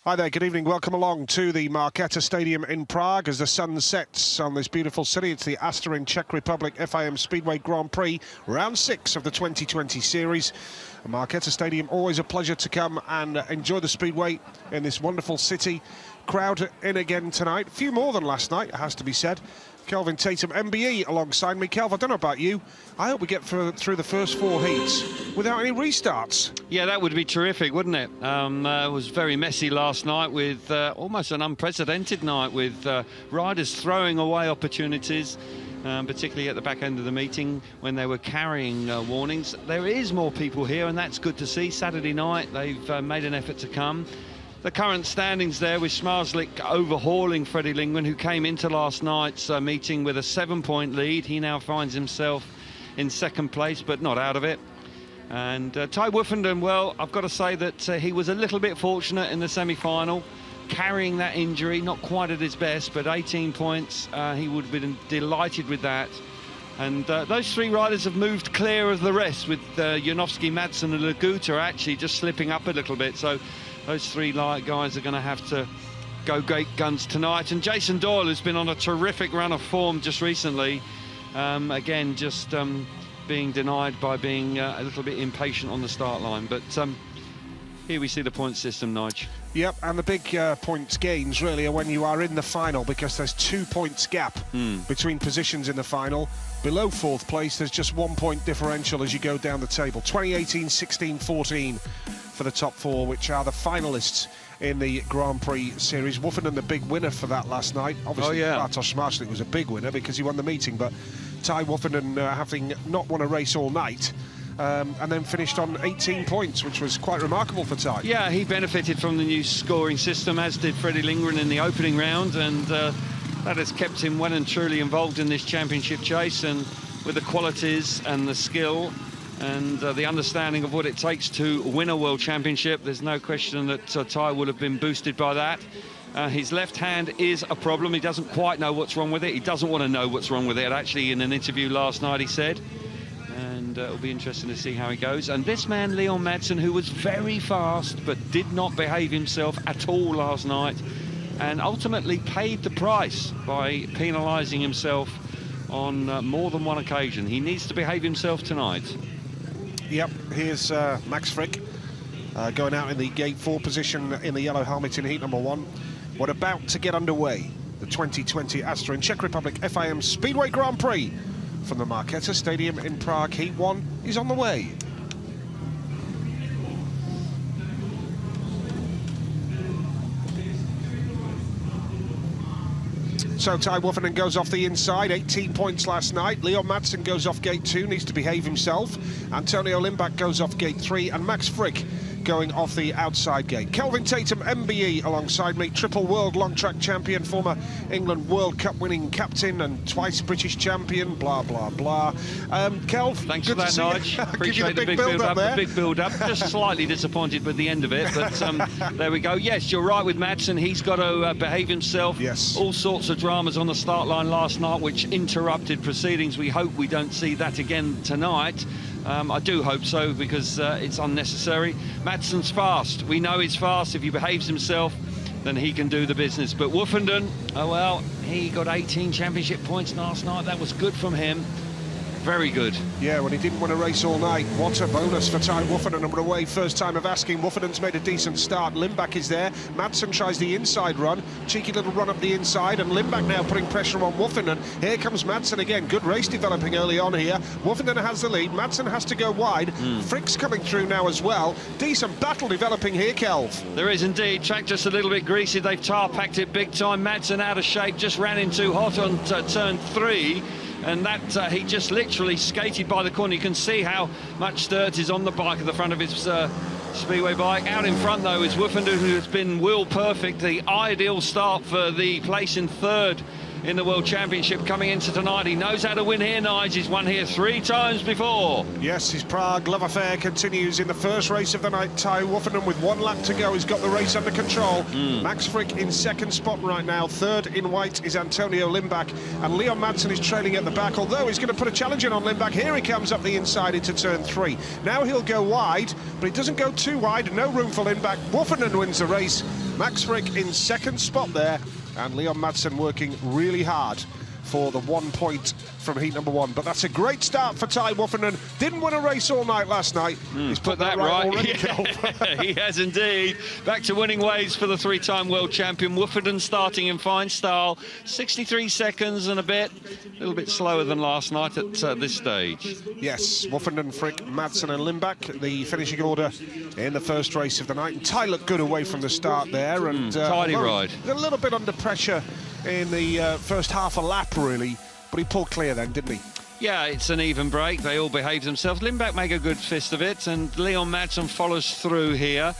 Hi there, good evening. Welcome along to the Markéta Stadium in Prague as the sun sets on this beautiful city. It's the Aztorin Czech Republic FIM Speedway Grand Prix, round 6 of the 2020 series. Markéta Stadium, always a pleasure to come and enjoy the speedway in this wonderful city. Crowd in again tonight, a few more than last night, it has to be said. Kelvin Tatum, MBE, alongside me. Kelv, I don't know about you, I hope we get through the first 4 heats without any restarts. Yeah, that would be terrific, wouldn't it? It was very messy last night with almost an unprecedented night with riders throwing away opportunities, particularly at the back end of the meeting when they were carrying warnings. There is more people here, and that's good to see. Saturday night, they've made an effort to come. The current standings there with Smarslik overhauling Freddie Lindgren, who came into last night's meeting with a 7-point lead. He now finds himself in second place, but not out of it. And Ty Woofenden, well, I've got to say that he was a little bit fortunate in the semi-final, carrying that injury, not quite at his best, but 18 points. He would have been delighted with that. And those 3 riders have moved clear of the rest, with Janowski, Madsen and Laguta actually just slipping up a little bit. So those 3 guys are going to have to go great guns tonight. And Jason Doyle, who's been on a terrific run of form just recently, again, just being denied by being a little bit impatient on the start line. But here we see the point system, Nige. Yep, and the big points gains really are when you are in the final, because there's 2 points gap between positions in the final. Below 4th place, there's just 1 point differential as you go down the table. 2018, 16, 14 for the top 4, which are the finalists in the Grand Prix series. Woofenden, the big winner for that last night. Obviously, Bartosz Smarslik was a big winner because he won the meeting, but Ty Woofenden, having not won a race all night, and then finished on 18 points, which was quite remarkable for Ty. Yeah, he benefited from the new scoring system, as did Freddie Lindgren in the opening round, and that has kept him well and truly involved in this championship chase. And with the qualities and the skill and the understanding of what it takes to win a world championship, there's no question that Ty would have been boosted by that. His left hand is a problem. He doesn't quite know what's wrong with it. He doesn't want to know what's wrong with it. Actually, in an interview last night, he said. And it'll be interesting to see how he goes. And this man, Leon Madsen, who was very fast but did not behave himself at all last night, and ultimately paid the price by penalising himself on more than one occasion. He needs to behave himself tonight. Yep, here's Max Frick going out in the gate 4 position in the yellow helmet in heat number 1. We're about to get underway. The 2020 Aztorin Czech Republic FIM Speedway Grand Prix from the Markéta Stadium in Prague. Heat 1 is on the way. So Ty Woofenden goes off the inside, 18 points last night. Leon Madsen goes off gate 2, needs to behave himself. Antonio Limbach goes off gate 3, and Max Frick going off the outside gate. Kelvin Tatum, MBE, alongside me, triple world long track champion, former England World Cup winning captain and twice British champion, blah, blah, blah. Kelv, thanks for that, Nige. Appreciate the big build-up. The big build-up. Just slightly disappointed with the end of it, but there we go. Yes, you're right with Madsen. He's got to behave himself. Yes. All sorts of dramas on the start line last night, which interrupted proceedings. We hope we don't see that again tonight. I do hope so, because it's unnecessary. Madsen's fast. We know he's fast. If he behaves himself, then he can do the business. But Woofenden, oh well, he got 18 championship points last night. That was good from him. Very good. Yeah, when he didn't win a race all night, what a bonus for Ty Woofenden. And we're away, first time of asking. Woofenden's made a decent start. Limbach is there. Madsen tries the inside run. Cheeky little run up the inside, and Limbach now putting pressure on Woofenden. Here comes Madsen again. Good race developing early on here. Woofenden has the lead. Madsen has to go wide. Frick's coming through now as well. Decent battle developing here, Kelv. There is indeed. Track just a little bit greasy. They've tar-packed it big time. Madsen out of shape. Just ran in too hot on turn 3. And that he just literally skated by the corner. You can see how much dirt is on the bike at the front of his speedway bike. Out in front, though, is Woofenden, who has been wheel perfect. The ideal start for the place in 3rd in the World Championship coming into tonight. He knows how to win here, Nige. He's won here 3 times before. Yes, his Prague love affair continues in the first race of the night. Tai Woffinden with 1 lap to go. He's got the race under control. Max Frick in second spot right now. Third in white is Antonio Limbach, and Leon Madsen is trailing at the back, although he's going to put a challenge in on Limbach. Here he comes up the inside into turn 3. Now he'll go wide, but he doesn't go too wide. No room for Limbach. Woffinden wins the race. Max Frick in second spot there, and Leon Madsen working really hard for the 1 point from heat number 1. But that's a great start for Tai Woffinden. Didn't win a race all night last night. He's put that right already. Yeah, he has indeed. Back to winning ways for the 3-time world champion. Woffinden starting in fine style. 63 seconds and a bit. A little bit slower than last night at this stage. Yes, Woffinden, Frick, Madsen and Limbach, the finishing order in the first race of the night. And Tai looked good away from the start there. And tidy ride. A little bit under pressure in the first half a lap, really. But he pulled clear then, didn't he? Yeah, it's an even break. They all behave themselves. Limbach make a good fist of it, and Leon Madsen follows through here.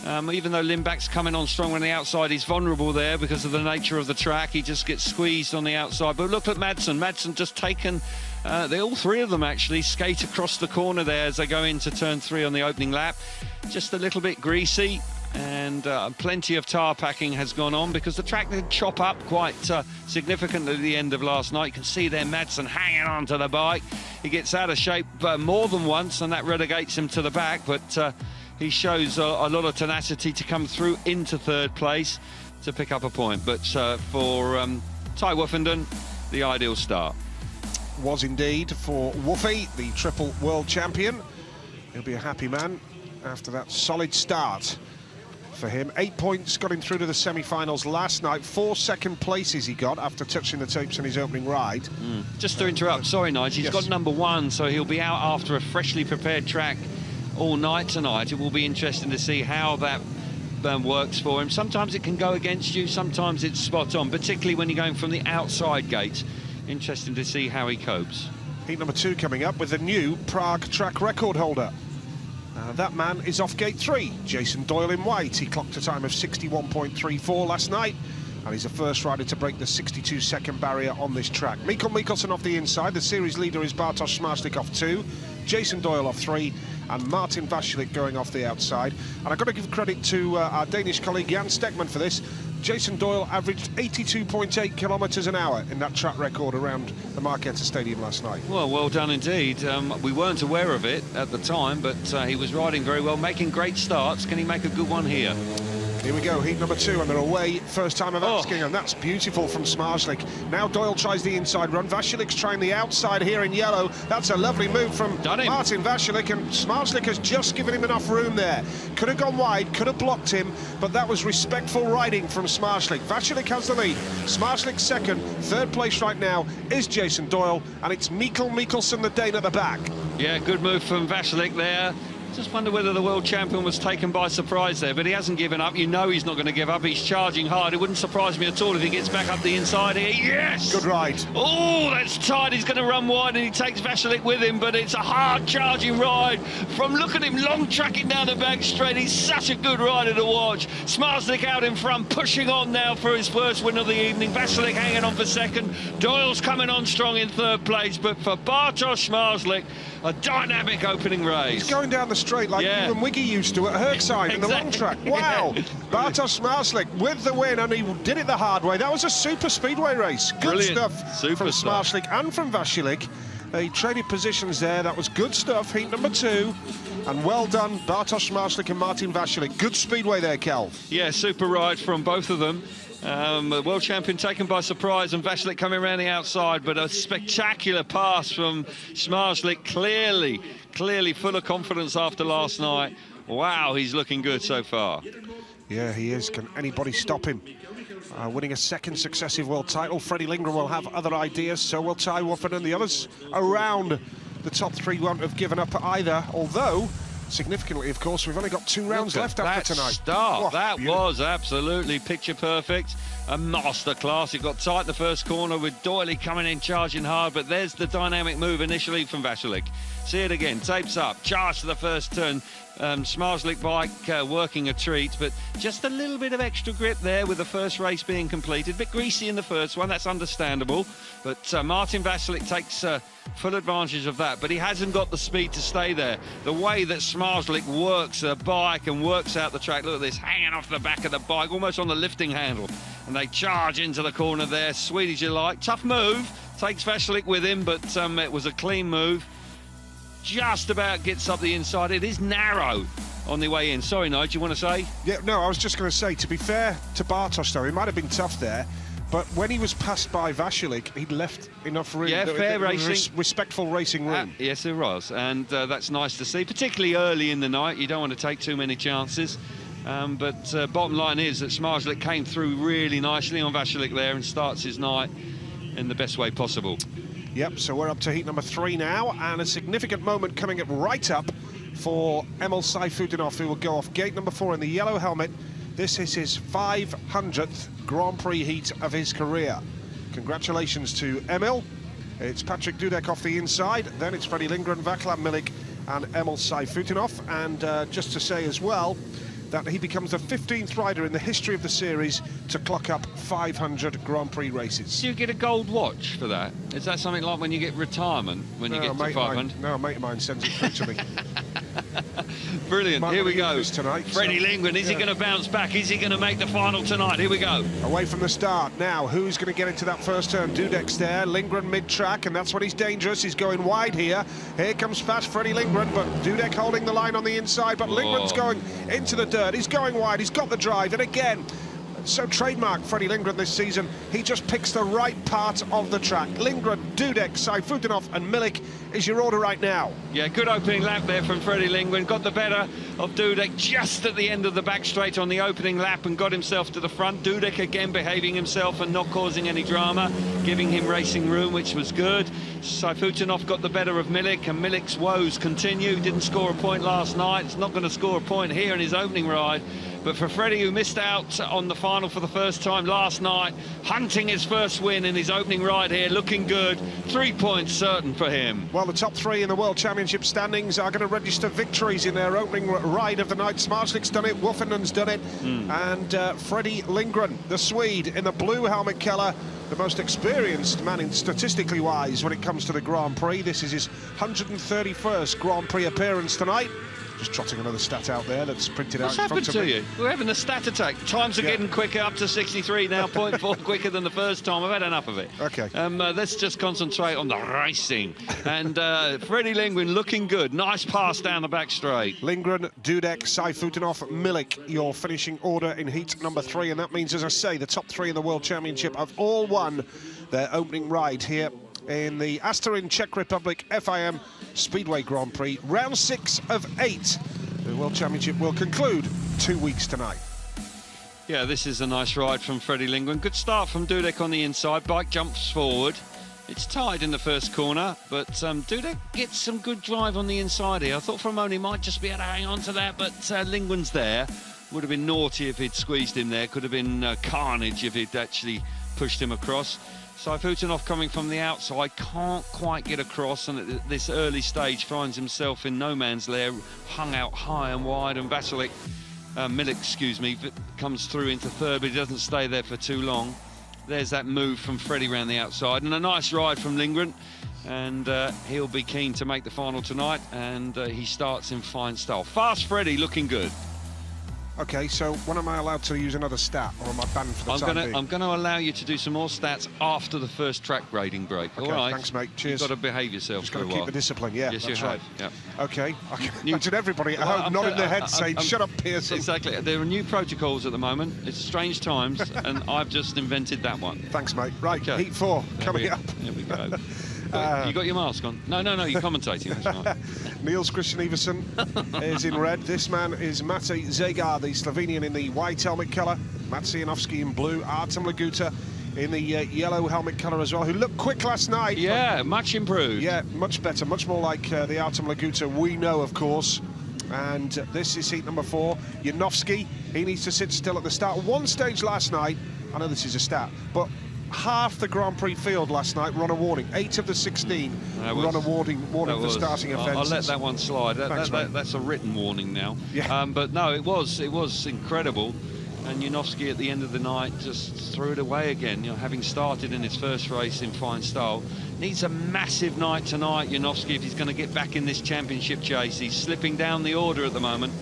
Even though Limbach's coming on strong on the outside, he's vulnerable there because of the nature of the track. He just gets squeezed on the outside. But look at Madsen. Madsen just taken... all 3 of them actually skate across the corner there as they go into turn 3 on the opening lap. Just a little bit greasy. And plenty of tyre packing has gone on because the track did chop up quite significantly at the end of last night. You can see there Madsen hanging on to the bike. He gets out of shape more than once, and that relegates him to the back, but he shows a lot of tenacity to come through into 3rd place to pick up a point. But for Tai Woffinden, the ideal start. Was indeed for Woofy, the triple world champion. He'll be a happy man after that solid start for him. 8 points got him through to the semi-finals last night. 4 second places he got after touching the tapes in his opening ride. Just to interrupt, sorry Nige, he's got number 1, so he'll be out after a freshly prepared track all night tonight. It will be interesting to see how that works for him. Sometimes it can go against you, sometimes it's spot on, particularly when you're going from the outside gates. Interesting to see how he copes. Heat number 2 coming up with a new Prague track record holder. That man is off gate 3, Jason Doyle in white. He clocked a time of 61.34 last night, and he's the first rider to break the 62-second barrier on this track. Mikkel Mikkelsen off the inside. The series leader is Bartosz Smarslik off 2, Jason Doyle off 3, and Martin Vašilik going off the outside. And I've got to give credit to our Danish colleague Jan Stegman for this. Jason Doyle averaged 82.8 kilometres an hour in that track record around the Marquetta Stadium last night. Well done indeed. We weren't aware of it at the time, but he was riding very well, making great starts. Can he make a good one here? Here we go, heat number 2, and they're away. First time of asking, and that's beautiful from Smarslik. Now Doyle tries the inside run. Vašilik's trying the outside here in yellow. That's a lovely move from Martin Vašilik, and Smarslik has just given him enough room there. Could have gone wide, could have blocked him, but that was respectful riding from Smarslik. Vašilik has the lead. Smarslik second. 3rd place right now is Jason Doyle, and it's Mikkel Mikkelsen, the Dane, at the back. Yeah, good move from Vašilik there. Just wonder whether the world champion was taken by surprise there, but he hasn't given up. You know he's not going to give up. He's charging hard. It wouldn't surprise me at all if he gets back up the inside here. Yes! Good ride. Oh, that's tight. He's going to run wide, and he takes Vašilik with him, but it's a hard charging ride. Look at him, long tracking down the back straight. He's such a good rider to watch. Smarslik out in front, pushing on now for his first win of the evening. Vašilik hanging on for 2nd. Doyle's coming on strong in 3rd place, but for Bartosz Smarslik, a dynamic opening race. He's going down the straight like you and Wiggy used to at Herkside in the long track. Wow. Bartosz Smarslik with the win, and he did it the hard way. That was a super speedway race. Good stuff from Smarslik and from Vašilik. They traded positions there. That was good stuff. Heat number 2. And well done, Bartosz Smarslik and Martin Vašilik. Good speedway there, Kel. Yeah, super ride from both of them. The world champion taken by surprise, and Vašilik coming around the outside, but a spectacular pass from Smarslik, clearly full of confidence after last night. Wow, he's looking good so far. Yeah, he is. Can anybody stop him? Winning a 2nd successive world title. Freddie Lindgren will have other ideas, so will Tai Woffinden, and the others around the top 3 won't have given up either, although significantly, of course, we've only got 2 rounds left after tonight. Start. That was absolutely picture perfect. A masterclass. It got tight in the first corner with Doyle coming in charging hard, but there's the dynamic move initially from Vašilik. See it again, tapes up, charge to the first turn. Smarslik bike working a treat, but just a little bit of extra grip there with the first race being completed. A bit greasy in the first one, that's understandable, but Martin Vasilik takes full advantage of that, but he hasn't got the speed to stay there. The way that Smarslik works the bike and works out the track, look at this, hanging off the back of the bike, almost on the lifting handle, and they charge into the corner there, sweet as you like. Tough move, takes Vasilik with him, but it was a clean move. Just about gets up the inside. It is narrow on the way in. Sorry, Nigel, you want to say? Yeah, no, I was just going to say, to be fair to Bartosz, though, it might have been tough there, but when he was passed by Vasilik, he'd left enough room. Yeah, fair racing. Respectful racing room. Yes, it was, and that's nice to see, particularly early in the night. You don't want to take too many chances. But bottom line is that Smarslik came through really nicely on Vasilik there and starts his night in the best way possible. Yep, so we're up to heat number 3 now, and a significant moment coming up right up for Emil Sayfutdinov, who will go off gate number 4 in the yellow helmet. This is his 500th Grand Prix heat of his career. Congratulations to Emil. It's Patrick Dudek off the inside, then it's Freddie Lindgren, Vaclav Milik and Emil Sayfutdinov. And just to say as well, that he becomes the 15th rider in the history of the series to clock up 500 Grand Prix races. Do you get a gold watch for that? Is that something like when you get retirement, when you get to 500? No, a mate of mine sends it through to me. Brilliant, here we go. Tonight, Freddie Lindgren, is he going to bounce back? Is he going to make the final tonight? Here we go. Away from the start. Now, who's going to get into that first turn? Dudek's there, Lindgren mid-track, and that's when he's dangerous. He's going wide here. Here comes fast Freddie Lindgren, but Dudek holding the line on the inside, but Lindgren's going into the dirt. He's going wide, he's got the drive, and again, so trademark Freddie Lindgren this season, he just picks the right part of the track. Lindgren, Dudek, Sayfutdinov and Milik is your order right now. Yeah, good opening lap there from Freddie Lindgren. Got the better of Dudek just at the end of the back straight on the opening lap and got himself to the front. Dudek again behaving himself and not causing any drama, giving him racing room, which was good. Sayfutdinov got the better of Milik, and Milik's woes continue. Didn't score a point last night. It's not going to score a point here in his opening ride. But for Freddie, who missed out on the final for the first time last night, hunting his first win in his opening ride here, looking good. 3 points certain for him. Well, the top 3 in the World Championship standings are going to register victories in their opening ride of the night. Smarslik's done it, Wolfenden's done it, and Freddie Lindgren, the Swede, in the blue helmet colour, the most experienced man in statistically wise when it comes to the Grand Prix. This is his 131st Grand Prix appearance tonight. Just trotting another stat out there that's printed out in front of me. What's happened to you? We're having a stat attack. Times are getting quicker, up to 63 now, 0.4 quicker than the first time. I've had enough of it. Okay. Let's just concentrate on the racing. And Freddie Lindgren looking good. Nice pass down the back straight. Lindgren, Dudek, Sayfutdinov, Milik, your finishing order in heat number 3. And that means, as I say, the top 3 in the World Championship have all won their opening ride here in the Aztorin Czech Republic FIM Speedway Grand Prix, round 6 of 8. The World Championship will conclude 2 weeks tonight. Yeah, this is a nice ride from Freddie Lindgren. Good start from Dudek on the inside. Bike jumps forward. It's tied in the first corner, but Dudek gets some good drive on the inside here. I thought for a moment he might just be able to hang on to that, but Lindgren's there. Would have been naughty if he'd squeezed him there. Could have been carnage if he'd actually pushed him across. Sayfutdinov coming from the outside, can't quite get across, and at this early stage finds himself in no man's land, hung out high and wide, and Milik, excuse me, comes through into third, but he doesn't stay there for too long. There's that move from Freddie around the outside, and a nice ride from Lindgren, and he'll be keen to make the final tonight, and he starts in fine style. Fast Freddie looking good. Okay, so when am I allowed to use another stat, or am I banned for the time being? I'm going to allow you to do some more stats after the first track grading break. Okay, all right. Thanks, mate. Cheers. You've got to behave yourself. Just got to keep the discipline. Yeah, yes, that's you right. have. Yeah. Okay. I can imagine everybody at home nodding their heads saying, "Shut up, Pearson." Exactly. There are new protocols at the moment. It's strange times, and I've just invented that one. Thanks, mate. Right, okay. Heat 4 coming up. There we go. You got your mask on? No, you're commentating. That's right. Niels Christian Iversen is in red. This man is Matej Zegar, the Slovenian, in the white helmet colour. Maciej Janowski in blue. Artem Laguta in the yellow helmet colour as well, who looked quick last night. Yeah, much improved. Yeah, much better, much more like the Artem Laguta we know, of course. And this is heat number 4. Janowski, he needs to sit still at the start. One stage last night, I know this is a stat, but half the Grand Prix field last night were on a warning. 8 of the 16 were on a warning for starting offences. I'll let that one slide. Thanks, that's a written warning now. Yeah. But no, it was incredible. And Janowski at the end of the night just threw it away again. You know, having started in his first race in fine style, needs a massive night tonight, Janowski, if he's going to get back in this championship chase. He's slipping down the order at the moment.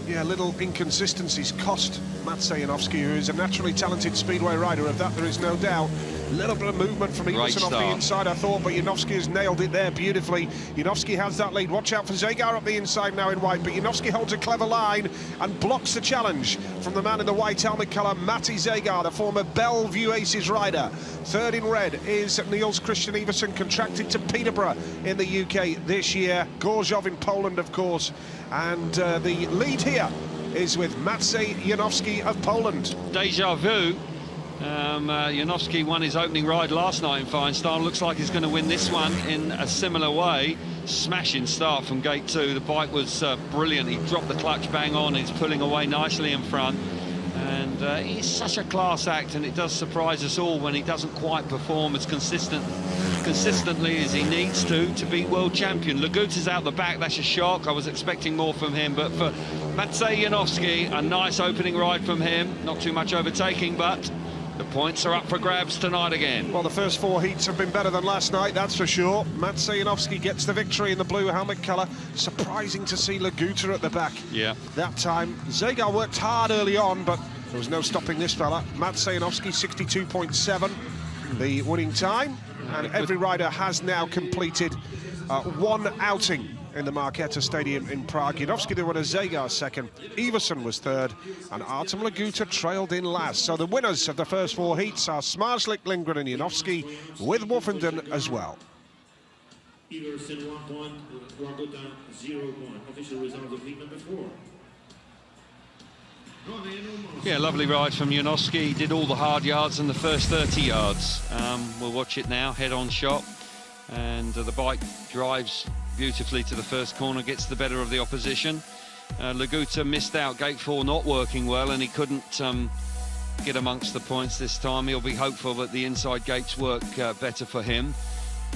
Yeah, little inconsistencies cost Mats Janowski, who is a naturally talented speedway rider. Of that, there is no doubt. A little bit of movement from Iversen off the inside, I thought, but Janowski has nailed it there beautifully. Janowski has that lead. Watch out for Zagar up the inside now in white, but Janowski holds a clever line and blocks the challenge from the man in the white helmet colour, Matti Zagar, the former Bellevue Aces rider. Third in red is Niels Christian Iversen, contracted to Peterborough in the UK this year. Gorzów in Poland, of course. And the lead here is with Maciej Janowski of Poland. Deja vu. Janowski won his opening ride last night in fine style. Looks like he's going to win this one in a similar way. Smashing start from gate 2. The bike was brilliant. He dropped the clutch bang on. He's pulling away nicely in front. And he's such a class act, and it does surprise us all when he doesn't quite perform as consistently as he needs to be world champion. Leguta's out the back. That's a shock. I was expecting more from him, but for Maciej Janowski, a nice opening ride from him. Not too much overtaking, but the points are up for grabs tonight again. Well, the first 4 heats have been better than last night, that's for sure. Maciej Janowski gets the victory in the blue helmet colour. Surprising to see Leguta at the back. Yeah. That time, Zagar worked hard early on, but there was no stopping this fella. Maciej Janowski, 62.7, the winning time. And every rider has now completed one outing in the Markéta Stadium in Prague. Janowski the winner, Zagar second, Iversen was third, and Artem Leguta trailed in last. So the winners of the first 4 heats are Smarslik, Lindgren and Janowski, with Woffenden as well. Iversen 1 point, Leguta 0 point. Official results of heat number 4. Yeah, lovely ride from Janowski. He did all the hard yards in the first 30 yards. We'll watch it now, head-on shot. And the bike drives beautifully to the first corner, gets the better of the opposition. Leguta missed out, gate 4 not working well, and he couldn't get amongst the points this time. He'll be hopeful that the inside gates work better for him.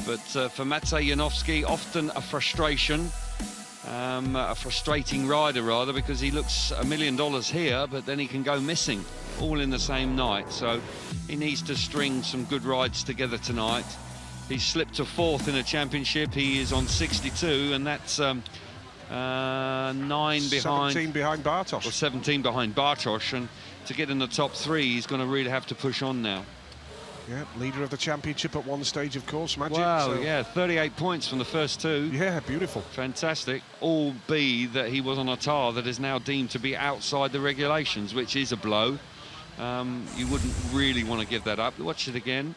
But for Maciej Janowski, often a frustrating rider rather, because he looks $1 million here, but then he can go missing all in the same night. So he needs to string some good rides together tonight. He's slipped to 4th in a championship. He is on 62, and that's 9 behind. 17 behind Bartosz. Or 17 behind Bartosz, and to get in the top 3, he's going to really have to push on now. Yeah, leader of the championship at one stage, of course, Magic. Wow, so. yeah, 38 points from the first 2. Yeah, beautiful. Fantastic. All be that he was on a tyre that is now deemed to be outside the regulations, which is a blow. You wouldn't really want to give that up. Watch it again.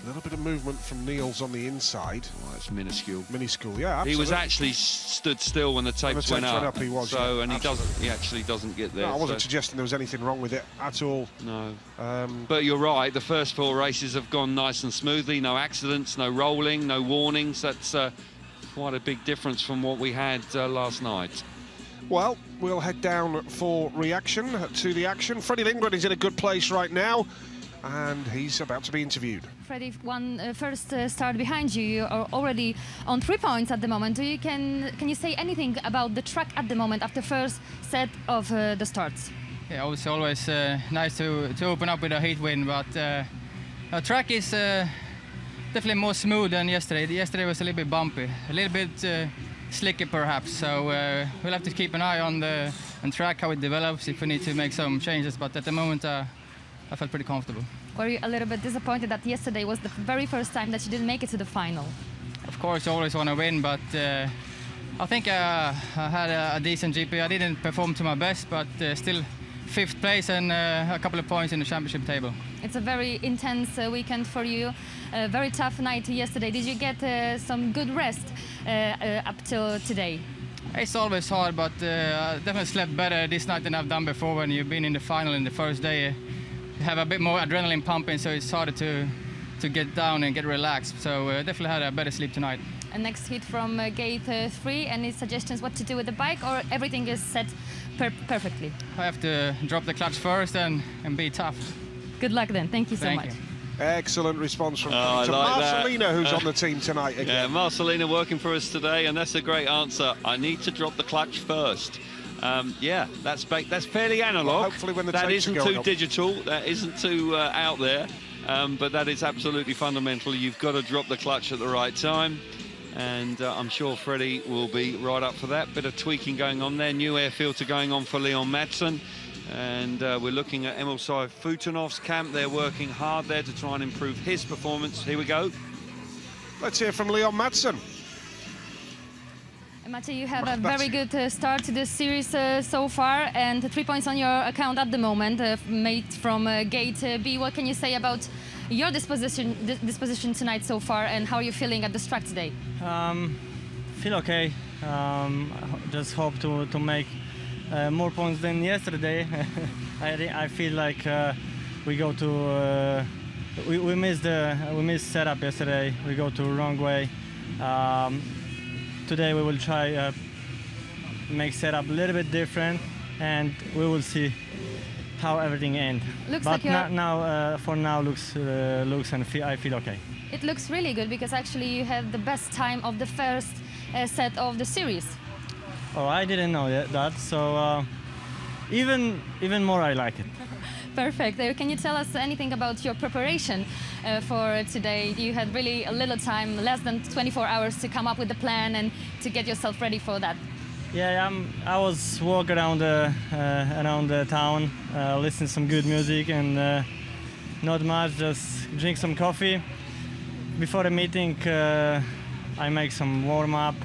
A little bit of movement from Niels on the inside. Oh, it's minuscule. Minuscule, yeah, absolutely. He was actually stood still when the tapes went up. He was, so, yeah, and he actually doesn't get there. No, I wasn't suggesting there was anything wrong with it at all. No. But you're right, the first 4 races have gone nice and smoothly. No accidents, no rolling, no warnings. That's quite a big difference from what we had last night. Well, we'll head down for reaction to the action. Freddie Lindgren is in a good place right now, and he's about to be interviewed. Freddie, first start behind you. You are already on 3 points at the moment. Can you say anything about the track at the moment after first set of the starts? Yeah, obviously always nice to open up with a heat win, but the track is definitely more smooth than yesterday. Yesterday was a little bit bumpy, a little bit slicker perhaps. So we'll have to keep an eye on the track, how it develops, if we need to make some changes. But at the moment, I felt pretty comfortable. Were you a little bit disappointed that yesterday was the very first time that you didn't make it to the final? Of course, you always want to win, but I think I had a decent GP. I didn't perform to my best, but still 5th place and a couple of points in the championship table. It's a very intense weekend for you. A very tough night yesterday. Did you get some good rest up till today? It's always hard, but I definitely slept better this night than I've done before. When you've been in the final in the first day, you have a bit more adrenaline pumping, so it's harder to get down and get relaxed. So definitely had a better sleep tonight. And next hit from gate 3. Any suggestions what to do with the bike, or everything is set perfectly? I have to drop the clutch first and be tough. Good luck then. Thank you so Thank much. you. Excellent response from I to like that. Marcelina, who's on the team tonight Yeah, again. Marcelina working for us today, and that's a great answer. I need to drop the clutch first. Yeah, that's fairly analog. Well, hopefully when the that tapes are isn't going too up. digital, that isn't too out there, but that is absolutely fundamental. You've got to drop the clutch at the right time, and I'm sure Freddie will be right up for that. Bit of tweaking going on there. New air filter going on for Leon Madsen. And we're looking at Emilsai Futunov's camp. They're working hard there to try and improve his performance. Here we go. Let's hear from Leon Madsen. Maciej, you have a very good start to this series so far, and 3 points on your account at the moment, made from Gate B. What can you say about your disposition tonight so far, and how are you feeling at this track today? Feel okay. Just hope to make more points than yesterday. I feel like we go to we missed setup yesterday. We go to wrong way. Today we will try make setup a little bit different, and we will see how everything ends. Looks but like for now looks and I feel okay. It looks really good, because actually you had the best time of the first set of the series. Oh, I didn't know that. So even more, I like it. Perfect. Can you tell us anything about your preparation for today? You had really a little time, less than 24 hours, to come up with the plan and to get yourself ready for that. Yeah, I was walking around the town, listening to some good music, and not much. Just drink some coffee. Before the meeting, I make some warm up,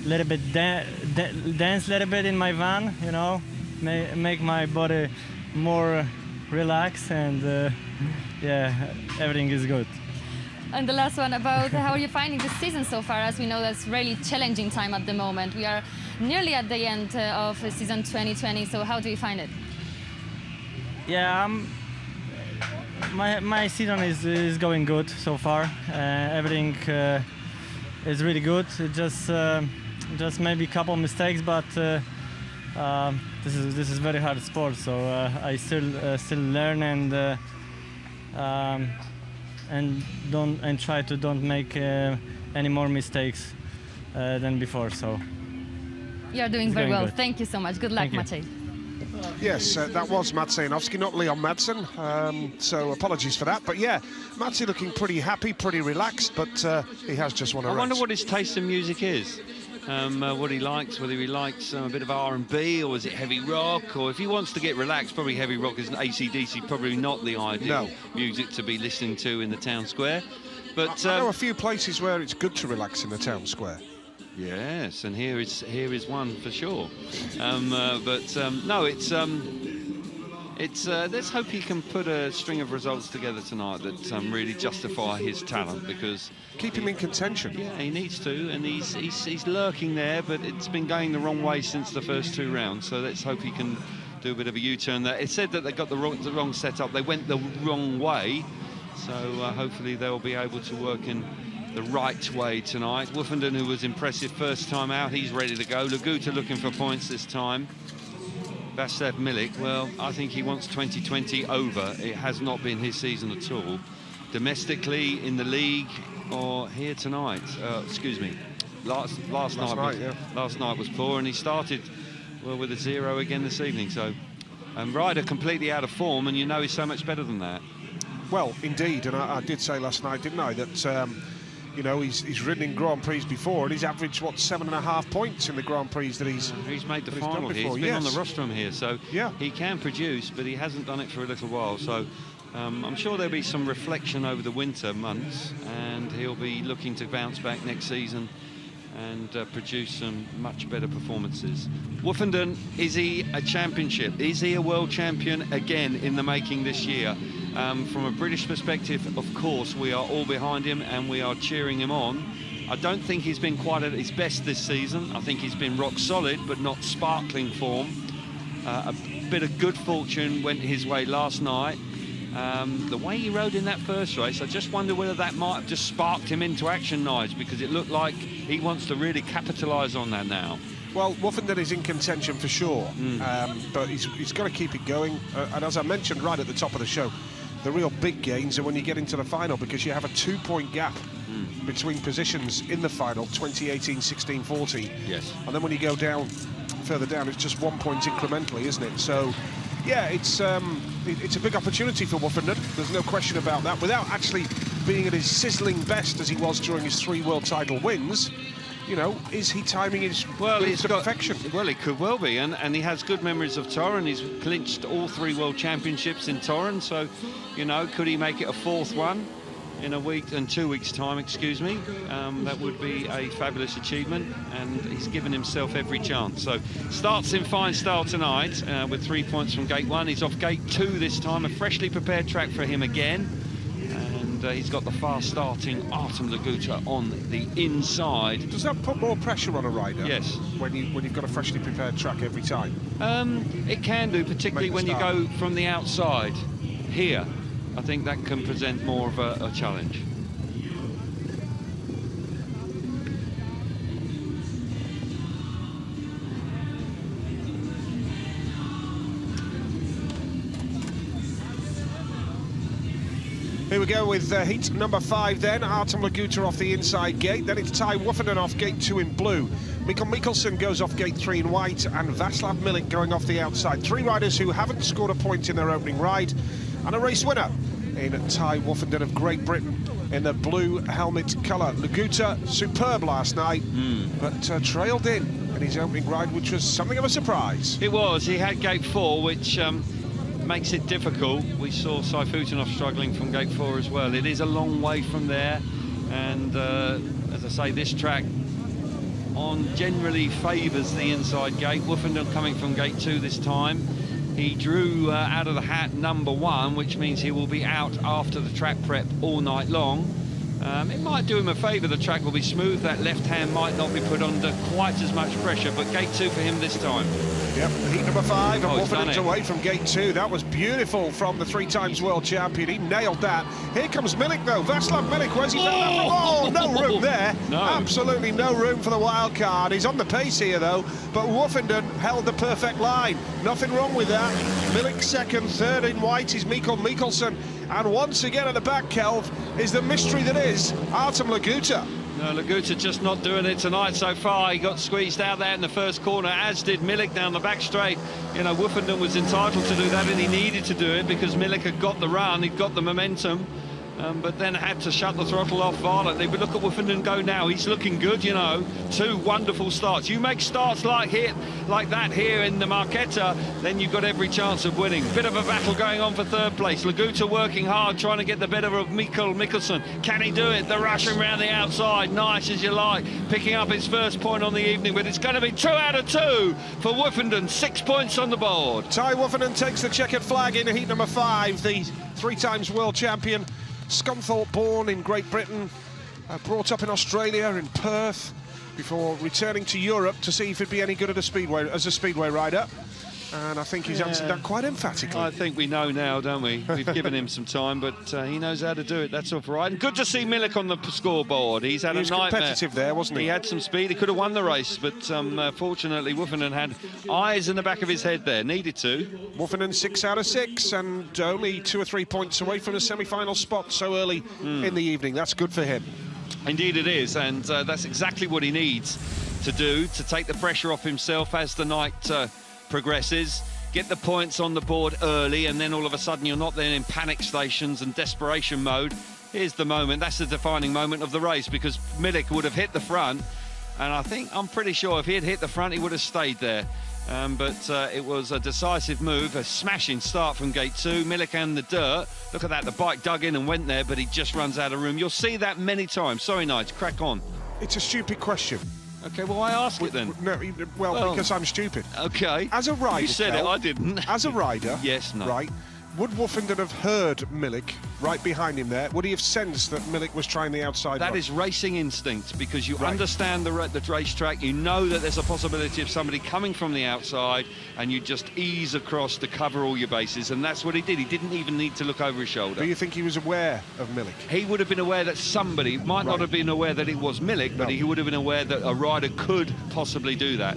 little bit dance a little bit in my van, you know, make my body more relaxed, and yeah, everything is good. And the last one, about how are you finding this season so far? As we know, that's really challenging time at the moment. We are nearly at the end of season 2020, so how do you find it? Yeah, my season is going good so far. Everything is really good. It just maybe a couple mistakes, but this is very hard sport. So I still learn and try to don't make any more mistakes than before. So You're doing very going well. good. Thank you so much. Good luck, Thank you. Maciej. Yes, that was Maciejnowski, not Leon Madsen. So apologies for that. But yeah, Maciej looking pretty happy, pretty relaxed, but he has just won a I race. wonder what his taste in music is. What he likes, whether he likes a bit of R&B, or is it heavy rock, or if he wants to get relaxed, probably heavy rock is an AC/DC, probably not the ideal music to be listening to in the town square. But I know a few places where it's good to relax in the town square. yes, and here is one for sure. No, it's let's hope he can put a string of results together tonight that really justify his talent, because Keep him in contention. yeah, he needs to, and he's lurking there, but it's been going the wrong way since the first 2 rounds. So let's hope he can do a bit of a U-turn there. It said that they got the wrong setup. They went the wrong way, so hopefully they'll be able to work in the right way tonight. Woofenden, who was impressive first time out, he's ready to go. Laguta looking for points this time. Vasiljev Milik, well, I think he wants 2020 over. It has not been his season at all. Domestically, in the league, or here tonight. Excuse me. Last night was poor, and he started well with a 0 again this evening. So, Ryder completely out of form, and you know he's so much better than that. Well, indeed, and I did say last night, didn't I, that you know, he's ridden in Grand Prix before, and he's averaged, what, 7.5 points in the Grand Prix that he's made the done final here. before. He's been on Yes. the rostrum here, so Yeah. he can produce, but he hasn't done it for a little while. So I'm sure there'll be some reflection over the winter months, and he'll be looking to bounce back next season and produce some much better performances. Woofenden, is he a championship? Is he a world champion again in the making this year? From a British perspective, of course, we are all behind him and we are cheering him on. I don't think he's been quite at his best this season. I think he's been rock solid, but not sparkling form. A bit of good fortune went his way last night. The way he rode in that first race, I just wonder whether that might have just sparked him into action, Nige, because it looked like he wants to really capitalise on that now. Well, Woofenden is in contention for sure, but he's got to keep it going. And as I mentioned right at the top of the show, the real big gains are when you get into the final, because you have a 2-point gap between positions in the final, 2018, 16, 40. Yes. And then when you go down, further down, it's just 1 point incrementally, isn't it? So, yeah, it's a big opportunity for Woffinden. There's no question about that. Without actually being at his sizzling best as he was during his 3 world title wins, you know, is he timing his moves to perfection? Well, he could well be, and he has good memories of Torin. He's clinched all 3 world championships in Torin, so, you know, could he make it a 4th one in a week and 2 weeks' time, excuse me? That would be a fabulous achievement, and he's given himself every chance. So starts in fine style tonight with 3 points from gate 1. He's off gate 2 this time, a freshly prepared track for him again. He's got the fast-starting Artem Laguta on the inside. Does that put more pressure on a rider? Yes. When you've got a freshly prepared track every time? It can do, particularly when you go from the outside. Here, I think that can present more of a challenge. Here we go with heat number 5 then. Artem Laguta off the inside gate. Then it's Ty Woffinden off gate 2 in blue. Mikkel Mikkelsen goes off gate 3 in white, and Václav Milik going off the outside. 3 riders who haven't scored a point in their opening ride, and a race winner in Ty Woffinden of Great Britain in the blue helmet colour. Laguta, superb last night, but trailed in his opening ride, which was something of a surprise. It was. He had gate 4, which makes it difficult. We saw Saifutinov struggling from gate 4 as well. It is a long way from there, and as I say, this track generally favours the inside gate. Woffinden coming from gate 2 this time. He drew out of the hat number 1, which means he will be out after the track prep all night long. It might do him a favour. The track will be smooth. That left hand might not be put under quite as much pressure, but gate 2 for him this time. Yep, heat number 5, and Woffinden's away from gate 2. That was beautiful from the 3-times world champion. He nailed that. Here comes Milik, though. Václav Milik, where's he found that from? Oh, no room there. No. Absolutely no room for the wild card. He's on the pace here, though, but Woffinden held the perfect line. Nothing wrong with that. Milik second, 3rd in white is Mikkel Mikkelsen. And once again at the back, Kelv, is the mystery that is Artem Laguta. No, Laguta just not doing it tonight so far. He got squeezed out there in the first corner, as did Milik down the back straight. You know, Woffinden was entitled to do that, and he needed to do it because Milik had got the run, he'd got the momentum, but then had to shut the throttle off violently. But look at Woffinden go now. He's looking good, you know. 2 wonderful starts. You make starts like that here in the Marquetta, then you've got every chance of winning. Bit of a battle going on for 3rd place. Laguta working hard, trying to get the better of Mikkel Mikkelsen. Can he do it? They're rushing around the outside. Nice as you like. Picking up his first point on the evening, but it's going to be 2 out of 2 for Woffinden. 6 points on the board. Ty Woffinden takes the checkered flag in heat number 5. The 3-times world champion, Scunthorpe born in Great Britain, brought up in Australia, in Perth, before returning to Europe to see if he'd be any good at a speedway as a speedway rider. And I think he's answered that quite emphatically. I think we know now, don't we? We've given him some time, but he knows how to do it. That's all right. And good to see Milik on the scoreboard. He's had a nightmare. He was competitive there, wasn't he? He had some speed. He could have won the race, but fortunately, Woffinden had eyes in the back of his head there. Needed to. Woffinden 6 out of 6, and only 2 or 3 points away from a semi-final spot so early in the evening. That's good for him. Indeed it is, and that's exactly what he needs to do, to take the pressure off himself as the night progresses, get the points on the board early, and then all of a sudden you're not then in panic stations and desperation mode. Here's the moment. That's the defining moment of the race, because Milik would have hit the front, and I'm pretty sure if he had hit the front he would have stayed there. But it was a decisive move, a smashing start from gate 2. Milik and the dirt. Look at that, the bike dug in and went there, but he just runs out of room. You'll see that many times. Sorry, Nigel, crack on. It's a stupid question. Okay, well, I ask it then. No, well, because I'm stupid. Okay. As a rider, you said it, I didn't. As a rider, yes, no. Right, would Woffinden have heard Milik right behind him there? Would he have sensed that Milik was trying the outside That run? is racing instinct, because you understand the racetrack. You know that there's a possibility of somebody coming from the outside, and you just ease across to cover all your bases, and that's what he did. He didn't even need to look over his shoulder. Do you think he was aware of Milik? He would have been aware that somebody might not have been aware that it was Milik, but he would have been aware that a rider could possibly do that.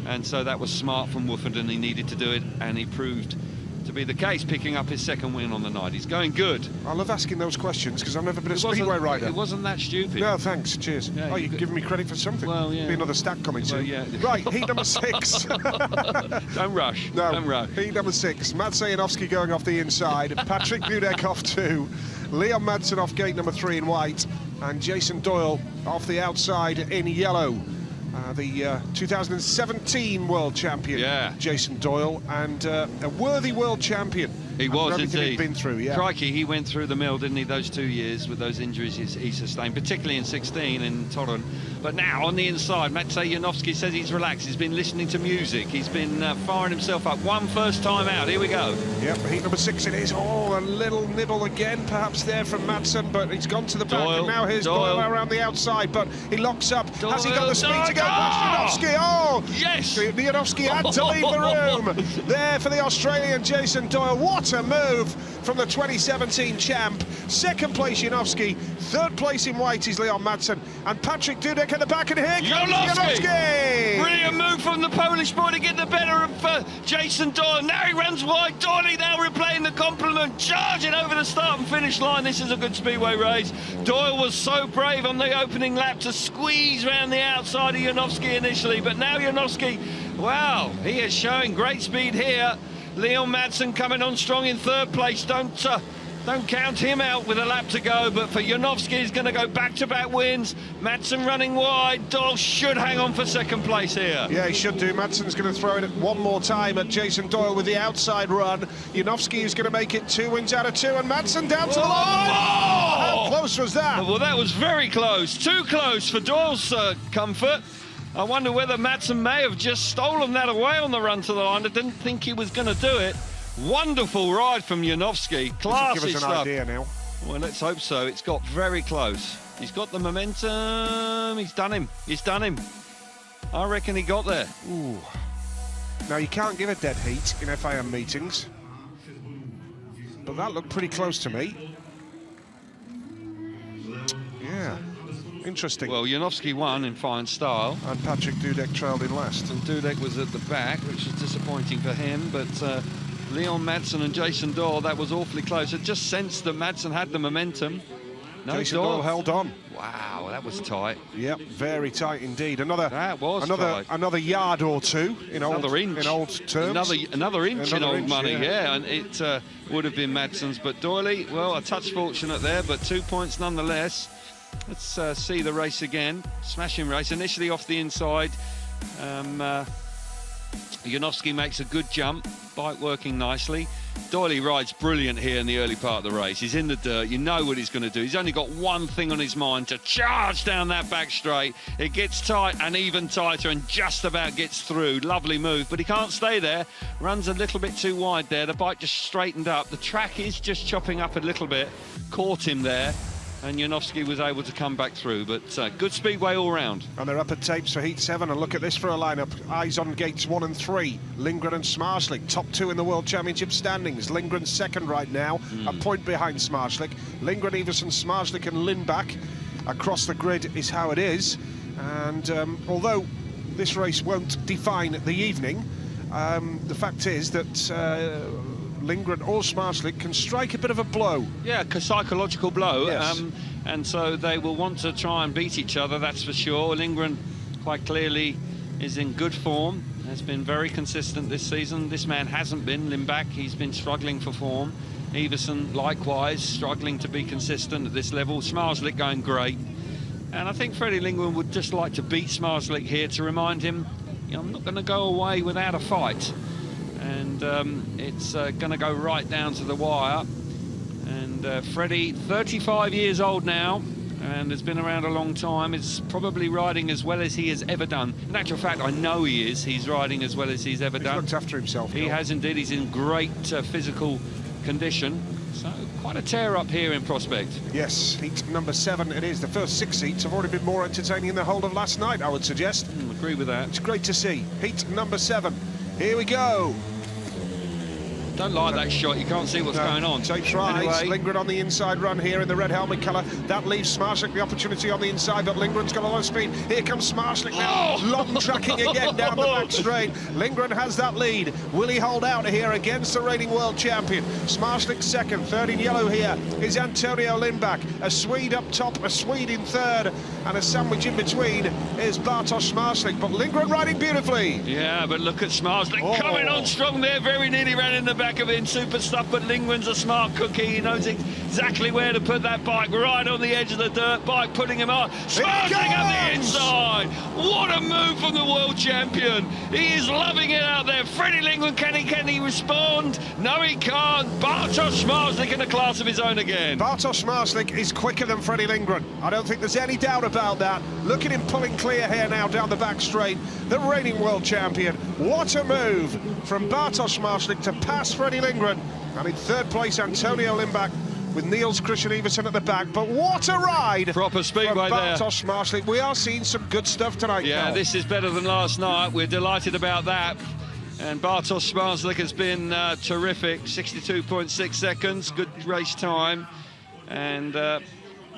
And so that was smart from Woffinden. He needed to do it, and he proved to be the case, picking up his second win on the night. He's going good. I love asking those questions because I've never been a speedway rider. It wasn't that stupid. No, thanks. Cheers. Yeah, oh, you're giving me credit for something. Well, yeah. Be another stat coming soon. Well, yeah. Right, heat number 6. Don't rush. No, don't rush. Heat number 6. Mats Janowski going off the inside. Patrick Dudek off 2. Leon Madsen off gate number 3 in white. And Jason Doyle off the outside in yellow. The 2017 world champion, Jason Doyle, and a worthy world champion. He was indeed. He'd been through, yeah. Crikey, he went through the mill, didn't he, those 2 years with those injuries he sustained, particularly in 16 in Torun. But now on the inside, Maciej Janowski says he's relaxed. He's been listening to music. He's been firing himself up. One first time out. Here we go. Yep, heat number 6 it is. Oh, a little nibble again, perhaps there from Madsen, but he's gone to the back. And now here's Doyle around the outside, but he locks up. Has he got the speed to go? Janowski, oh! Yes! Janowski had to leave the room. There for the Australian Jason Doyle. What a move from the 2017 champ. Second place Janowski, third place in white is Leon Madsen, and Patrick Dudek at the back, and here comes Janowski! Brilliant move from the Polish boy to get the better of Jason Doyle. Now he runs wide. Doyle now replaying the compliment, charging over the start and finish line. This is a good speedway race. Doyle was so brave on the opening lap to squeeze round the outside of Janowski initially, but now Janowski, wow, he is showing great speed here. Leon Madsen coming on strong in third place. Don't count him out with a lap to go, but for Janowski, he's going to go back-to-back wins. Madsen running wide. Doyle should hang on for second place here. Yeah, he should do. Madsen's going to throw it one more time at Jason Doyle with the outside run. Janowski is going to make it 2 wins out of 2, and Madsen down to the line. How close was that? Well, that was very close. Too close for Doyle's comfort. I wonder whether Madsen may have just stolen that away on the run to the line. I didn't think he was going to do it. Wonderful ride from Janowski. Classy give us an stuff. idea now. Well, let's hope so. It's got very close. He's got the momentum. He's done him. He's done him. I reckon he got there. Ooh. Now, you can't give a dead heat in FIM meetings, but that looked pretty close to me. Yeah. Interesting. Well, Janowski won in fine style. And Patrick Dudek trailed in last. And Dudek was at the back, which was disappointing for him, but Leon Madsen and Jason Doyle, that was awfully close. I just sensed that Madsen had the momentum. No, Jason Doyle held on. Wow, that was tight. Yep, very tight indeed. Another yard or two in old terms. Another inch in old money, yeah. And it would have been Madsen's, but Doyle, well, a touch fortunate there, but 2 points nonetheless. Let's see the race again. Smashing race, initially off the inside. Janowski makes a good jump, bike working nicely. Doyle rides brilliant here in the early part of the race. He's in the dirt, you know what he's going to do. He's only got one thing on his mind, to charge down that back straight. It gets tight and even tighter and just about gets through. Lovely move, but he can't stay there. Runs a little bit too wide there. The bike just straightened up. The track is just chopping up a little bit. Caught him there. And Janowski was able to come back through, but good speedway all round. And they're up at tapes for Heat 7, and look at this for a lineup. Eyes on gates 1 and 3. Lindgren and Smarslik, top 2 in the World Championship standings. Lindgren's second right now, a point behind Smarslik. Lindgren, Iversen, Smarslik and Lindback. Across the grid is how it is. And although this race won't define the evening, the fact is that Lindgren or Smarslik can strike a bit of a blow. Yeah, a psychological blow. Yes. And so they will want to try and beat each other, that's for sure. Lindgren quite clearly is in good form, has been very consistent this season. This man hasn't been, Lindback, he's been struggling for form. Iversen, likewise, struggling to be consistent at this level. Smarslik going great. And I think Freddie Lindgren would just like to beat Smarslik here to remind him, you know, I'm not going to go away without a fight. And it's going to go right down to the wire. And Freddie, 35 years old now, and has been around a long time, is probably riding as well as he has ever done. In actual fact, I know he is. He's riding as well as he's ever done. He's looked after himself. He has indeed. He's in great physical condition. So quite a tear up here in prospect. Yes, heat number 7 it is. The first 6 heats have already been more entertaining than the whole of last night, I would suggest. Agree with that. It's great to see. Heat number 7. Here we go. Don't like that shot. You can't see what's going on. Tapes right. Anyway. Lindgren on the inside run here in the red helmet colour. That leaves Smarslik the opportunity on the inside, but Lindgren's got a lot of speed. Here comes Smarslik now. Long tracking again down the back straight. Lindgren has that lead. Will he hold out here against the reigning world champion? Smarslik second. Third in yellow here is Antonio Lindback. A Swede up top, a Swede in third, and a sandwich in between is Bartosz Smarslik. But Lindgren riding beautifully. Yeah, but look at Smarslik coming on strong there. Very nearly ran in the back of it in super stuff, but Lindgren's a smart cookie. He knows exactly where to put that bike, right on the edge of the dirt bike, putting him on. Smarslik on the inside. What a move from the world champion. He is loving it out there. Freddie Lindgren, can he respond? No, he can't. Bartosz Smarslik in a class of his own again. Bartosz Smarslik is quicker than Freddie Lindgren. I don't think there's any doubt about that. Look at him pulling clear here now down the back straight. The reigning world champion. What a move from Bartosz Smarslik to pass Freddie Lindgren. And in third place, Antonio Lindback with Niels Christian Iversen at the back. But what a ride! Proper speedway there. Bartosz Smarslik. We are seeing some good stuff tonight. Yeah, Cal. this is better than last night. We're delighted about that. And Bartosz Smarslik has been terrific. 62.6 seconds, good race time. And I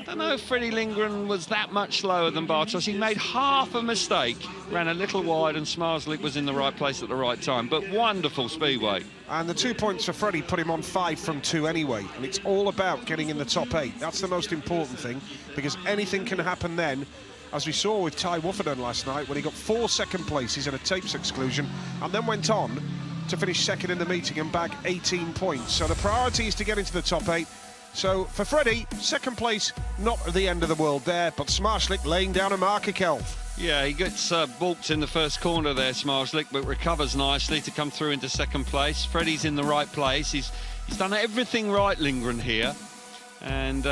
don't know if Freddie Lindgren was that much slower than Bartosz. He made half a mistake, ran a little wide, and Smarslik was in the right place at the right time. But wonderful speedway. And the 2 points for Freddie put him on 5 from 2 anyway. And it's all about getting in the top 8. That's the most important thing, because anything can happen then, as we saw with Ty Wofferden last night, when he got 4 second places and a tapes exclusion, and then went on to finish second in the meeting and bag 18 points. So the priority is to get into the top 8. So for Freddie, second place, not at the end of the world there, but Smarslik laying down a marker, Kelv. Yeah, he gets balked in the first corner there, Smarslik, but recovers nicely to come through into second place. Freddie's in the right place. He's done everything right, Lindgren, here. And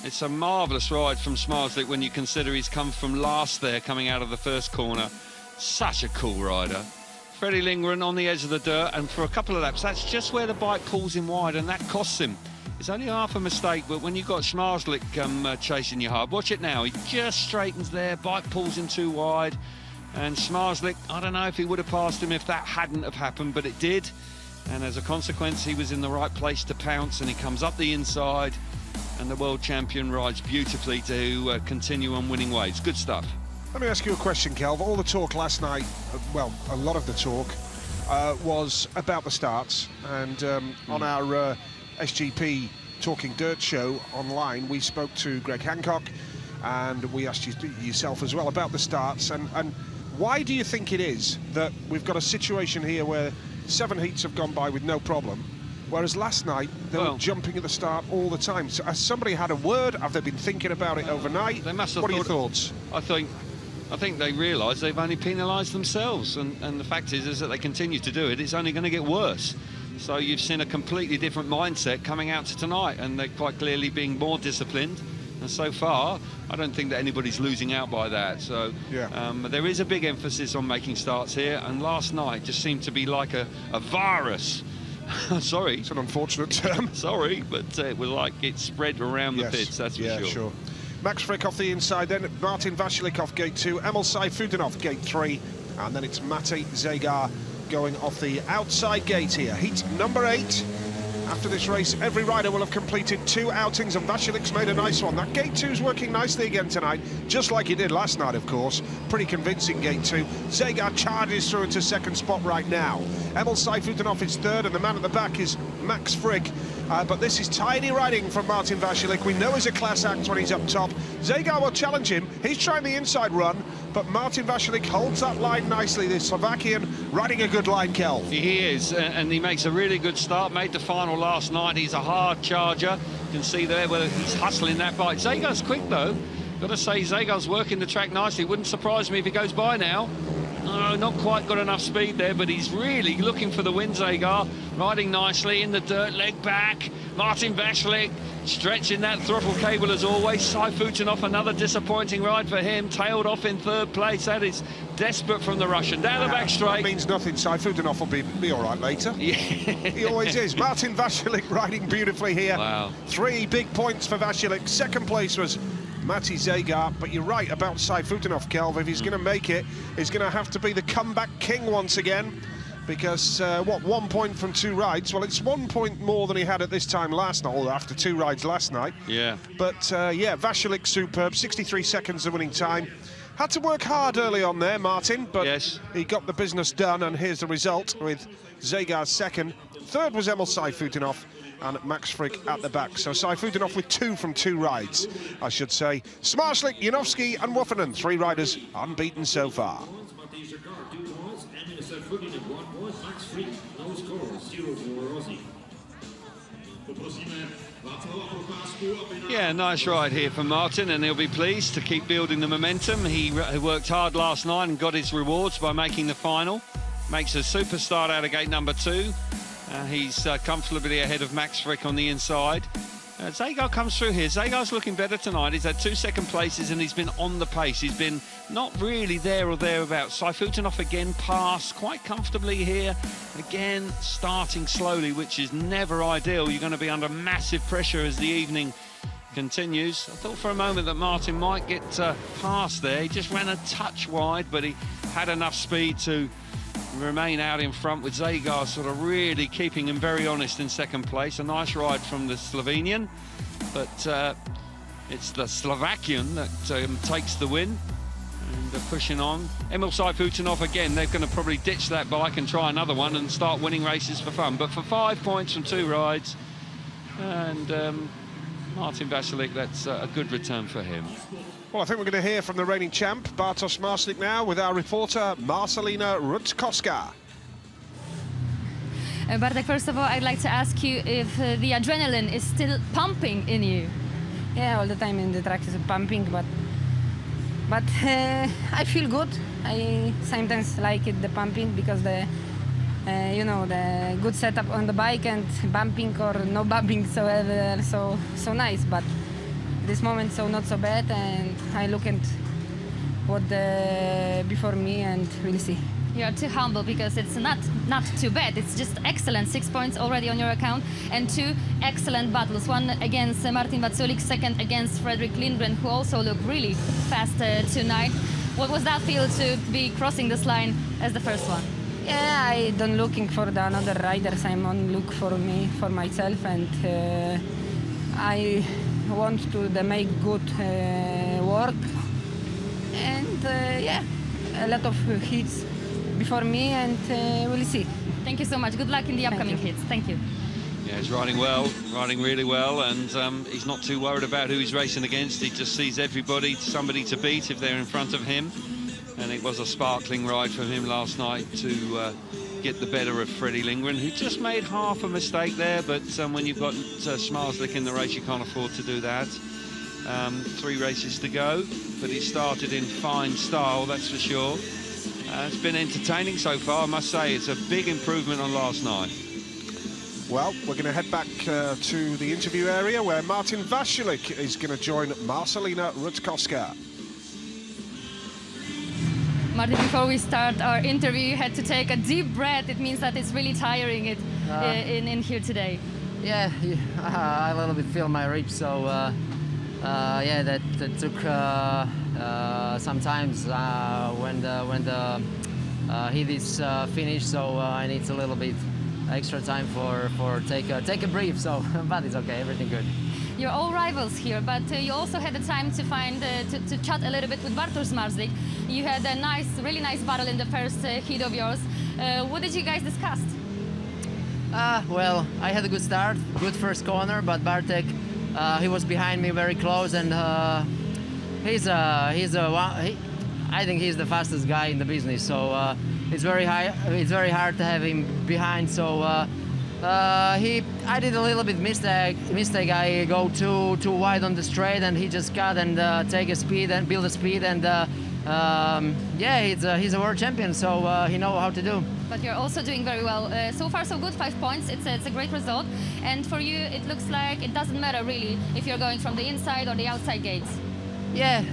it's a marvellous ride from Smarslik when you consider he's come from last there, coming out of the first corner. Such a cool rider. Freddie Lindgren on the edge of the dirt, and for a couple of laps, that's just where the bike pulls him wide, and that costs him. It's only half a mistake, but when you've got Smarslik chasing you hard, watch it now. He just straightens there, bike pulls him too wide, and Smarslik, I don't know if he would have passed him if that hadn't have happened, but it did. And as a consequence, he was in the right place to pounce, and he comes up the inside, and the world champion rides beautifully to continue on winning ways. Good stuff. Let me ask you a question, Kelv. All the talk last night, well, a lot of the talk was about the starts, and on our SGP Talking Dirt show online, we spoke to Greg Hancock, and we asked yourself as well about the starts, and why do you think it is that we've got a situation here where 7 heats have gone by with no problem, whereas last night they were jumping at the start all the time? So has somebody had a word? Have they been thinking about it overnight? They must have. What are your thoughts? I think they realise they've only penalised themselves, and the fact is that they continue to do it. It's only going to get worse. So you've seen a completely different mindset coming out to tonight, and they're quite clearly being more disciplined. And so far, I don't think that anybody's losing out by that. So there is a big emphasis on making starts here, and last night just seemed to be like a virus. Sorry. It's an unfortunate term. Sorry, but it was like it spread around the pits, that's for sure. Yeah, sure. Max Frick off the inside, then Martin Vasilik off gate 2, Emil Sayfutdin off gate 3, and then it's Matej Zegar going off the outside gate here. Heat number 8. After this race, every rider will have completed 2 outings, and Vasilik's made a nice one. That gate 2's working nicely again tonight, just like he did last night, of course. Pretty convincing gate 2. Zegar charges through into second spot right now. Emil Sayfutdin off his third, and the man at the back is Max Frick. But this is tidy riding from Martin Vasilik. We know he's a class act when he's up top. Zegar will challenge him. He's trying the inside run, but Martin Vasilik holds that line nicely. The Slovakian riding a good line, Kel. He is, and he makes a really good start. Made the final last night. He's a hard charger. You can see there where he's hustling that bike. Zegar's quick, though. Got to say, Zegar's working the track nicely. Wouldn't surprise me if he goes by now. No, not quite got enough speed there, but he's really looking for the win, Zegar. Riding nicely in the dirt, leg back. Martin Vasilik stretching that throttle cable as always. Sayfutdin off, another disappointing ride for him. Tailed off in third place. That is desperate from the Russian. Down the back straight. That means nothing. Sayfutdin will be all right later. Yeah. He always is. Martin Vasilik riding beautifully here. Wow. 3 big points for Vasilik. Second place was Matej Zegar, but you're right about Sayfutdin, Kelv. If he's going to make it, he's going to have to be the comeback king once again. because, 1 point from 2 rides? Well, it's 1 point more than he had at this time last night, or after 2 rides last night. Yeah. But, yeah, Vasilik superb, 63 seconds the winning time. Had to work hard early on there, Martin, but yes, he got the business done, and here's the result with Zegar second. Third was Emil Sayfutdinov and Max Frick at the back. So Sayfutdinov with 2 from 2 rides, I should say. Smarslik, Janowski and Wuffinen, 3 riders unbeaten so far. Yeah, nice ride here for Martin, and he'll be pleased to keep building the momentum. He worked hard last night and got his rewards by making the final. Makes a super start out of gate number 2. He's comfortably ahead of Max Frick on the inside. Zegar comes through here. Zegar's looking better tonight. He's had 2 second places and he's been on the pace. He's been not really there or thereabouts. Sayfutdinov again passed quite comfortably here. Again, starting slowly, which is never ideal. You're going to be under massive pressure as the evening continues. I thought for a moment that Martin might get past there. He just ran a touch wide, but he had enough speed to remain out in front, with Zegar sort of really keeping him very honest in second place. A nice ride from the Slovenian, but it's the Slovakian that takes the win, and they're pushing on. Emil Sayfutdinov again, they're going to probably ditch that bike and try another one and start winning races for fun, but for 5 points from 2 rides, and Martin Vasilik, that's a good return for him. Well, I think we're going to hear from the reigning champ, Bartosz Marslik, now with our reporter, Marcelina Rutkowska. Bartek, first of all, I'd like to ask you if the adrenaline is still pumping in you. Yeah, all the time in the track is pumping, but I feel good. I sometimes like it, the pumping, because the the good setup on the bike and bumping or no bumping, so nice. But this moment so not so bad, and I look at what before me, and we'll see. You're too humble, because it's not too bad. It's just excellent. 6 points already on your account, and 2 excellent battles. One against Martin Vaculik, second against Fredrik Lindgren, who also looked really fast tonight. What was that feel to be crossing this line as the first one? Yeah, I don't looking for the another riders. I'm on look for me, for myself, and I want to make good work. And yeah, a lot of hits before me, and we'll see. Thank you so much. Good luck in the upcoming hits. Thank you. Yeah, he's riding well, riding really well, and he's not too worried about who he's racing against. He just sees everybody, somebody to beat if they're in front of him. And it was a sparkling ride from him last night to get the better of Freddie Lindgren, who just made half a mistake there, but when you've got Smarslik in the race, you can't afford to do that. 3 races to go, but he started in fine style, that's for sure. It's been entertaining so far, I must say. It's a big improvement on last night. Well, we're going to head back to the interview area, where Martin Vasilik is going to join Marcelina Rutkowska. Martin, before we start our interview, you had to take a deep breath. It means that it's really tiring in here today. Yeah, I a little bit feel my ribs, so yeah, that took some times when the heat is finished, so I need a little bit extra time for take a breath. So, but it's okay, everything good. You're all rivals here, but you also had the time to find to chat a little bit with Bartosz Marslik. You had a really nice battle in the first heat of yours. What did you guys discuss? Well, I had a good start, good first corner, but Bartek, he was behind me very close, and I think he's the fastest guy in the business. So it's very hard to have him behind. So. I did a little bit mistake. I go too wide on the straight, and he just cut and take a speed and build a speed, and yeah, he's a world champion, so he knows how to do. But you're also doing very well. So far, so good. 5 points. It's a great result, and for you, it looks like it doesn't matter really if you're going from the inside or the outside gates. Yeah,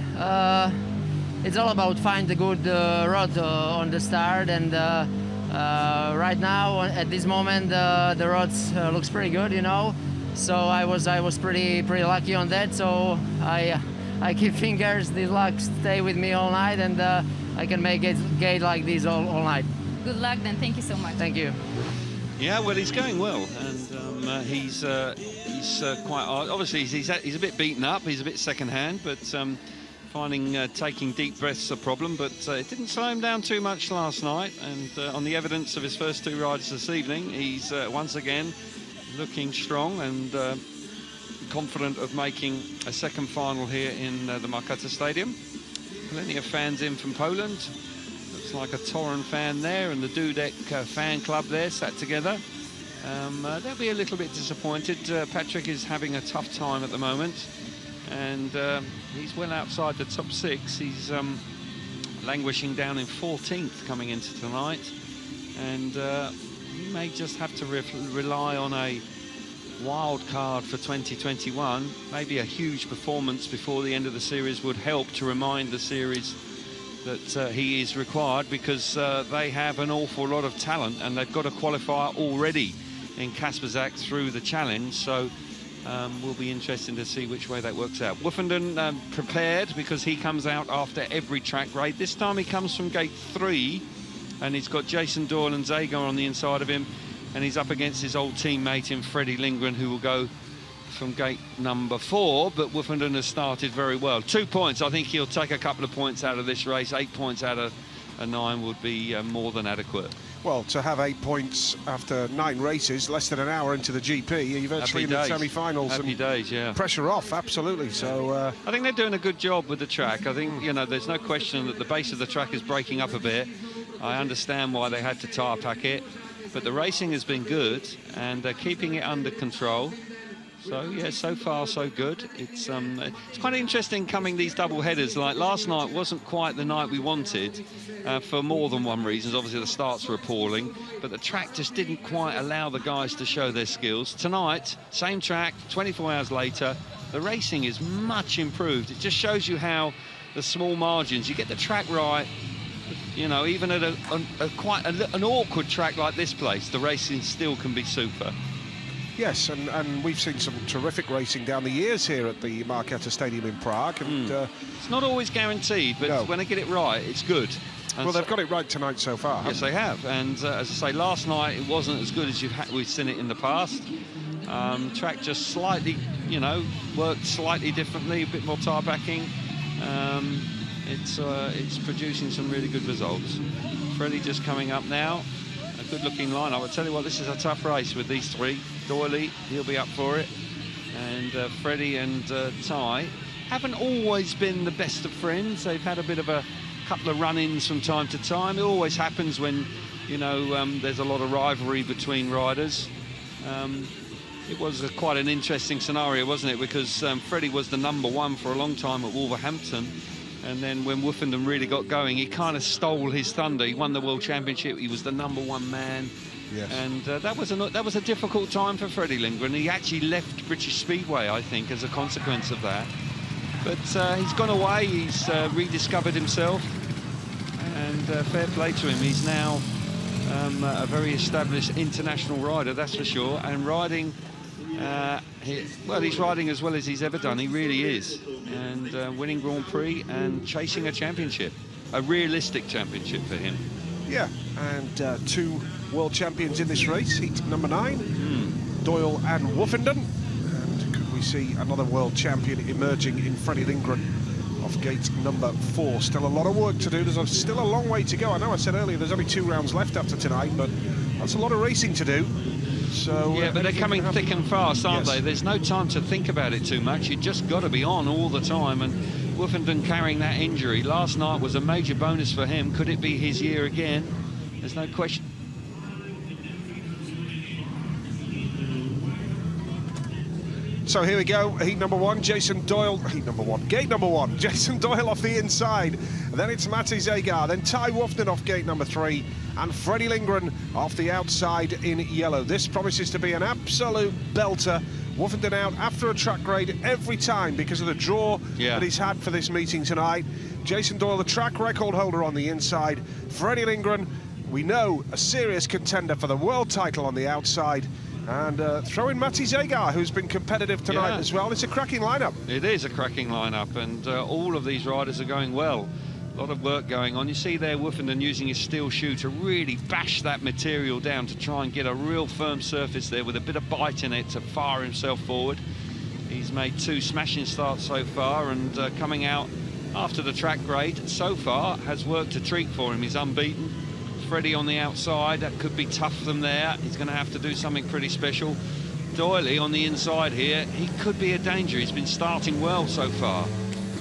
it's all about find the good rod on the start, and. Right now, at this moment, the rods looks pretty good, So I was pretty lucky on that. So I keep fingers. This luck stay with me all night, and I can make it gate like this all night. good luck then. Thank you so much. Thank you. Yeah, well, he's going well, and he's quite obviously he's a bit beaten up. He's a bit second-hand, but finding taking deep breaths a problem. But it didn't slow him down too much last night. And on the evidence of his first 2 rides this evening, he's once again looking strong and confident of making a second final here in the Markéta Stadium. Plenty of fans in from Poland. Looks like a Aztorin fan there, and the Dudek fan club there sat together. They'll be a little bit disappointed. Patrick is having a tough time at the moment, and he's well outside the top 6. He's languishing down in 14th coming into tonight, and he may just have to rely on a wild card for 2021. Maybe a huge performance before the end of the series would help to remind the series that he is required, because they have an awful lot of talent, and they've got a qualifier already in Kasperzak through the challenge. So will be interesting to see which way that works out. Woofenden prepared, because he comes out after every track raid. This time he comes from gate 3, and he's got Jason Doyle and Zagar on the inside of him, and he's up against his old teammate in Freddie Lindgren, who will go from gate number 4, but Woofenden has started very well. 2 points. I think he'll take a couple of points out of this race. 8 points out of a 9 would be more than adequate. Well, to have 8 points after 9 races, less than an hour into the GP, you're virtually in the semi-finals. Happy days, yeah. Pressure off, absolutely. So I think they're doing a good job with the track. I think, you know, there's no question that the base of the track is breaking up a bit. I understand why they had to tyre pack it, but the racing has been good, and they're keeping it under control. So yeah, so far so good. It's quite interesting coming these double headers. Like last night wasn't quite the night we wanted for more than one reason. Obviously the starts were appalling, but the track just didn't quite allow the guys to show their skills. Tonight, same track, 24 hours later, the racing is much improved. It just shows you how the small margins, you get the track right, you know, even at quite an awkward track like this place, the racing still can be super. yes, and we've seen some terrific racing down the years here at the Markéta Stadium in Prague. And it's not always guaranteed, but when they get it right, it's good. And well, they've got it right tonight so far. Yes, they have. And as I say, last night it wasn't as good as we've seen it in the past. Track just slightly, you know, worked slightly differently, a bit more tyre backing. It's producing some really good results. Freddie just coming up now. A good-looking lineup. I tell you what, this is a tough race with these 3. Doyley, he'll be up for it, and Freddie and Ty haven't always been the best of friends. They've had a bit of a couple of run-ins from time to time. It always happens when, you know, there's a lot of rivalry between riders. It was quite an interesting scenario, wasn't it? Because Freddie was the #1 for a long time at Wolverhampton. And then when Woofenden really got going, he kind of stole his thunder. He won the World Championship. He was the #1 man. Yes. And that was a difficult time for Freddie Lindgren. He actually left British Speedway, I think, as a consequence of that. But he's gone away. He's rediscovered himself. And fair play to him. He's now a very established international rider, that's for sure. And riding... he's riding as well as he's ever done. He really is, and winning Grand Prix and chasing a championship, a realistic championship for him. Yeah, and 2 world champions in this race, heat number 9, Doyle and Woofenden. And could we see another world champion emerging in Freddie Lindgren off gate number 4? Still a lot of work to do. There's still a long way to go. I know I said earlier there's only 2 rounds left after tonight, but that's a lot of racing to do. So, yeah, but they're coming thick and fast, aren't they? There's no time to think about it too much. You just got to be on all the time. And Woofenden carrying that injury last night was a major bonus for him. Could it be his year again? There's no question. So here we go, heat number 1, Jason Doyle, gate number 1, Jason Doyle off the inside, and then it's Matti Zagar, then Ty Woofenden off gate number 3, and Freddie Lindgren off the outside in yellow. This promises to be an absolute belter. Woofenden out after a track raid every time because of the draw that he's had for this meeting tonight. Jason Doyle, the track record holder on the inside. Freddie Lindgren, we know, a serious contender for the world title on the outside. And throw in Matti Zagar, who's been competitive tonight as well. It's a cracking lineup. It is a cracking lineup, and all of these riders are going well. A lot of work going on. You see there Woofenden using his steel shoe to really bash that material down to try and get a real firm surface there with a bit of bite in it to fire himself forward. He's made 2 smashing starts so far, and coming out after the track grade so far has worked a treat for him. He's unbeaten. Freddie on the outside, that could be tough from there. He's going to have to do something pretty special. Doyley on the inside here, he could be a danger. He's been starting well so far.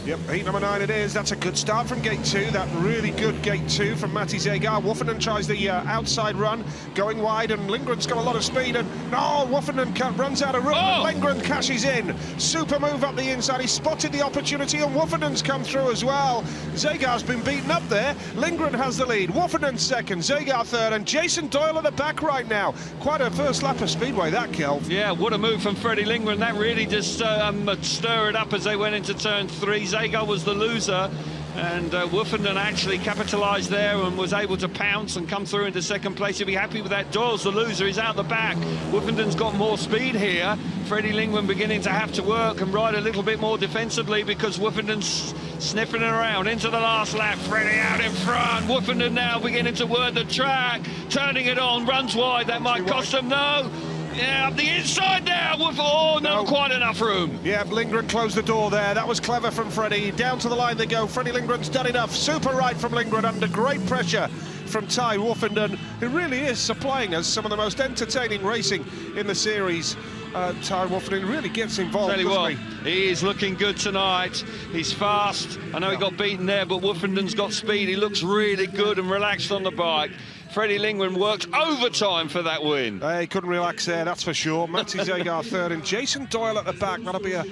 Yep, heat number 9 it is. That's a good start from gate 2. That really good gate 2 from Matti Zegar. Woofenden tries the outside run, going wide, and Lindgren's got a lot of speed. And no, Woofenden runs out of room. Oh! Lindgren cashes in. Super move up the inside. He spotted the opportunity, and Woofenden's come through as well. Zegar's been beaten up there. Lindgren has the lead. Woofenden second, Zegar third, and Jason Doyle at the back right now. Quite a first lap of speedway, that, Kelv. Yeah, what a move from Freddie Lindgren. That really just stirred it up as they went into turn 3. Zegar was the loser, and Woofenden actually capitalised there and was able to pounce and come through into second place. He'll be happy with that. Doyle's the loser. He's out the back. Woofenden's got more speed here. Freddie Lindgren beginning to have to work and ride a little bit more defensively because Woofenden's sniffing around into the last lap. Freddie out in front. Woofenden now beginning to work the track, turning it on, runs wide. That might cost him, no. Yeah, up the inside now. Oh, not quite enough room. Yeah, Lindgren closed the door there. That was clever from Freddie. Down to the line they go. Freddie Lindgren's done enough. Super right from Lindgren under great pressure from Ty Woofenden, who really is supplying us some of the most entertaining racing in the series. Ty Woofenden really gets involved, doesn't he is looking good tonight. He's fast. I know he got beaten there, but Woofenden's got speed. He looks really good and relaxed on the bike. Freddie Lindgren worked overtime for that win. He couldn't relax there, that's for sure. Matti Zegar third and Jason Doyle at the back. That'll be a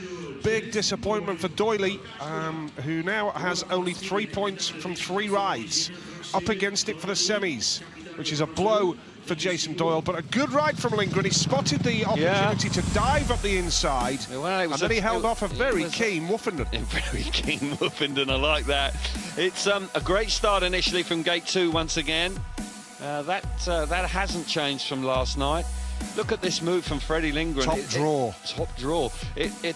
big disappointment for Doyley, who now has only 3 points from 3 rides. Up against it for the semis, which is a blow for Jason Doyle, but a good ride from Lindgren. He spotted the opportunity to dive up the inside, and then he held off a very keen Woofenden. Very keen Woofenden, I like that. It's a great start initially from gate 2 once again. That hasn't changed from last night. Look at this move from Freddie Lindgren. Top draw. Top draw.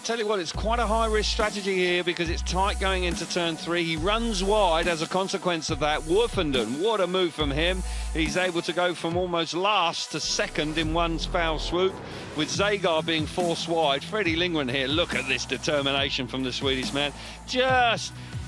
Tell you what, it's quite a high-risk strategy here because it's tight going into turn 3. He runs wide as a consequence of that. Woofenden, what a move from him. He's able to go from almost last to second in one foul swoop, with Zegar being forced wide. Freddie Lindgren here, look at this determination from the Swedish man.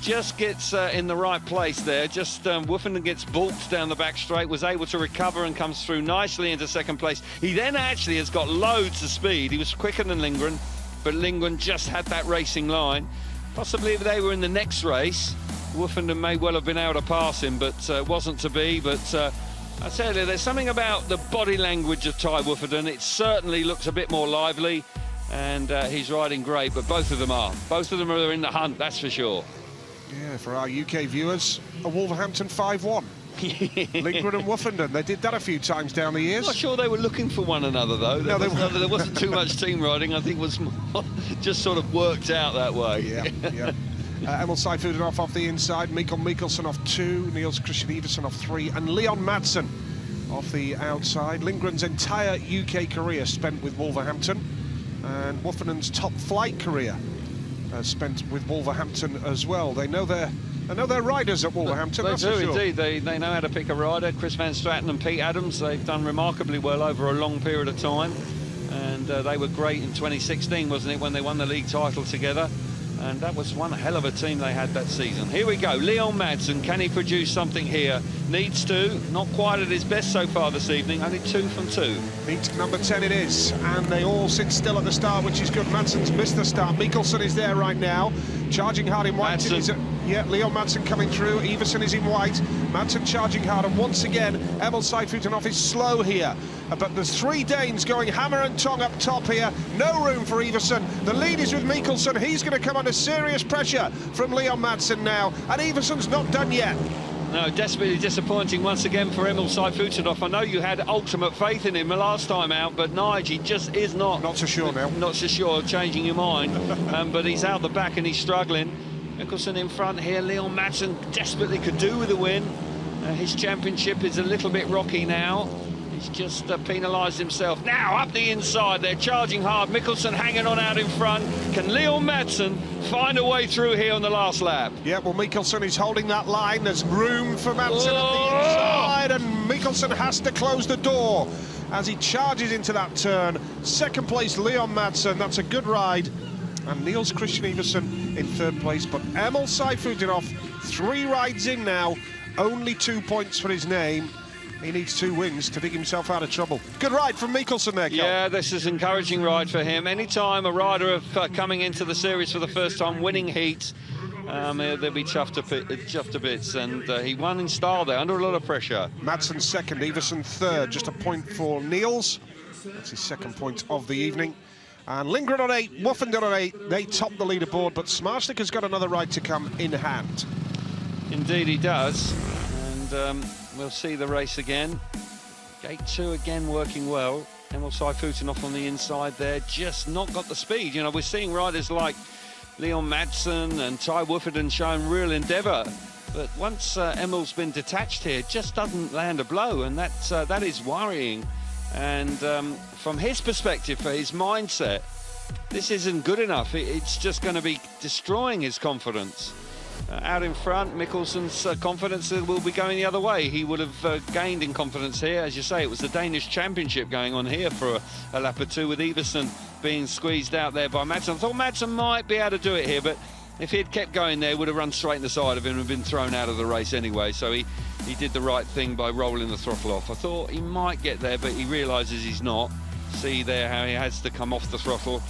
Just gets in the right place there. Woofenden gets balked down the back straight, was able to recover and comes through nicely into second place. He then actually has got loads of speed. He was quicker than Lindgren, but Lindgren just had that racing line. Possibly if they were in the next race, Woofenden may well have been able to pass him, but wasn't to be. But I tell you, there's something about the body language of Ty Woofenden. It certainly looks a bit more lively, and he's riding great, but both of them are. Both of them are in the hunt, that's for sure. Yeah, for our UK viewers, a Wolverhampton 5-1. Lindgren and Woofenden, they did that a few times down the years. I'm not sure they were looking for one another, though. There wasn't too much team riding. I think it was more just sort of worked out that way. Yeah. Emil Seifudenhoff off the inside, Mikkel Mikkelsen off 2, Niels Christian Iversen off 3, and Leon Madsen off the outside. Lindgren's entire UK career spent with Wolverhampton, and Woofenden's top flight career spent with Wolverhampton as well. They know their riders at Wolverhampton. They that's do for sure. indeed. They know how to pick a rider. Chris Van Straten and Pete Adams, they've done remarkably well over a long period of time, and they were great in 2016, wasn't it, when they won the league title together? And that was one hell of a team they had that season. Here we go, Leon Madsen. Can he produce something here? Needs to. Not quite at his best so far this evening. Only 2 from 2. Heat number 10 it is, and they all sit still at the start, which is good. Madsen's missed the start. Mikkelsen is there right now, charging hard in white. Leon Madsen coming through. Iversen is in white. Madsen charging hard, and once again, Emil Seifudenhoff is slow here. But there's 3 Danes going hammer and tong up top here. No room for Iversen. The lead is with Mikkelsen. He's going to come under serious pressure from Leon Madsen now, and Iversen's not done yet. No, desperately disappointing once again for Emil Seifudenhoff. I know you had ultimate faith in him the last time out, but Nige, he just is not. Not so sure now. Not so sure, changing your mind. But he's out the back and he's struggling. Mikkelsen in front here. Leon Madsen desperately could do with a win. His championship is a little bit rocky now. He's just penalised himself. Now up the inside, they're charging hard. Mikkelsen hanging on out in front. Can Leon Madsen find a way through here on the last lap? Yeah, well, Mikkelsen is holding that line. There's room for Madsen at the inside, and Mikkelsen has to close the door as he charges into that turn. Second place, Leon Madsen. That's a good ride. And Niels Christian Iversen in third place. But Emil Sayfutdinov, 3 rides in now, only 2 points for his name. He needs 2 wins to dig himself out of trouble. Good ride from Mikkelsen there, Kel. Yeah, this is an encouraging ride for him. Anytime a rider of coming into the series for the first time, winning heats, they'll be chuffed to bits. And he won in style there, under a lot of pressure. Madsen second, Iversen third. Just a point for Niels. That's his second point of the evening. And Lindgren on 8, Woffenden on 8. They top the leaderboard, but Smarslik has got another ride to come in hand. Indeed he does. And we'll see the race again. Gate 2 again working well. Emil Sayfutdinov on the inside there, just not got the speed. You know, we're seeing riders like Leon Madsen and Ty Woffenden showing real endeavour. But once Emil's been detached here, just doesn't land a blow, and that is worrying. And from his perspective, for his mindset, this isn't good enough. It's just going to be destroying his confidence. Out in front, Mikkelsen's confidence will be going the other way. He would have gained in confidence here. As you say, it was the Danish Championship going on here for a lap or two, with Iversen being squeezed out there by Madsen. I thought Madsen might be able to do it here, but if he had kept going there, would have run straight in the side of him and been thrown out of the race anyway. So he did the right thing by rolling the throttle off. I thought he might get there, but he realises he's not. See there how he has to come off the throttle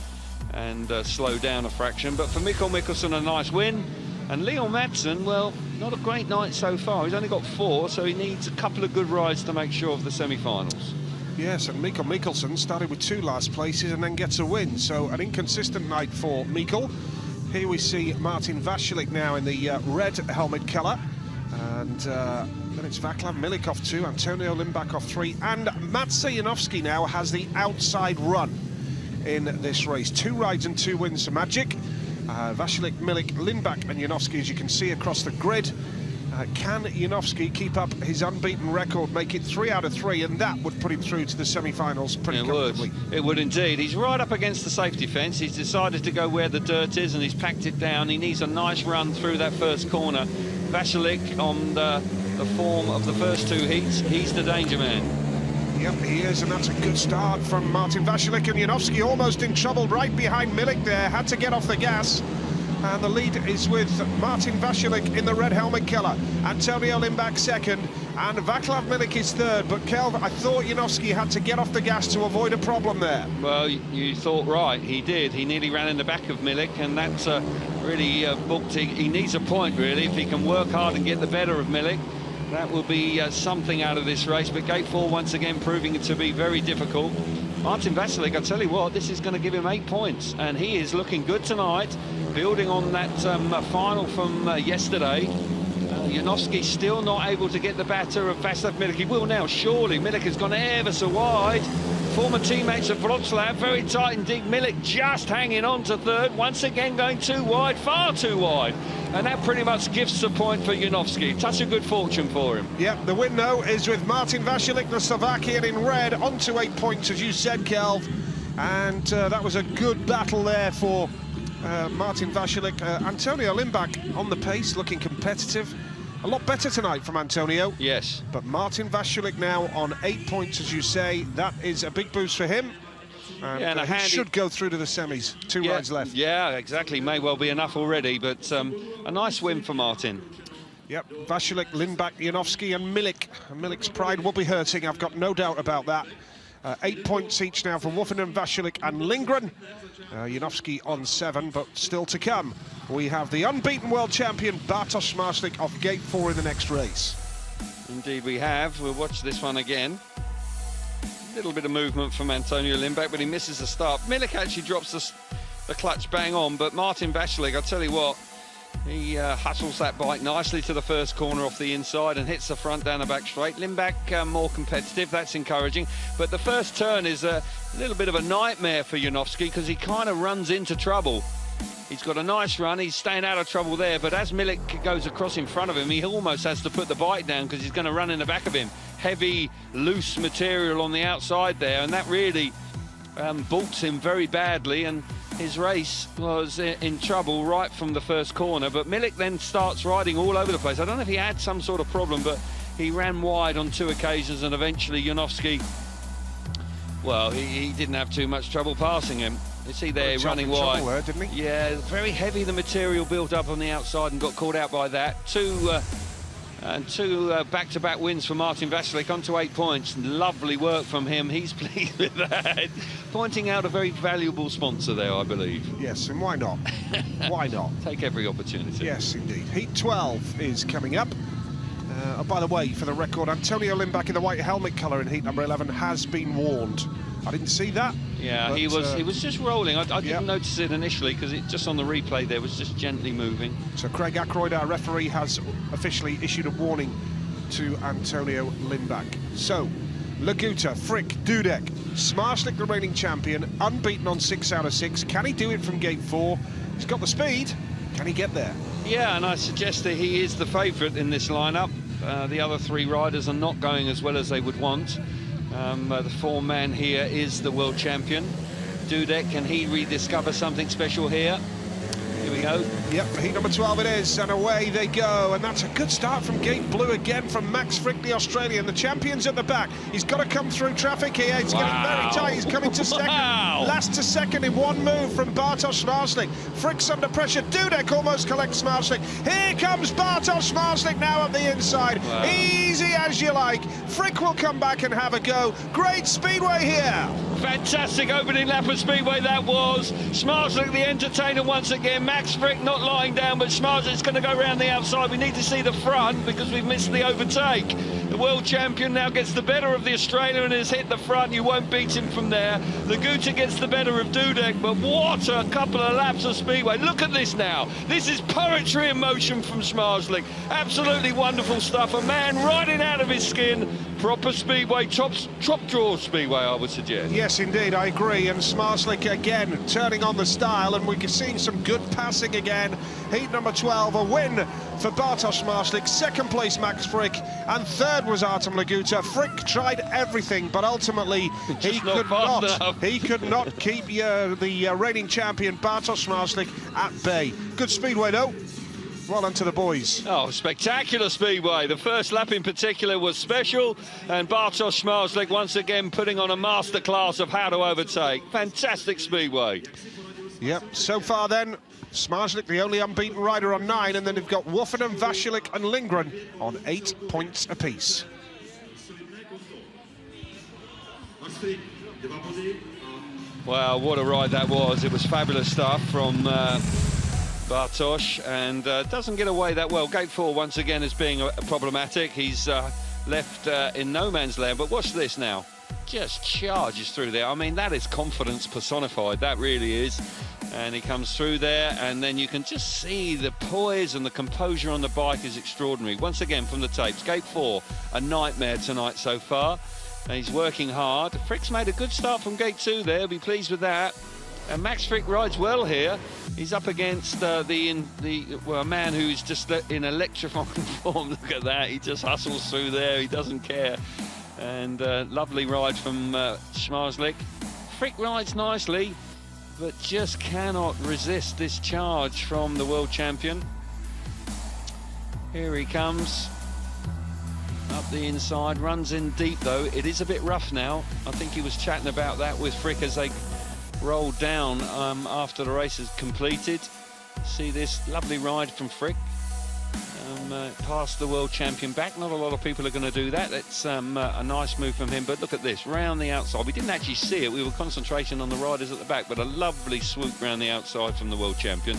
and slow down a fraction. But for Mikkel Mikkelsen, a nice win. And Leon Madsen, well, not a great night so far. He's only got 4, so he needs a couple of good rides to make sure of the semi-finals. Yes, and Mikkel Mikkelsen started with 2 last places and then gets a win. So an inconsistent night for Mikkel. Here we see Martin Vašilik now in the red helmet colour. And then it's Vaclav Milik off 2, Antonio Limbach off 3. And Mats Janowski now has the outside run in this race. 2 rides and 2 wins for Magic. Vašilik, Milik, Limbach and Janowski, as you can see across the grid. Can Janowski keep up his unbeaten record, make it 3 out of 3, and that would put him through to the semi-finals pretty comfortably? It would indeed. He's right up against the safety fence. He's decided to go where the dirt is, and he's packed it down. He needs a nice run through that first corner. Vašilik, on the form of the first 2 heats, he's the danger man. Yep, he is, and that's a good start from Martin Vašilik. And Janowski almost in trouble right behind Milik there, had to get off the gas. And the lead is with Martin Vašilik in the red helmet colour. Antonio Limbach second, and Vaclav Milik is third. But Kelv, I thought Janowski had to get off the gas to avoid a problem there. Well, you thought right, he did. He nearly ran in the back of Milik, and that's really booked. He needs a point, really. If he can work hard and get the better of Milik, that will be something out of this race. But Gate 4 once again proving it to be very difficult. Martin Vašilik, I tell you what, this is going to give him 8 points, and he is looking good tonight, building on that final from yesterday. Janowski still not able to get the better of Vaclav Milik. He will now, surely. Milik has gone ever so wide. Former teammates of Wroclaw, very tight indeed. Milik just hanging on to third, once again going too wide, far too wide. And that pretty much gives a point for Janowski. Touch of good fortune for him. Yeah, the win now is with Martin Vašilik, the Slovakian, in red, on to 8 points, as you said, Kelv. And that was a good battle there for Martin Vašilik. Antonio Limbach on the pace, looking competitive. A lot better tonight from Antonio. Yes. But Martin Vašilik now on 8 points, as you say. That is a big boost for him. And he should go through to the semis. 2 rides left. Yeah, exactly. May well be enough already, but a nice win for Martin. Yep, Vašilik, Limbach, Janowski and Milik. And Milik's pride will be hurting, I've got no doubt about that. 8 points each now from Woffenden, Vašilik and Lindgren. Janowski on 7, but still to come. We have the unbeaten world champion Bartosz Smarslik off Gate 4 in the next race. Indeed we have. We'll watch this one again. A little bit of movement from Antonio Limbach, but he misses the start. Milik actually drops the clutch bang on, but Martin Vašilik, I'll tell you what, he hustles that bike nicely to the first corner off the inside and hits the front down the back straight. Limbach more competitive, that's encouraging. But the first turn is a little bit of a nightmare for Janowski because he kind of runs into trouble. He's got a nice run, he's staying out of trouble there, but as Milik goes across in front of him, he almost has to put the bike down because he's going to run in the back of him. heavy, loose material on the outside there, and that really balked him very badly, and his race was in trouble right from the first corner. But Milik then starts riding all over the place. I don't know if he had some sort of problem, but he ran wide on 2 occasions, and eventually Janowski, well, he didn't have too much trouble passing him. You see there running wide. Didn't he? Yeah, very heavy the material built up on the outside and got caught out by that. Two back-to-back wins for Martin Vasilik, on to 8 points. Lovely work from him. He's pleased with that. Pointing out a very valuable sponsor there, I believe. Yes, and why not? Why not? Take every opportunity. Yes, indeed. Heat 12 is coming up. Oh, by the way, for the record, Antonio Lindback in the white helmet colour in heat number 11 has been warned. I didn't see that. Yeah, but, he was just rolling. I didn't notice it initially because it just on the replay there was just gently moving. So Craig Ackroyd, our referee, has officially issued a warning to Antonio Lindback. So, Laguta, Frick, Dudek, Smarslik, the reigning champion, unbeaten on 6 out of 6. Can he do it from gate 4? He's got the speed. Can he get there? Yeah, and I suggest that he is the favourite in this lineup. The other 3 riders are not going as well as they would want. The 4-man here is the world champion. Dudek, can he rediscover something special here? Here we go. Yep, heat number 12 it is, and away they go. And that's a good start from gate blue again from Max Frick, the Australian. The champion's at the back. He's got to come through traffic here. It's getting very tight. He's coming to second. Last to second in one move from Bartosz Smarslik. Frick's under pressure. Dudek almost collects Smarslik. Here comes Bartosz Smarslik now at the inside. Wow. Easy as you like. Frick will come back and have a go. Great speedway here. Fantastic opening lap of speedway that was. Smarslik the entertainer once again. Max Frick not lying down, but Smarslik's going to go around the outside. We need to see the front because we've missed the overtake. The world champion now gets the better of the Australian and has hit the front. You won't beat him from there. Laguta gets the better of Dudek, but what a couple of laps of speedway. Look at this now. This is poetry in motion from Smarslik. Absolutely wonderful stuff. A man riding out of his skin. Proper speedway, top draw speedway, I would suggest. Yes, indeed, I agree. And Smarslik again turning on the style, and we're seeing some good passing again. Heat number 12, a win for Bartosz Smarslik. Second place, Max Frick, and third was Artem Laguta. Frick tried everything, but ultimately he could not keep the reigning champion Bartosz Smarslik at bay. Good speedway though. Well done to the boys. Oh, spectacular speedway. The first lap in particular was special, and Bartosz Smarslik once again putting on a masterclass of how to overtake. Fantastic speedway. Yep, so far then, Smarslik the only unbeaten rider on 9, and then they've got Wofford, Vasilik and Lindgren on 8 points apiece. Wow, what a ride that was. It was fabulous stuff from Bartosz, and doesn't get away that well. Gate 4 once again as being problematic. He's left in no man's land, but watch this now. Just charges through there. I mean, that is confidence personified. That really is. And he comes through there, and then you can just see the poise and the composure on the bike is extraordinary. Once again from the tapes, Gate 4, a nightmare tonight so far. And he's working hard. Frick's made a good start from Gate 2 there. He'll be pleased with that. And Max Frick rides well here. He's up against a man who's just in electrifying form. Look at that. He just hustles through there. He doesn't care. And lovely ride from Smarslik. Frick rides nicely, but just cannot resist this charge from the world champion. Here he comes. Up the inside, runs in deep though. It is a bit rough now. I think he was chatting about that with Frick as they rolled down after the race is completed. See this lovely ride from Frick. Past the world champion back. Not a lot of people are going to do that. That's a nice move from him, but look at this, round the outside. We didn't actually see it. We were concentrating on the riders at the back, but a lovely swoop round the outside from the world champion.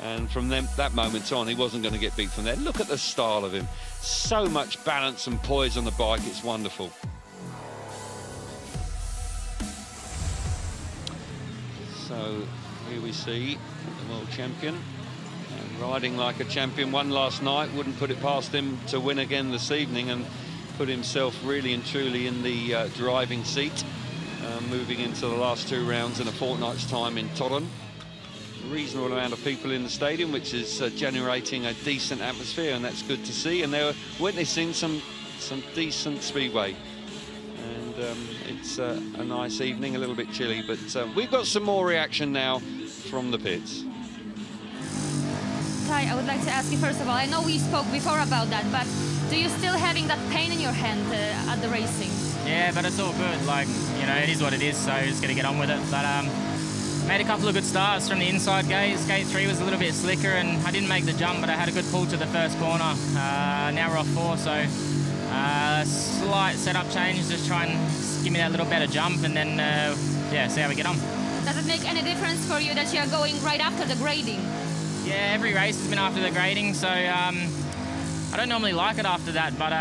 And from that moment on, he wasn't going to get beat from there. Look at the style of him. So much balance and poise on the bike. It's wonderful. So here we see the world champion. And riding like a champion, won last night, wouldn't put it past him to win again this evening and put himself really and truly in the driving seat, moving into the last 2 rounds in a fortnight's time in Torun. Reasonable amount of people in the stadium, which is generating a decent atmosphere, and that's good to see. And they're witnessing some some decent speedway. And it's a nice evening, a little bit chilly, but we've got some more reaction now from the pits. Ty, I would like to ask you first of all, I know we spoke before about that, but do you still having that pain in your hand at the racing? Yeah, but it's all good. Like, you know, it is what it is, so just got to get on with it. But made a couple of good starts from the inside gates. Gate 3 was a little bit slicker, and I didn't make the jump, but I had a good pull to the first corner. Now we're off 4, so slight setup change, just try and give me that little better jump, and then, yeah, see how we get on. Does it make any difference for you that you are going right after the grading? Yeah, every race has been after the grading, so I don't normally like it after that, but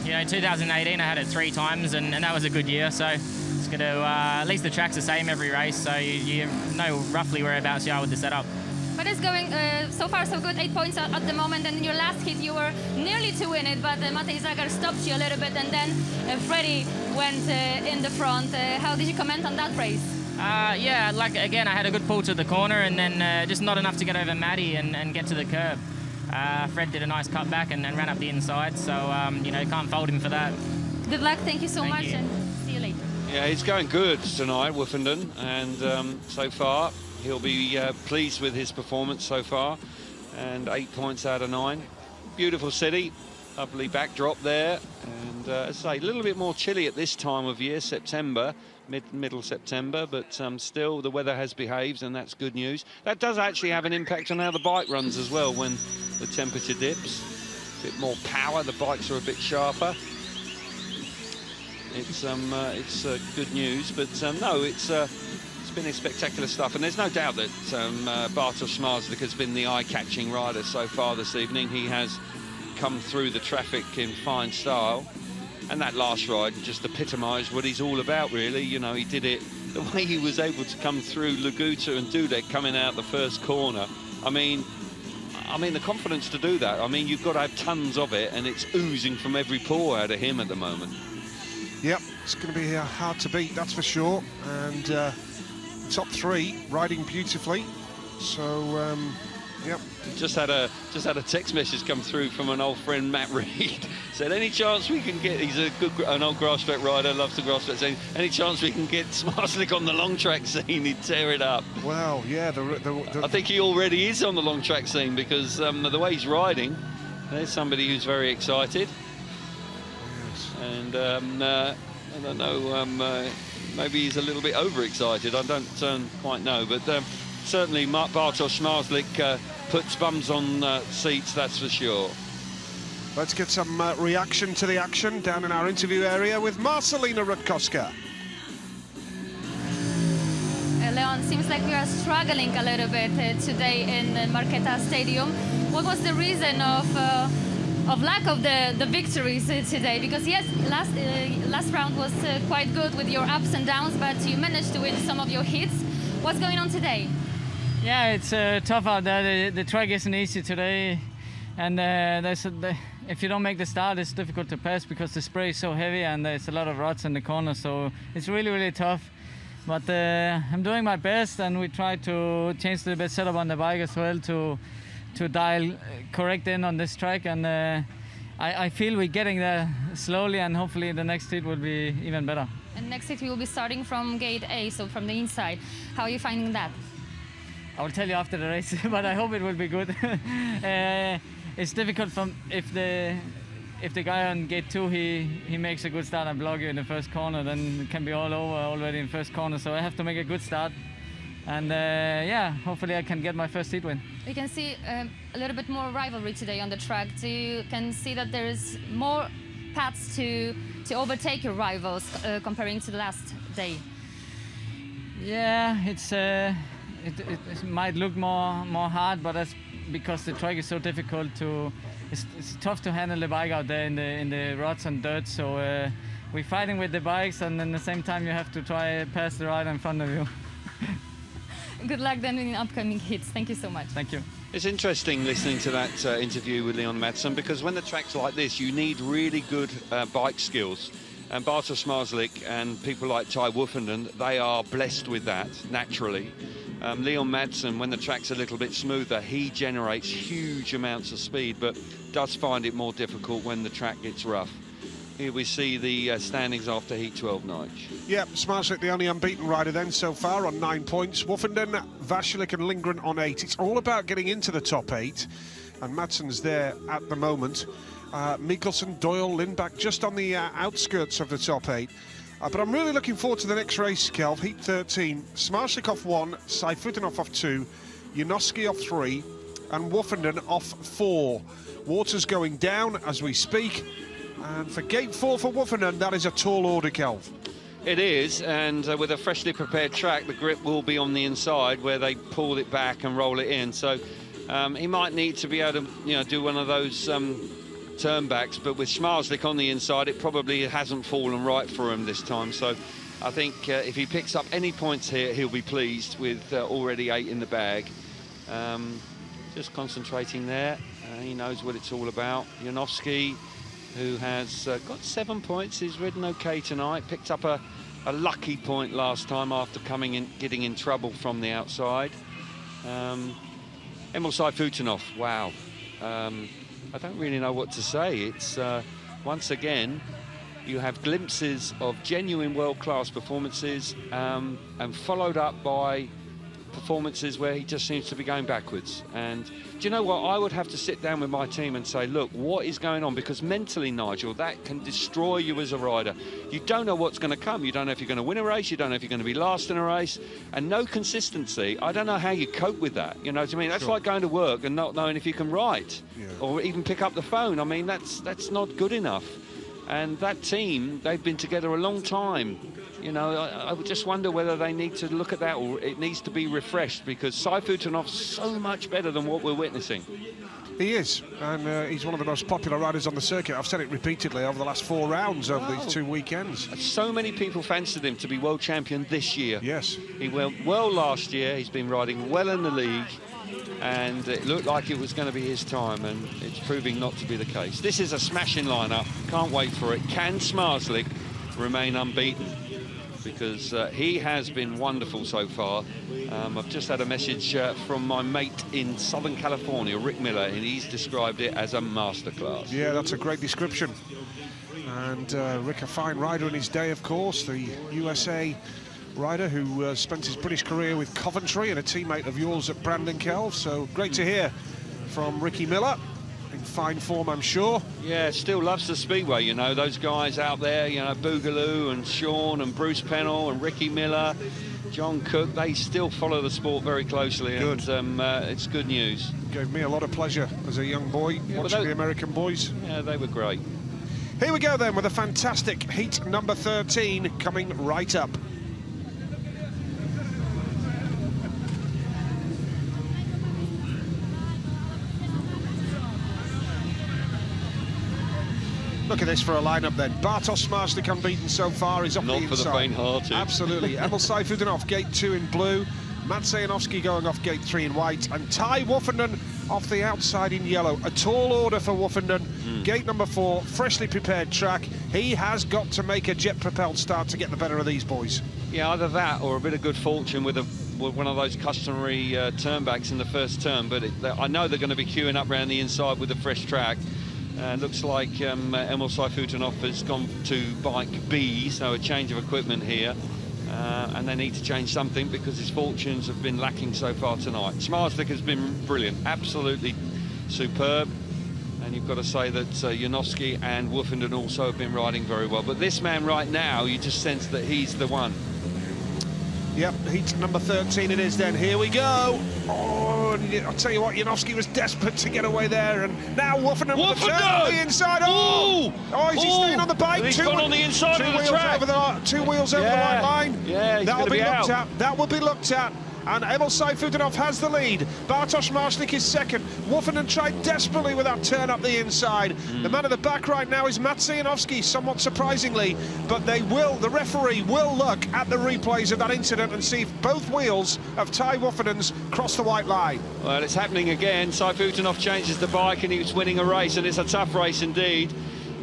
you know, 2018 I had it 3 times, and that was a good year, so it's going to, at least the track's the same every race, so you know roughly whereabouts you are with the setup. But it's going so far so good, 8 points at the moment, and in your last hit you were nearly to win it, but Matej Zagar stopped you a little bit, and then Freddie went in the front. How did you comment on that race? Yeah, like again, I had a good pull to the corner, and then just not enough to get over Matty and get to the curb. Fred did a nice cut back and ran up the inside, so you know, can't fault him for that. Good luck, thank you so much, you. and see you later. Yeah, he's going good tonight, Woofenden, and so far he'll be pleased with his performance so far, and 8 points out of 9. Beautiful city, lovely backdrop there, and as I say, a little bit more chilly at this time of year, September. Middle September, but still the weather has behaved, and that's good news. That does actually have an impact on how the bike runs as well when the temperature dips. A bit more power, the bikes are a bit sharper. It's good news, but no, it's been a spectacular stuff, and there's no doubt that Bartosz Zmarzlik has been the eye-catching rider so far this evening. He has come through the traffic in fine style. And that last ride just epitomised what he's all about, really. You know, he did it, the way he was able to come through Laguta and Dudek coming out the first corner. I mean, the confidence to do that. I mean, you've got to have tons of it, and it's oozing from every pore out of him at the moment. Yep, it's going to be hard to beat, that's for sure. And top 3 riding beautifully. So, yep. Just had a text message come through from an old friend, Matt Reed. Said, any chance we can get, he's an old grass track rider, loves the grass track scene, any chance we can get Zmarzlik on the long track scene, he'd tear it up. Well, yeah. I think he already is on the long track scene, because the way he's riding, there's somebody who's very excited. Yes. And I don't know, maybe he's a little bit overexcited, I don't quite know, but certainly Bartosz Zmarzlik puts bums on seats, that's for sure. Let's get some reaction to the action down in our interview area with Marcelina Rutkowska. Leon, seems like we are struggling a little bit today in Marketa Stadium. What was the reason of lack of the victories today? Because yes, last round was quite good with your ups and downs, but you managed to win some of your hits. What's going on today? Yeah, it's tough out there. The track isn't easy today, and if you don't make the start, it's difficult to pass because the spray is so heavy and there's a lot of ruts in the corner, so it's really, really tough. But I'm doing my best, and we try to change the best setup on the bike as well to dial correct in on this track, and I feel we're getting there slowly, and hopefully the next hit will be even better. And next hit we will be starting from gate A, so from the inside. How are you finding that? I will tell you after the race, but I hope it will be good. It's difficult if the guy on gate 2 he makes a good start and block you in the first corner, then it can be all over already in first corner. So I have to make a good start, and yeah, hopefully I can get my first heat win. We can see a little bit more rivalry today on the track. So you can see that there is more paths to overtake your rivals comparing to the last day. Yeah, it might look more hard, but that's because the track is so difficult to. It's tough to handle the bike out there in the ruts and dirt. So we're fighting with the bikes, and at the same time you have to try pass the rider in front of you. Good luck then in upcoming hits. Thank you so much. Thank you. It's interesting listening to that interview with Leon Madsen, because when the track's like this, you need really good bike skills. And Bartosz Zmarzlik and people like Ty Woofenden, they are blessed with that naturally. Leon Madsen, when the track's a little bit smoother, he generates huge amounts of speed, but does find it more difficult when the track gets rough. Here we see the standings after Heat 12 night. Yeah, Smarslik the only unbeaten rider then so far on 9 points. Woofenden, Vasilik and Lindgren on 8. It's all about getting into the top 8. And Madsen's there at the moment. Mikkelsen, Doyle, Lindback just on the outskirts of the top 8. But I'm really looking forward to the next race, Kelv. Heat 13. Smarslik off 1, Saifutinov off 2, Janowski off 3, and Woofenden off 4. Water's going down as we speak. And for gate 4 for Woofenden, that is a tall order, Kelv. It is, and with a freshly prepared track, the grip will be on the inside where they pull it back and roll it in. So he might need to be able to, do one of those turnbacks. But with Smarslik on the inside, it probably hasn't fallen right for him this time. So I think if he picks up any points here, he'll be pleased with already 8 in the bag. Just concentrating there. He knows what it's all about. Janowski, who has got 7 points, he's ridden okay tonight. Picked up a lucky point last time after getting in trouble from the outside. Emil Saifutinov, wow. I don't really know what to say. It's once again, you have glimpses of genuine world-class performances and followed up by performances where he just seems to be going backwards. And do you know what? I would have to sit down with my team and say, look, what is going on? Because mentally, Nigel, that can destroy you as a rider. You don't know what's going to come. You don't know if you're going to win a race. You don't know if you're going to be last in a race. And no consistency. I don't know how you cope with that. You know what I mean? That's like going to work and not knowing if you can write or even pick up the phone. I mean, that's not good enough. And that team, they've been together a long time. I would just wonder whether they need to look at that or it needs to be refreshed, because Saifutunov's so much better than what we're witnessing. He is, and he's one of the most popular riders on the circuit. I've said it repeatedly over the last 4 rounds over these 2 weekends. So many people fancied him to be world champion this year. Yes. He went well last year. He's been riding well in the league, and it looked like it was going to be his time, and it's proving not to be the case. This is a smashing lineup. Can't wait for it. Can Smarslik remain unbeaten? Because he has been wonderful so far. I've just had a message from my mate in Southern California, Rick Miller, and he's described it as a masterclass. Yeah, that's a great description. And Rick, a fine rider in his day, of course, the USA rider who spent his British career with Coventry and a teammate of yours at Brandon, Kelv. So great to hear from Ricky Miller. In fine form, I'm sure. Yeah, still loves the Speedway, those guys out there, Boogaloo and Sean and Bruce Pennell and Ricky Miller, John Cook, they still follow the sport very closely. Good. And it's good news. Gave me a lot of pleasure as a young boy watching the American boys. Yeah, they were great. Here we go then with a fantastic heat number 13 coming right up. Look at this for a lineup then. Bartosz Smarslik unbeaten so far. He's off the inside. Not for the faint-hearted. Absolutely. Emil Saifutinov, gate 2 in blue. Matvej Janowski going off gate 3 in white. And Ty Woofenden off the outside in yellow. A tall order for Woofenden. Gate number 4, freshly prepared track. He has got to make a jet-propelled start to get the better of these boys. Yeah, either that or a bit of good fortune with one of those customary turnbacks in the first turn. But I know they're going to be queuing up around the inside with a fresh track. Looks like Emil Saifutinov has gone to bike B, so a change of equipment here. And they need to change something because his fortunes have been lacking so far tonight. Smarslik has been brilliant, absolutely superb. And you've got to say that Janowski and Woofenden also have been riding very well. But this man right now, you just sense that he's the one. Yep, heat number 13 it is then. Here we go. Oh, I'll tell you what, Janowski was desperate to get away there, and now Woofenden with the turn on the inside. Oh, is he staying on the bike? He's gone on the inside of the track. 2 wheels over the white line. Yeah, he's That'll be looked out. at. That will be looked at. And Emil Saifutinov has the lead. Bartosz Smarslik is second. Woofenden tried desperately with that turn up the inside. The man at the back right now is Matvej Janowski, somewhat surprisingly, but the referee will look at the replays of that incident and see if both wheels of Ty Woofenden's cross the white line. Well, it's happening again. Saifutinov changes the bike and he's winning a race, and it's a tough race indeed.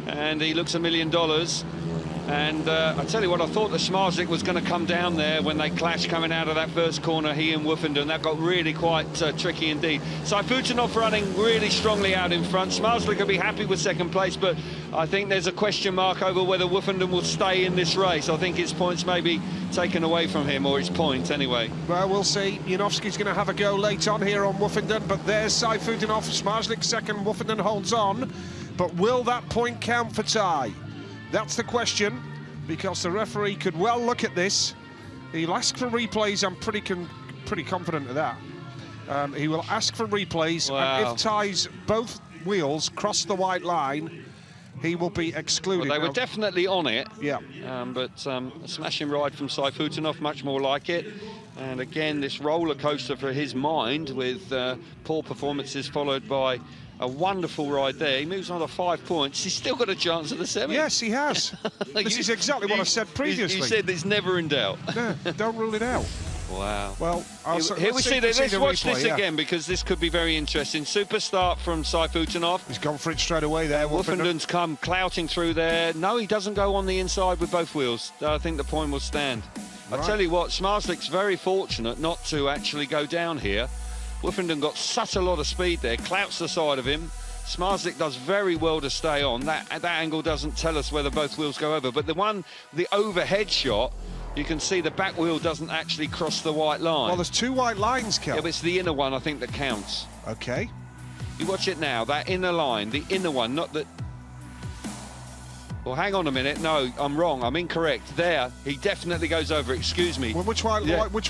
And he looks $1 million. And I tell you what, I thought that Smarslik was going to come down there when they clashed coming out of that first corner, he and Woofenden. That got really quite tricky indeed. Sayfutunov running really strongly out in front. Smarslik will be happy with second place, but I think there's a question mark over whether Woofenden will stay in this race. I think his points may be taken away from him, or his points anyway. Well, we'll see. Janowski's going to have a go late on here on Woofenden, but there's Sayfutunov. Smarslik second, Woofenden holds on. But will that point count for Ty? That's the question, because the referee could well look at this. He'll ask for replays. I'm pretty confident of that. He will ask for replays, and if Ty's both wheels cross the white line, he will be excluded. Well, they were definitely on it. Yeah. But a smashing ride from Sayfutunov, much more like it. And again, this roller coaster for his mind, with poor performances followed by a wonderful ride there. He moves on to 5 points. He's still got a chance at the semi. Yes, he has. This is exactly what I said previously. You said it's never in doubt. No, don't rule it out. Wow. Well, here we see this. Let's watch this again, because this could be very interesting. Super start from Sayfutunov. He's gone for it straight away there. Woofenden's come clouting through there. No, he doesn't go on the inside with both wheels. I think the point will stand. Right. I tell you what, Smarslik's very fortunate not to actually go down here. Woofenden got such a lot of speed there, clouts the side of him. Smarslik does very well to stay on. That angle doesn't tell us whether both wheels go over, but the overhead shot, you can see the back wheel doesn't actually cross the white line. Well, there's 2 white lines, Kel. Yeah, but it's the inner one, I think, that counts. Okay. You watch it now, that inner line, the inner one, not the... Well, hang on a minute. No, I'm wrong. I'm incorrect. There, he definitely goes over. Excuse me. Well, which white line are we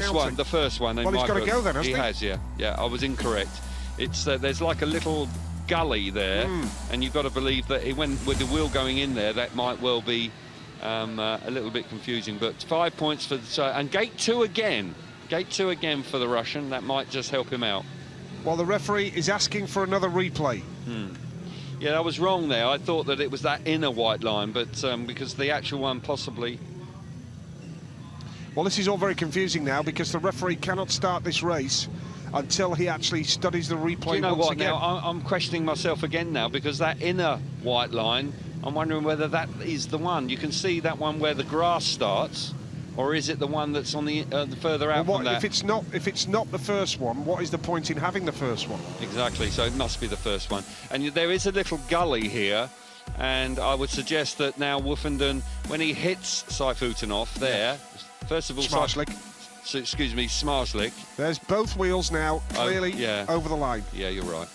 counting? The first one. Well, he's got to go then, hasn't he? He has, yeah. Yeah, I was incorrect. It's there's like a little gully there, and you've got to believe that he went with the wheel going in there. That might well be a little bit confusing. But 5 points for and gate 2 again. Gate 2 again for the Russian. That might just help him out. Well, the referee is asking for another replay. Yeah, I was wrong there. I thought that it was that inner white line, but because the actual one possibly... Well, this is all very confusing now, because the referee cannot start this race until he actually studies the replay. Do you know once what? again. Now, I'm questioning myself again now, because that inner white line, I'm wondering whether that is the one. You can see that one where the grass starts, or is it the one that's on the further out from that? If it's not the first one, what is the point in having the first one? Exactly, so it must be the first one. And there is a little gully here, and I would suggest that now Woofenden, when he hits Sayfutunov there, first of all... Smarslik. Excuse me, Smarslik. There's both wheels now, clearly over the line. Yeah, you're right.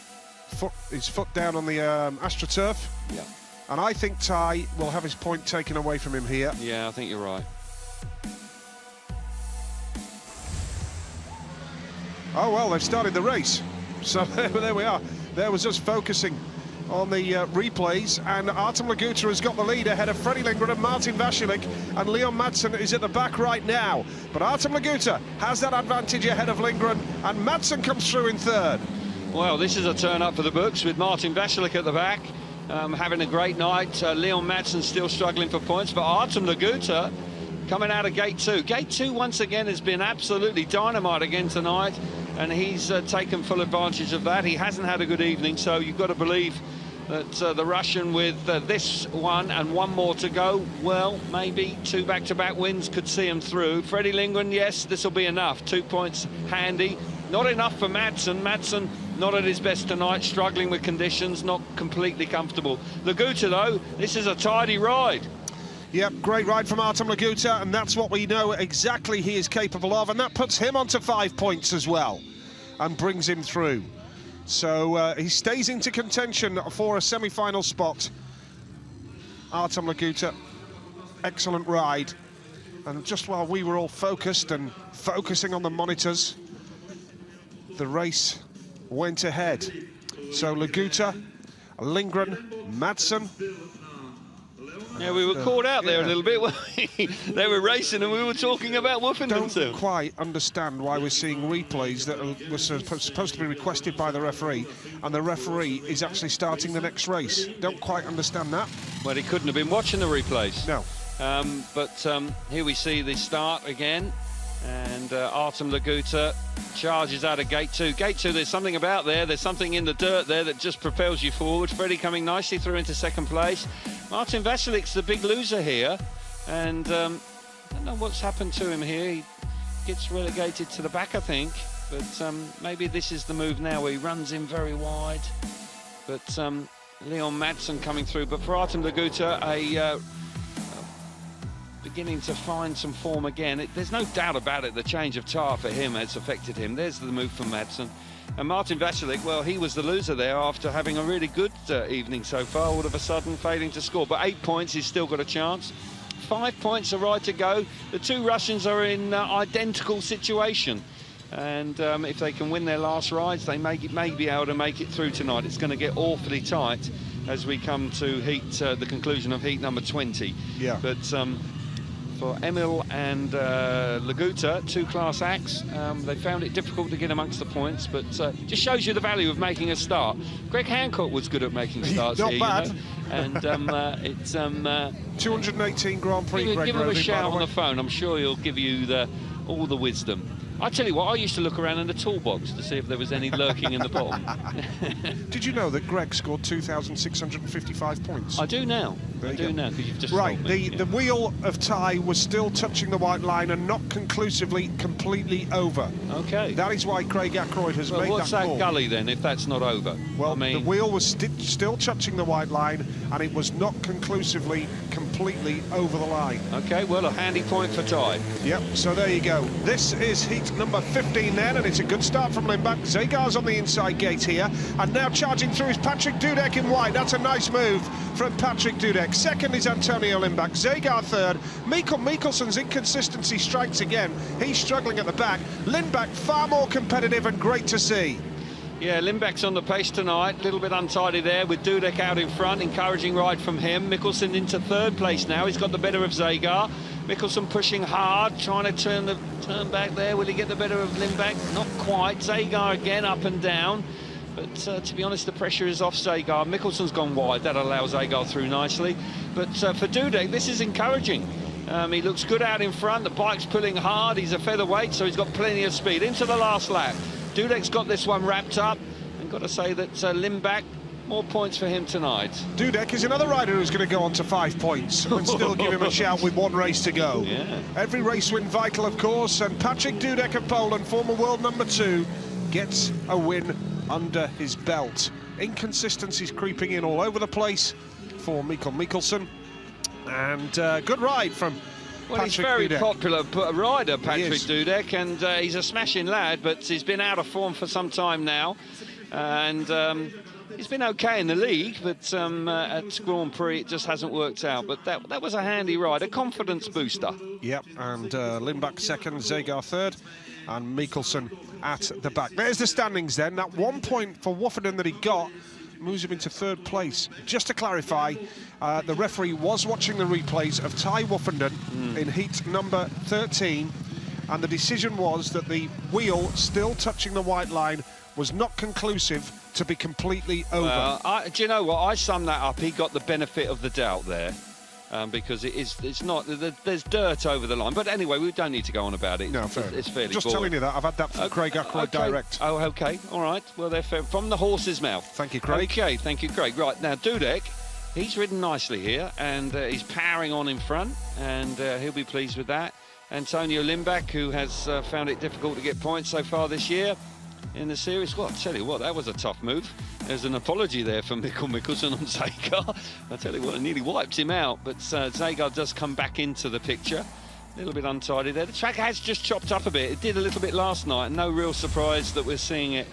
His foot down on the AstroTurf. Yeah. And I think Ty will have his point taken away from him here. Yeah, I think you're right. Oh, well, they've started the race. So there we are. There was us focusing on the replays, and Artem Laguta has got the lead ahead of Freddie Lindgren and Martin Vasilik, and Leon Madsen is at the back right now. But Artem Laguta has that advantage ahead of Lindgren, and Madsen comes through in third. Well, this is a turn up for the books with Martin Vasilik at the back, having a great night. Leon Madsen still struggling for points, but Artem Laguta coming out of gate 2. Gate 2 once again has been absolutely dynamite again tonight, and he's taken full advantage of that. He hasn't had a good evening, so you've got to believe that the Russian, with this one and one more to go, well, maybe 2 back-to-back wins could see him through. Freddie Lindgren, yes, this will be enough. 2 points handy. Not enough for Madsen. Madsen not at his best tonight, struggling with conditions, not completely comfortable. Laguta, though, this is a tidy ride. Yep, great ride from Artem Laguta, and that's what we know exactly he is capable of, and that puts him onto 5 points as well and brings him through. So he stays into contention for a semi-final spot. Artem Laguta, excellent ride. And just while we were all focused and focusing on the monitors, the race went ahead. So Laguta, Lindgren, Madsen. Yeah, we were caught out there a little bit, weren't we? They were racing and we were talking about Woofenden. Don't quite understand why we're seeing replays that were supposed to be requested by the referee, and the referee is actually starting the next race. Don't quite understand that. Well, he couldn't have been watching the replays. No. But here we see the start again, and Artem Laguta charges out of gate 2. Gate 2, there's something about there. There's something in the dirt there that just propels you forward. Freddie coming nicely through into second place. Martin Vasilik's the big loser here, and I don't know what's happened to him here. He gets relegated to the back, I think, but maybe this is the move now where he runs in very wide. But Leon Madsen coming through, but for Artem Laguta, beginning to find some form again. There's no doubt about it, the change of tyre for him has affected him. There's the move from Madsen. And Martin Vasilik, well, he was the loser there after having a really good evening so far, all of a sudden failing to score. But 8 points, he's still got a chance. 5 points are right to go. The two Russians are in identical situation. And if they can win their last rides, they may be able to make it through tonight. It's going to get awfully tight as we come to the conclusion of heat number 20. Yeah. But for Emil and Laguta, two class acts, they found it difficult to get amongst the points, but just shows you the value of making a start. Greg Hancock was good at making starts. Not here, bad. You know? And it's 218 Grand Prix. give him a shout on the phone. I'm sure he'll give you all the wisdom. I tell you what, I used to look around in the toolbox to see if there was any lurking in the bottom. Did you know that Greg scored 2,655 points? I do now. There I you do go. now, because you've just Right, told me. the wheel of Ty was still touching the white line and not conclusively completely over. Okay. That is why Craig Ackroyd has made what's that that call. gully then, if that's not over? Well, I mean, the wheel was still touching the white line, and it was not conclusively completely over the line. okay, well, a handy point for Ty. Yep, so there you go. This is heat number 15 then, and it's a good start from Lindback. Zagar's on the inside gate here, and now charging through is Patrick Dudek in white. That's a nice move from Patrick Dudek. Second is Antonio Lindback. Zagar third. Mikkel Mikkelsen's inconsistency strikes again. He's struggling at the back. Lindback far more competitive and great to see. Yeah, Lindback's on the pace tonight, a little bit untidy there with Dudek out in front, encouraging ride from him. Mikkelsen into third place now, he's got the better of Zagar. Mikkelsen pushing hard, trying to turn back there. Will he get the better of Lindback? Not quite. Zagar again up and down. But to be honest, the pressure is off Zagar. Mikkelsen's gone wide, that allows Zagar through nicely. But for Dudek, this is encouraging. He looks good out in front, the bike's pulling hard, he's a featherweight, so he's got plenty of speed. Into the last lap. Dudek's got this one wrapped up, and got to say that Lindback, more points for him tonight. Dudek is another rider who's going to go on to 5 points and still give him a shout with one race to go. Yeah. Every race win vital, of course, and Patrick Dudek of Poland, former world number 2, gets a win under his belt. Inconsistencies creeping in all over the place for Mikkel Mikkelsen, and good ride from Well, Patrick he's very Dudek. popular rider, Patrick is. Dudek, and he's a smashing lad, but he's been out of form for some time now. And he's been okay in the league, but at Grand Prix it just hasn't worked out. But that was a handy ride, a confidence booster. Yep, and Lindback second, Zagar third, and Mikkelsen at the back. There's the standings then. That 1 point for Wofferden that he got moves him into third place. Just to clarify, the referee was watching the replays of Ty Wofferden in heat number 13, and the decision was that the wheel still touching the white line was not conclusive to be completely over. Well, do you know what? I summed that up. He got the benefit of the doubt there. Because it's not, there's dirt over the line. But anyway, we don't need to go on about it. No, fair. It's fairly Just boring. telling you that. I've had that from Craig Ackroyd direct. Oh, okay. All right. Well, they're fair. From the horse's mouth. Thank you, Craig. Okay, thank you, Craig. Right, now, Dudek, he's ridden nicely here, and he's powering on in front, and he'll be pleased with that. Antonio Lindback, who has found it difficult to get points so far this year in the series. Well, I tell you what, that was a tough move. There's an apology there from Mikkel Mikkelsen on Zagar. I tell you what, it nearly wiped him out, but Zagar does come back into the picture. A little bit untidy there. The track has just chopped up a bit. It did a little bit last night, and no real surprise that we're seeing it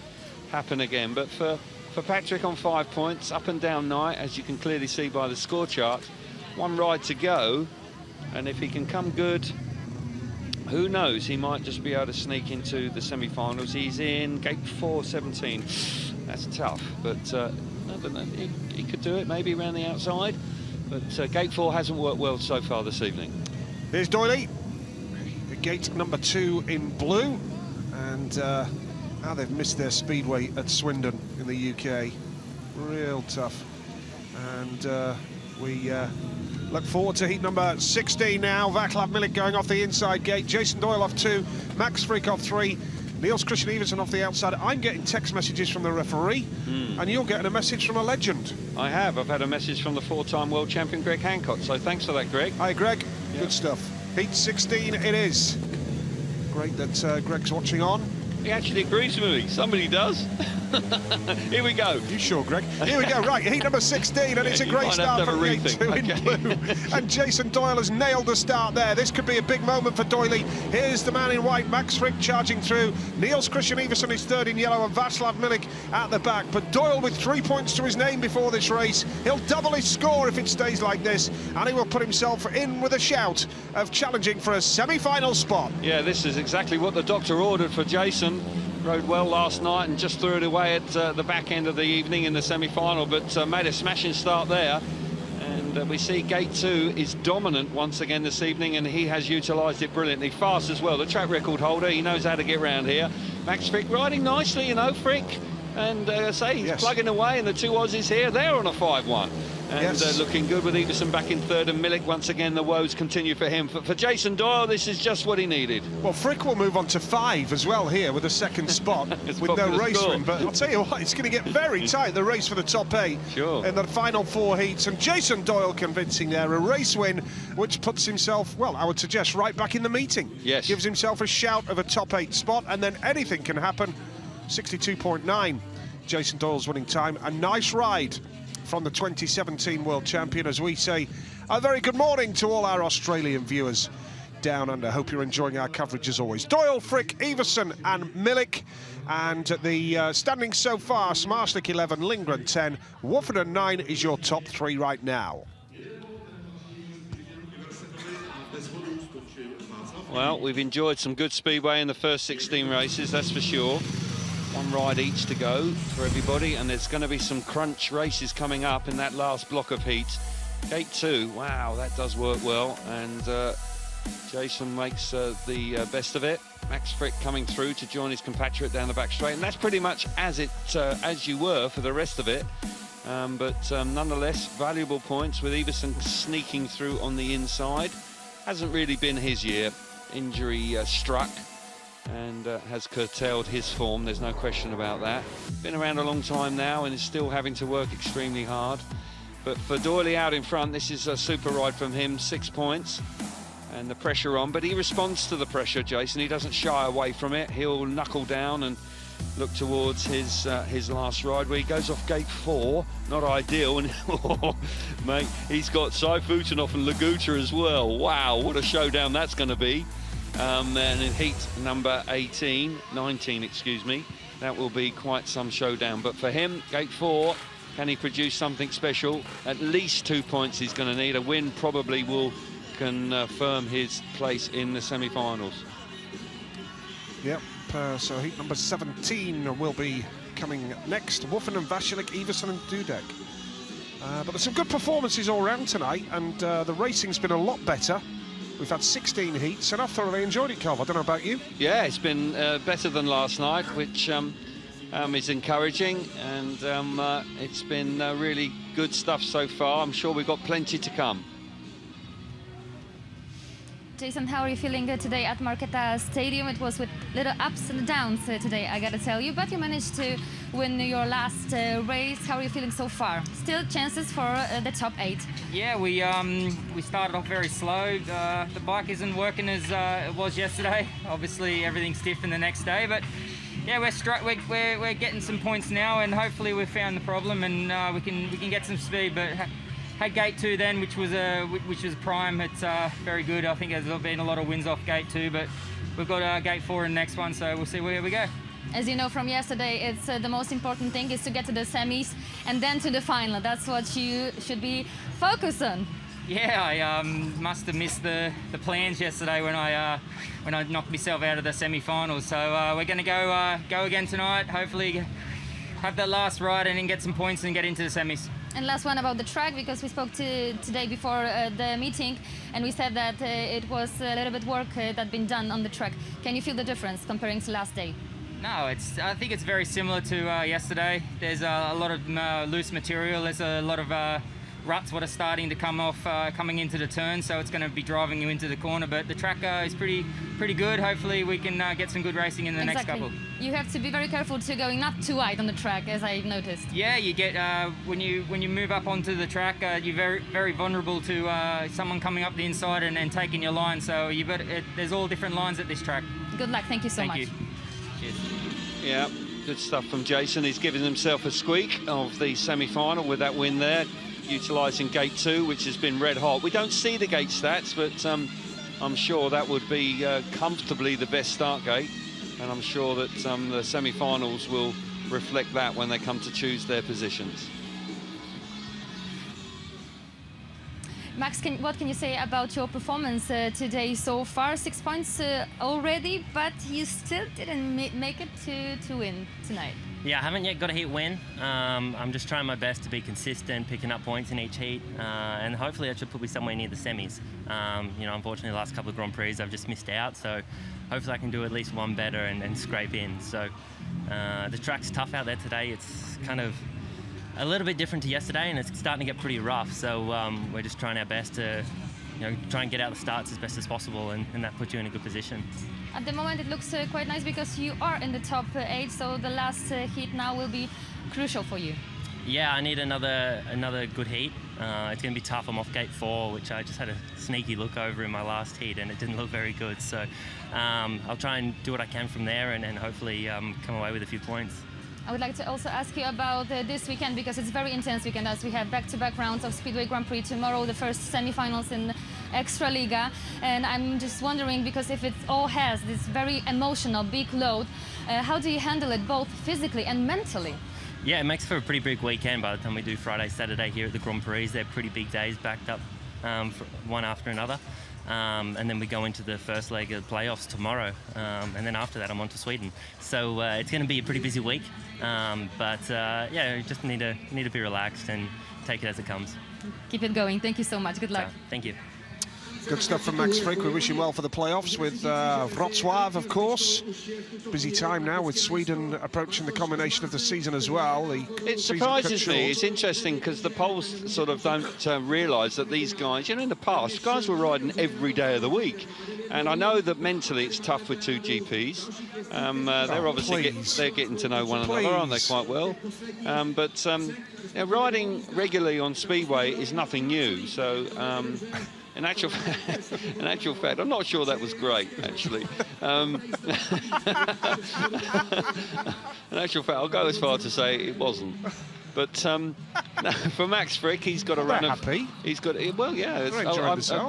happen again. But for Patrick on 5 points, up and down night, as you can clearly see by the score chart. One ride to go, and if he can come good, who knows, he might just be able to sneak into the semi-finals. He's in gate 4:17. That's tough, but he could do it maybe around the outside. But gate 4 hasn't worked well so far this evening. Here's Doyley, gate number 2 in blue, and now they've missed their speedway at Swindon in the UK. Real tough. And we look forward to heat number 16 now. Vaclav Milik going off the inside gate, Jason Doyle off 2, Max Freak off 3, Niels Christian Everson off the outside. I'm getting text messages from the referee, and you're getting a message from a legend. I have. I've had a message from the 4-time world champion Greg Hancock, so thanks for that, Greg. Hi, Greg. Yeah. Good stuff. Heat 16 it is. Great that Greg's watching on. He actually agrees with me. Somebody does. Here we go. You sure, Greg? Here we go. Right, heat number 16, and it's a great start from the 8-2 in blue. And Jason Doyle has nailed the start there. This could be a big moment for Doyley. Here's the man in white, Max Frick, charging through. Niels Christian Everson is third in yellow, and Václav Milik at the back. But Doyle with 3 points to his name before this race. He'll double his score if it stays like this, and he will put himself in with a shout of challenging for a semi-final spot. Yeah, this is exactly what the doctor ordered for Jason. Rode well last night and just threw it away at the back end of the evening in the semi-final, but made a smashing start there. And we see Gate 2 is dominant once again this evening, and he has utilised it brilliantly. Fast as well, the track record holder. He knows how to get round here. Max Frick riding nicely, you know, Frick. And he's plugging away, and the two Aussies here, they're on a 5-1. And looking good with Everson back in third, and Milik once again, the woes continue for him. For Jason Doyle, this is just what he needed. Well, Frick will move on to 5 as well here with a second spot with no race win. But I'll tell you what, it's going to get very tight, the race for the top 8 in the final 4 heats. And Jason Doyle convincing there, a race win, which puts himself, well, I would suggest, right back in the meeting. Yes. Gives himself a shout of a top 8 spot, and then anything can happen. 62.9, Jason Doyle's winning time. A nice ride from the 2017 world champion, as we say a very good morning to all our Australian viewers down under. Hope you're enjoying our coverage as always. Doyle, Frick, Everson and Milik. And the standings so far, Smarslik 11, Lindgren 10, Woffinden 9 is your top 3 right now. Well, we've enjoyed some good speedway in the first 16 races, that's for sure. 1 ride each to go for everybody, and there's going to be some crunch races coming up in that last block of heats. Gate 2, wow, that does work well, and Jason makes the best of it. Max Frick coming through to join his compatriot down the back straight, and that's pretty much as you were for the rest of it. But nonetheless, valuable points with Everson sneaking through on the inside. Hasn't really been his year. Injury struck and has curtailed his form, there's no question about that. Been around a long time now and is still having to work extremely hard. But for Doyley out in front, this is a super ride from him, 6 points. And the pressure on, but he responds to the pressure, Jason. He doesn't shy away from it. He'll knuckle down and look towards his last ride, where he goes off gate 4. Not ideal, and mate, he's got Seifutenhoff and Laguta as well. Wow, what a showdown that's going to be. And in heat number 19, excuse me, that will be quite some showdown. But for him, gate 4, can he produce something special? At least 2 points he's going to need. A win probably will confirm his place in the semi-finals. Yep, so heat number 17 will be coming next. Woffinden, Václav, Everson and Dudek. But there's some good performances all round tonight, and the racing's been a lot better. We've had 16 heats, and I've thoroughly enjoyed it, Carl. I don't know about you. Yeah, it's been better than last night, which is encouraging, and it's been really good stuff so far. I'm sure we've got plenty to come. Jason, how are you feeling today at Marketa Stadium? It was with little ups and downs today, I gotta tell you, but you managed to win your last race. How are you feeling so far? Still chances for the top 8? Yeah, we started off very slow. The bike isn't working as it was yesterday. Obviously, everything's stiff in the next day, but yeah, we're getting some points now, and hopefully we've found the problem and we can get some speed. But had gate 2 then, which was prime. It's very good. I think there's been a lot of wins off gate 2, but we've got gate 4 in the next one, so we'll see where we go. As you know from yesterday, it's the most important thing is to get to the semis and then to the final. That's what you should be focused on. Yeah, I must have missed the plans yesterday when I knocked myself out of the semi-finals. So we're going to go again tonight. Hopefully, have that last ride and then get some points and get into the semis. And last one about the track, because we spoke today before the meeting, and we said that it was a little bit work that been done on the track. Can you feel the difference comparing to last day? No, I think it's very similar to yesterday. There's a lot of loose material. There's a lot of ruts what are starting to come off coming into the turn, so it's going to be driving you into the corner. But the track is pretty good. Hopefully we can get some good racing in the next couple. You have to be very careful to going not too wide on the track, as I noticed. Yeah, you get when you move up onto the track, you're very vulnerable to someone coming up the inside and taking your line. So you've got there's all different lines at this track. Good luck. Thank you so much. Thank you. Cheers. Yeah, good stuff from Jason. He's given himself a squeak of the semi-final with that win there, utilising gate 2, which has been red hot. We don't see the gate stats, but I'm sure that would be comfortably the best start gate, and I'm sure that the semi-finals will reflect that when they come to choose their positions. Max, what can you say about your performance today so far? 6 points already, but you still didn't make it to win tonight. Yeah, I haven't yet got a heat win. I'm just trying my best to be consistent, picking up points in each heat, and hopefully that should put me somewhere near the semis. You know, unfortunately, the last couple of Grand Prix I've just missed out, so hopefully I can do at least one better and scrape in. So the track's tough out there today. It's kind of a little bit different to yesterday, and it's starting to get pretty rough. So we're just trying our best to, you know, try and get out the starts as best as possible, and that puts you in a good position. At the moment, it looks quite nice because you are in the top 8, so the last heat now will be crucial for you. Yeah, I need another good heat. It's going to be tough. I'm off gate 4, which I just had a sneaky look over in my last heat, and it didn't look very good. So I'll try and do what I can from there, and hopefully come away with a few points. I would like to also ask you about this weekend, because it's a very intense weekend, as we have back-to-back rounds of Speedway Grand Prix tomorrow, the first semi-finals in Extraliga, and I'm just wondering, because if it all has this very emotional big load, how do you handle it both physically and mentally? Yeah, it makes for a pretty big weekend by the time we do Friday, Saturday here at the Grand Prix. They're pretty big days backed up, one after another. And then we go into the first leg of the playoffs tomorrow, and then after that I'm on to Sweden. So it's going to be a pretty busy week, but yeah, you just need to be relaxed and take it as it comes. Keep it going. Thank you so much. Good luck. Thank you. Good stuff from Max Frick. We wish him well for the playoffs with Wrocław, of course. Busy time now with Sweden approaching the culmination of the season as well. It surprises me. It's interesting because the polls sort of don't realise that these guys, you know, in the past, guys were riding every day of the week. And I know that mentally it's tough with 2 GPs. They're obviously they're getting to know one another, aren't they, quite well? But you know, riding regularly on Speedway is nothing new. So in actual fact, I'm not sure that was great, actually. In actual fact, I'll go as far to say it wasn't. But for Max Frick, he's got a run of... happy. He's got... Well, yeah.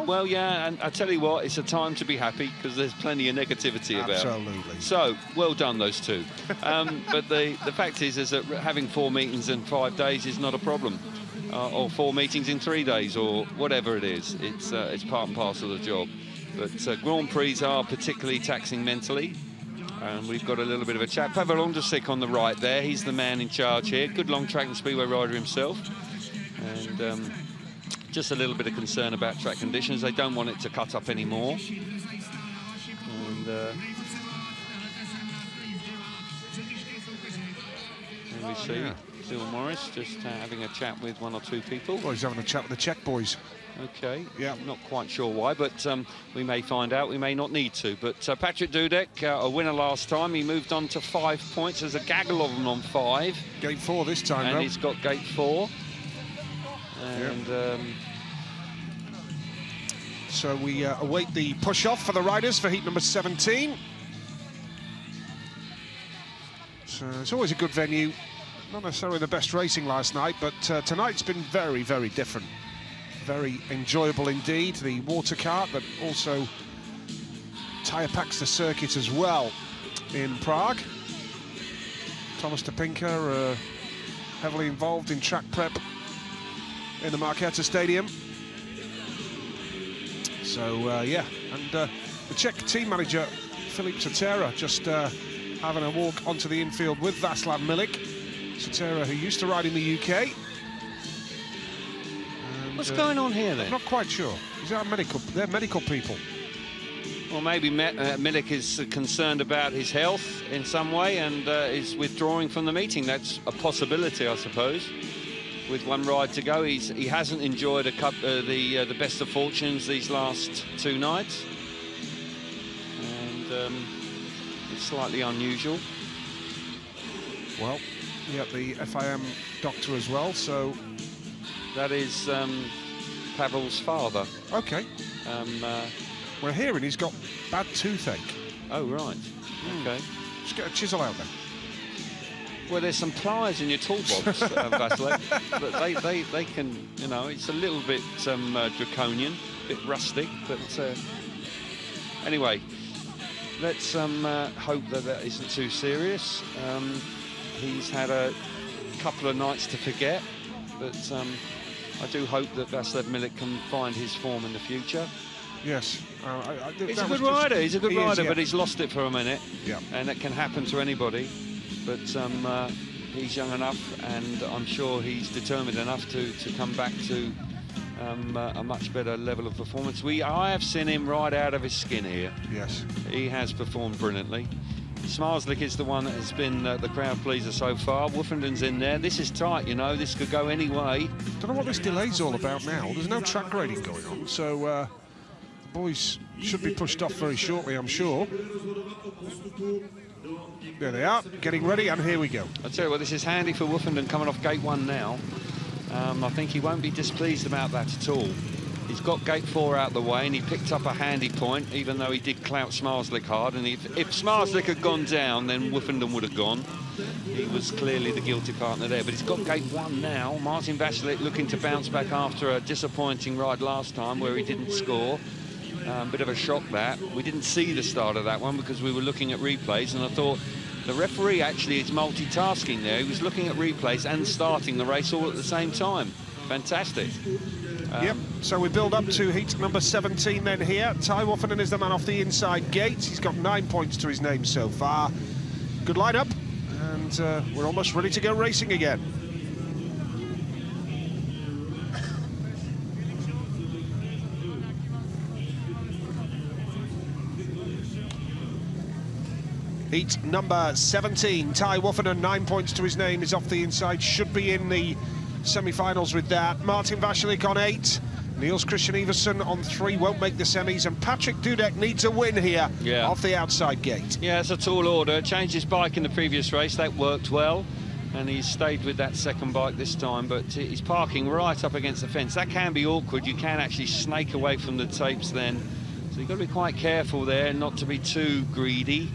Well, yeah, and I tell you what, it's a time to be happy because there's plenty of negativity about. Absolutely. So, well done, those two. But the fact is that having 4 meetings in 5 days is not a problem. Or 4 meetings in 3 days, or whatever it is. It's part and parcel of the job. But Grand Prix are particularly taxing mentally. And we've got a little bit of a chat. Pavel Ondřiček on the right there. He's the man in charge here. Good long track and speedway rider himself. And just a little bit of concern about track conditions. They don't want it to cut up anymore. And there we see Phil Morris just having a chat with 1 or 2 people. Well, he's having a chat with the Czech boys. Okay, yeah, not quite sure why, but we may find out. We may not need to. But Patrick Dudek, a winner last time, he moved on to 5 points. There's a gaggle of them on 5. Gate 4 this time, and though. He's got gate 4. And so we await the push-off for the riders for heat number 17. So it's always a good venue. Not necessarily the best racing last night, but tonight's been very, very different. Very enjoyable indeed. The water kart, but also tyre packs the circuit as well in Prague. Thomas Topinka heavily involved in track prep in the Markéta Stadium. So yeah, and the Czech team manager Filip Sotera just having a walk onto the infield with Václav Milik. Sotera, who used to ride in the UK. What's going on here then? I'm not quite sure. They're medical people. Well, maybe Milik is concerned about his health in some way and is withdrawing from the meeting. That's a possibility, I suppose. with one ride to go. He hasn't enjoyed the best of fortunes these last 2 nights, and it's slightly unusual. Well, yeah, the FIM doctor as well, so that is Pavel's father. Okay. We're hearing he's got bad toothache. Oh, right. Okay. Just get a chisel out there. Well, there's some pliers in your toolbox, Vasilek, but they can, you know, it's a little bit draconian, a bit rustic, but anyway, let's hope that isn't too serious. He's had a couple of nights to forget, but I do hope that Vasilek Milik can find his form in the future. Yes. He's a good rider, Yeah. but he's lost it for a minute. Yeah. And it can happen to anybody. But he's young enough, and I'm sure he's determined enough to come back to a much better level of performance. I have seen him ride out of his skin here. Yes. He has performed brilliantly. Smarslik is the one that has been the crowd pleaser so far. Woofenden's in there. This is tight, you know. This could go any way. Don't know what this delay's all about now. There's no track grading going on, so boys should be pushed off very shortly, I'm sure. There they are, getting ready, and here we go. I'll tell you what, this is handy for Woofenden coming off gate 1 now. I think he won't be displeased about that at all. He's got gate 4 out the way, and he picked up a handy point, even though he did clout Smarslik hard. And if Smarslik had gone down, then Woofenden would have gone. He was clearly the guilty partner there, but he's got gate 1 now. Martin Vasilek looking to bounce back after a disappointing ride last time where he didn't score. Bit of a shock that. We didn't see the start of that one because we were looking at replays, and I thought the referee actually is multitasking there. He was looking at replays and starting the race all at the same time. Fantastic. Yep, so we build up to heat number 17 then here. Ty Woofenden is the man off the inside gate. He's got 9 points to his name so far. Good lineup, and we're almost ready to go racing again. Heat number 17, Ty Woofenden, 9 points to his name, is off the inside, should be in the semi-finals with that. Martin Vasilek on 8, Niels Christian Iversen on 3, won't make the semis, and Patrick Dudek needs a win here off the outside gate. Yeah, it's a tall order. Changed his bike in the previous race, that worked well, and he's stayed with that second bike this time, but he's parking right up against the fence. That can be awkward. You can actually snake away from the tapes then, so you've got to be quite careful there, not to be too greedy.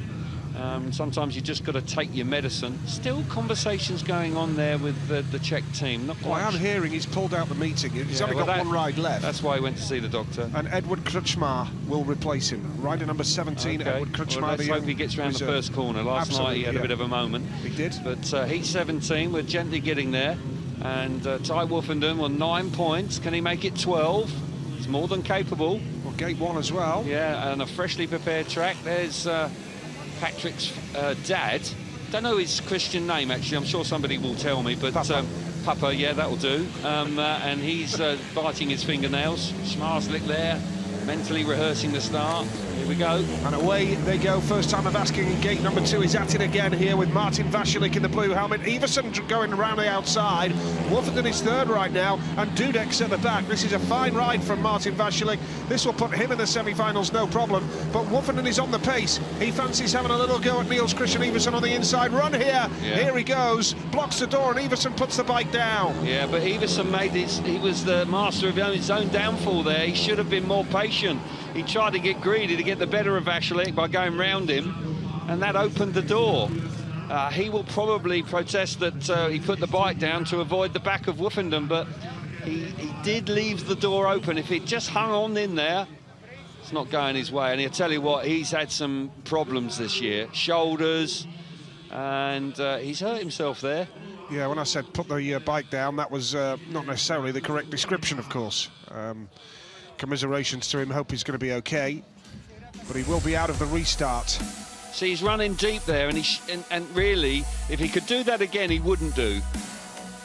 Sometimes you just got to take your medicine. Still conversations going on there with the Czech team. Not quite. Well, I'm hearing he's pulled out the meeting. He's only got one ride left. That's why he went to see the doctor. And Edward Krčmar will replace him. Rider number 17, okay. Edward Krčmar. Well, let's hope he gets around the first corner. Last night he had a bit of a moment. He did. But heat 17, we're gently getting there. And Ty Woofenden on 9 points. Can he make it 12? He's more than capable. Well, gate 1 as well. Yeah, and a freshly prepared track. There's Patrick's dad. Don't know his Christian name, actually. I'm sure somebody will tell me, but Papa, yeah, that'll do. And he's biting his fingernails. Smarslik there, mentally rehearsing the start. Here we go. And away they go. First time of asking in gate number 2 is at it again here with Martin Vasilek in the blue helmet. Iversen going around the outside. Woofenden is third right now, and Dudek's at the back. This is a fine ride from Martin Vasilek. This will put him in the semi-finals, no problem. But Woofenden is on the pace. He fancies having a little go at Niels Christian Iversen on the inside run here. Yeah. Here he goes, blocks the door, and Iversen puts the bike down. Yeah, but Iversen he was the master of his own downfall there. He should have been more patient. He tried to get greedy to get the better of Vasilek by going round him, and that opened the door. He will probably protest that he put the bike down to avoid the back of Woofenden, but he did leave the door open. If it just hung on in there, it's not going his way. And I'll tell you what, he's had some problems this year. Shoulders, and he's hurt himself there. Yeah, when I said put the bike down, that was not necessarily the correct description, of course. Commiserations to him, hope he's going to be okay, but he will be out of the restart. See, he's running deep there, and really, if he could do that again, he wouldn't do.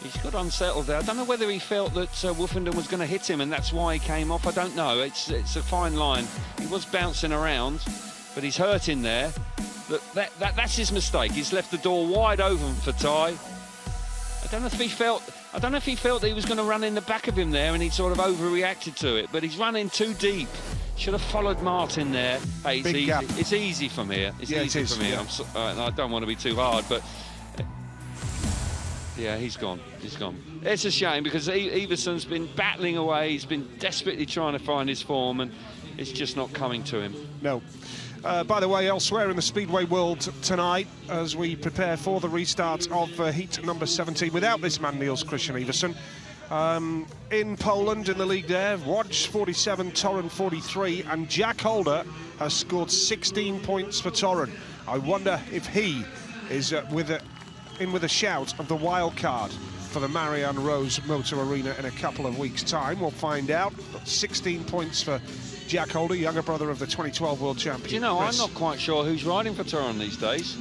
He's got unsettled there. I don't know whether he felt that Woofenden was going to hit him, and that's why he came off. I don't know. It's a fine line. He was bouncing around, but he's hurt in there. That's his mistake. He's left the door wide open for Ty. I don't know if he felt I don't know if he felt that he was going to run in the back of him there and he sort of overreacted to it, but he's running too deep. Should have followed Martin there. Hey, it's easy. Gap. It's easy from here. It's easy from here. I don't want to be too hard, but yeah, he's gone. He's gone. It's a shame because Iverson's been battling away. He's been desperately trying to find his form, and it's just not coming to him. No. By the way, elsewhere in the Speedway world tonight, as we prepare for the restart of heat number 17, without this man, Niels Christian Iversen, in Poland, in the league there, Wodge 47, Torin 43, and Jack Holder has scored 16 points for Torin. I wonder if he is with a shout of the wild card for the Marianne Rose Motor Arena in a couple of weeks' time. We'll find out. But 16 points for Jack Holder, younger brother of the 2012 world champion. Do you know, Chris. I'm not quite sure who's riding for Torin these days.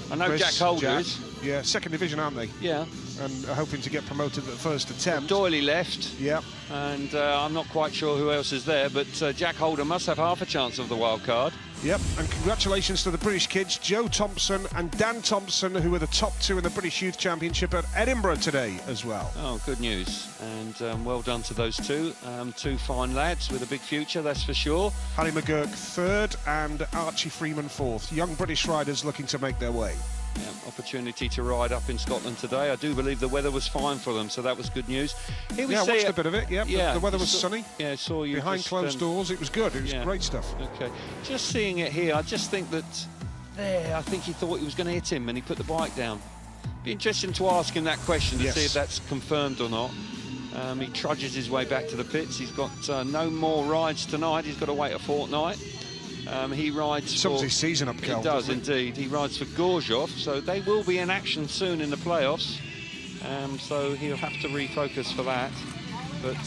I know Jack Holder is. Yeah, second division, aren't they? Yeah. And hoping to get promoted at the first attempt. Doyley left. Yeah. And I'm not quite sure who else is there, but Jack Holder must have half a chance of the wild card. Yep, and congratulations to the British kids, Joe Thompson and Dan Thompson, who were the top two in the British Youth Championship at Edinburgh today as well. Oh, good news. And well done to those two. Two fine lads with a big future, that's for sure. Harry McGurk third and Archie Freeman fourth. Young British riders looking to make their way. Yeah, opportunity to ride up in Scotland today. I do believe the weather was fine for them, so that was good news. Here we watched a bit of it, yeah. The weather was sunny. Yeah, saw you. Behind closed doors, it was good. It was great stuff. Okay. Just seeing it here, I just think that there, I think he thought he was going to hit him and he put the bike down. Be interesting to ask him that question to see if that's confirmed or not. He trudges his way back to the pits. He's got no more rides tonight. He's got to wait a fortnight. He rides Sums his season up, Cal. He does indeed. He rides for Gorzhov, so they will be in action soon in the playoffs. So he'll have to refocus for that. But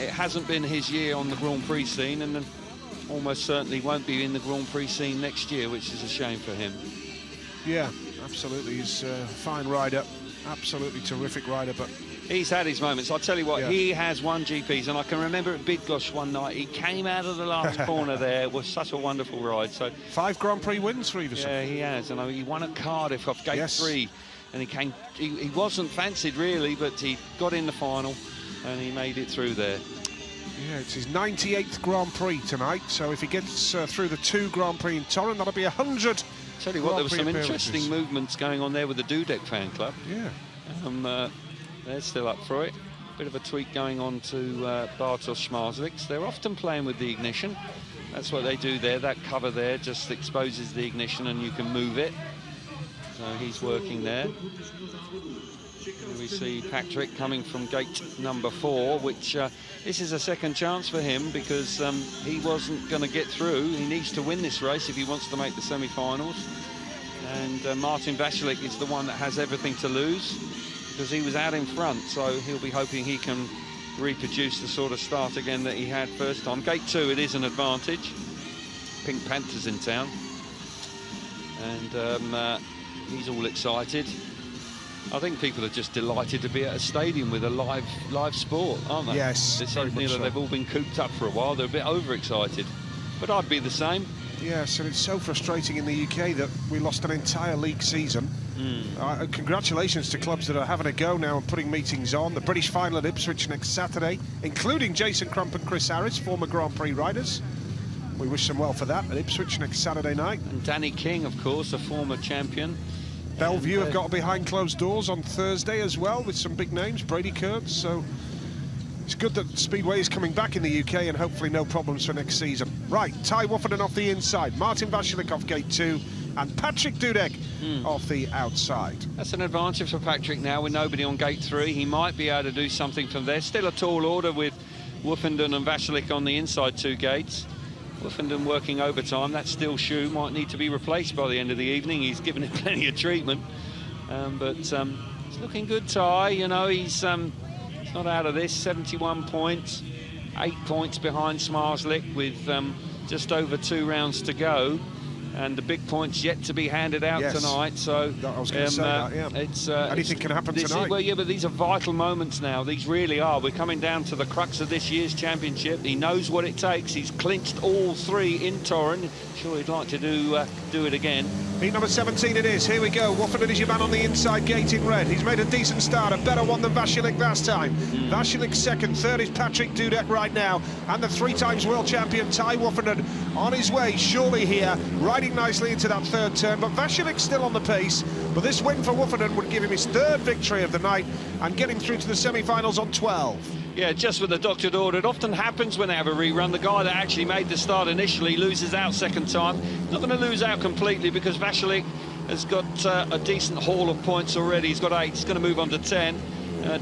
it hasn't been his year on the Grand Prix scene, and almost certainly won't be in the Grand Prix scene next year, which is a shame for him. Yeah, absolutely. He's a fine rider, absolutely terrific rider, but he's had his moments. I'll tell you what, he has won GPs, and I can remember at Bydgoszcz one night, he came out of the last corner there. It was such a wonderful ride. So 5 Grand Prix wins for Iversen. Yeah, he has. And he won at Cardiff off gate 3, and he wasn't fancied really, but he got in the final, and he made it through there. Yeah, it's his 98th Grand Prix tonight, so if he gets through the 2 Grand Prix in Torin, that'll be 100. Tell you what, there were some interesting movements going on there with the Dudek fan club. Yeah. They're still up for it. Bit of a tweak going on to Bartosz Szmarzlik's. They're often playing with the ignition. That's what they do there. That cover there just exposes the ignition and you can move it. So he's working there. And we see Patrick coming from gate number 4, which this is a second chance for him because he wasn't going to get through. He needs to win this race if he wants to make the semi-finals. And Martin Vasilik is the one that has everything to lose, because he was out in front, so he'll be hoping he can reproduce the sort of start again that he had first time. Gate 2, it is an advantage. Pink Panther's in town, and he's all excited. I think people are just delighted to be at a stadium with a live sport, aren't they? Yes, very much so. They've all been cooped up for a while. They're a bit overexcited, but I'd be the same. Yes, and it's so frustrating in the UK that we lost an entire league season. Congratulations to clubs that are having a go now and putting meetings on. The British final at Ipswich next Saturday, including Jason Crump and Chris Harris, former Grand Prix riders. We wish them well for that at Ipswich next Saturday night. And Danny King, of course, a former champion. Bellevue have got behind closed doors on Thursday as well with some big names, Brady Kurtz. So it's good that Speedway is coming back in the UK and hopefully no problems for next season. Right, Ty Wofferden off the inside, Martin Vasilik off gate 2, and Patrick Dudek off the outside. That's an advantage for Patrick now with nobody on gate 3. He might be able to do something from there. Still a tall order with Wofferden and Vasilik on the inside 2 gates. Wofferden working overtime. That steel shoe might need to be replaced by the end of the evening. He's given it plenty of treatment. But it's looking good, Ty. You know, he's not out of this. 71 points, 8 points behind Szmarzlik with just over 2 rounds to go. and the big points yet to be handed out tonight. So I was going to say that, yeah. It's anything can happen tonight. Well, yeah, but these are vital moments now. These really are. We're coming down to the crux of this year's championship. He knows what it takes. He's clinched all 3 in Torin. Sure, he'd like to do it again. Heat number 17 it is. Here we go. Woffinden is your man on the inside gate in red. He's made a decent start, a better one than Vasilik last time. Vasilik second, third is Patrick Dudek right now, and the 3 times world champion Ty Woffinden on his way, surely here, riding nicely into that 3rd turn. But Vasilik's still on the pace. But this win for Woffinden would give him his 3rd victory of the night and get him through to the semi-finals on 12. Yeah, just with the doctored order. It often happens when they have a rerun. The guy that actually made the start initially loses out second time. Not going to lose out completely because Vasilik has got a decent haul of points already. He's got 8. He's going to move on to 10.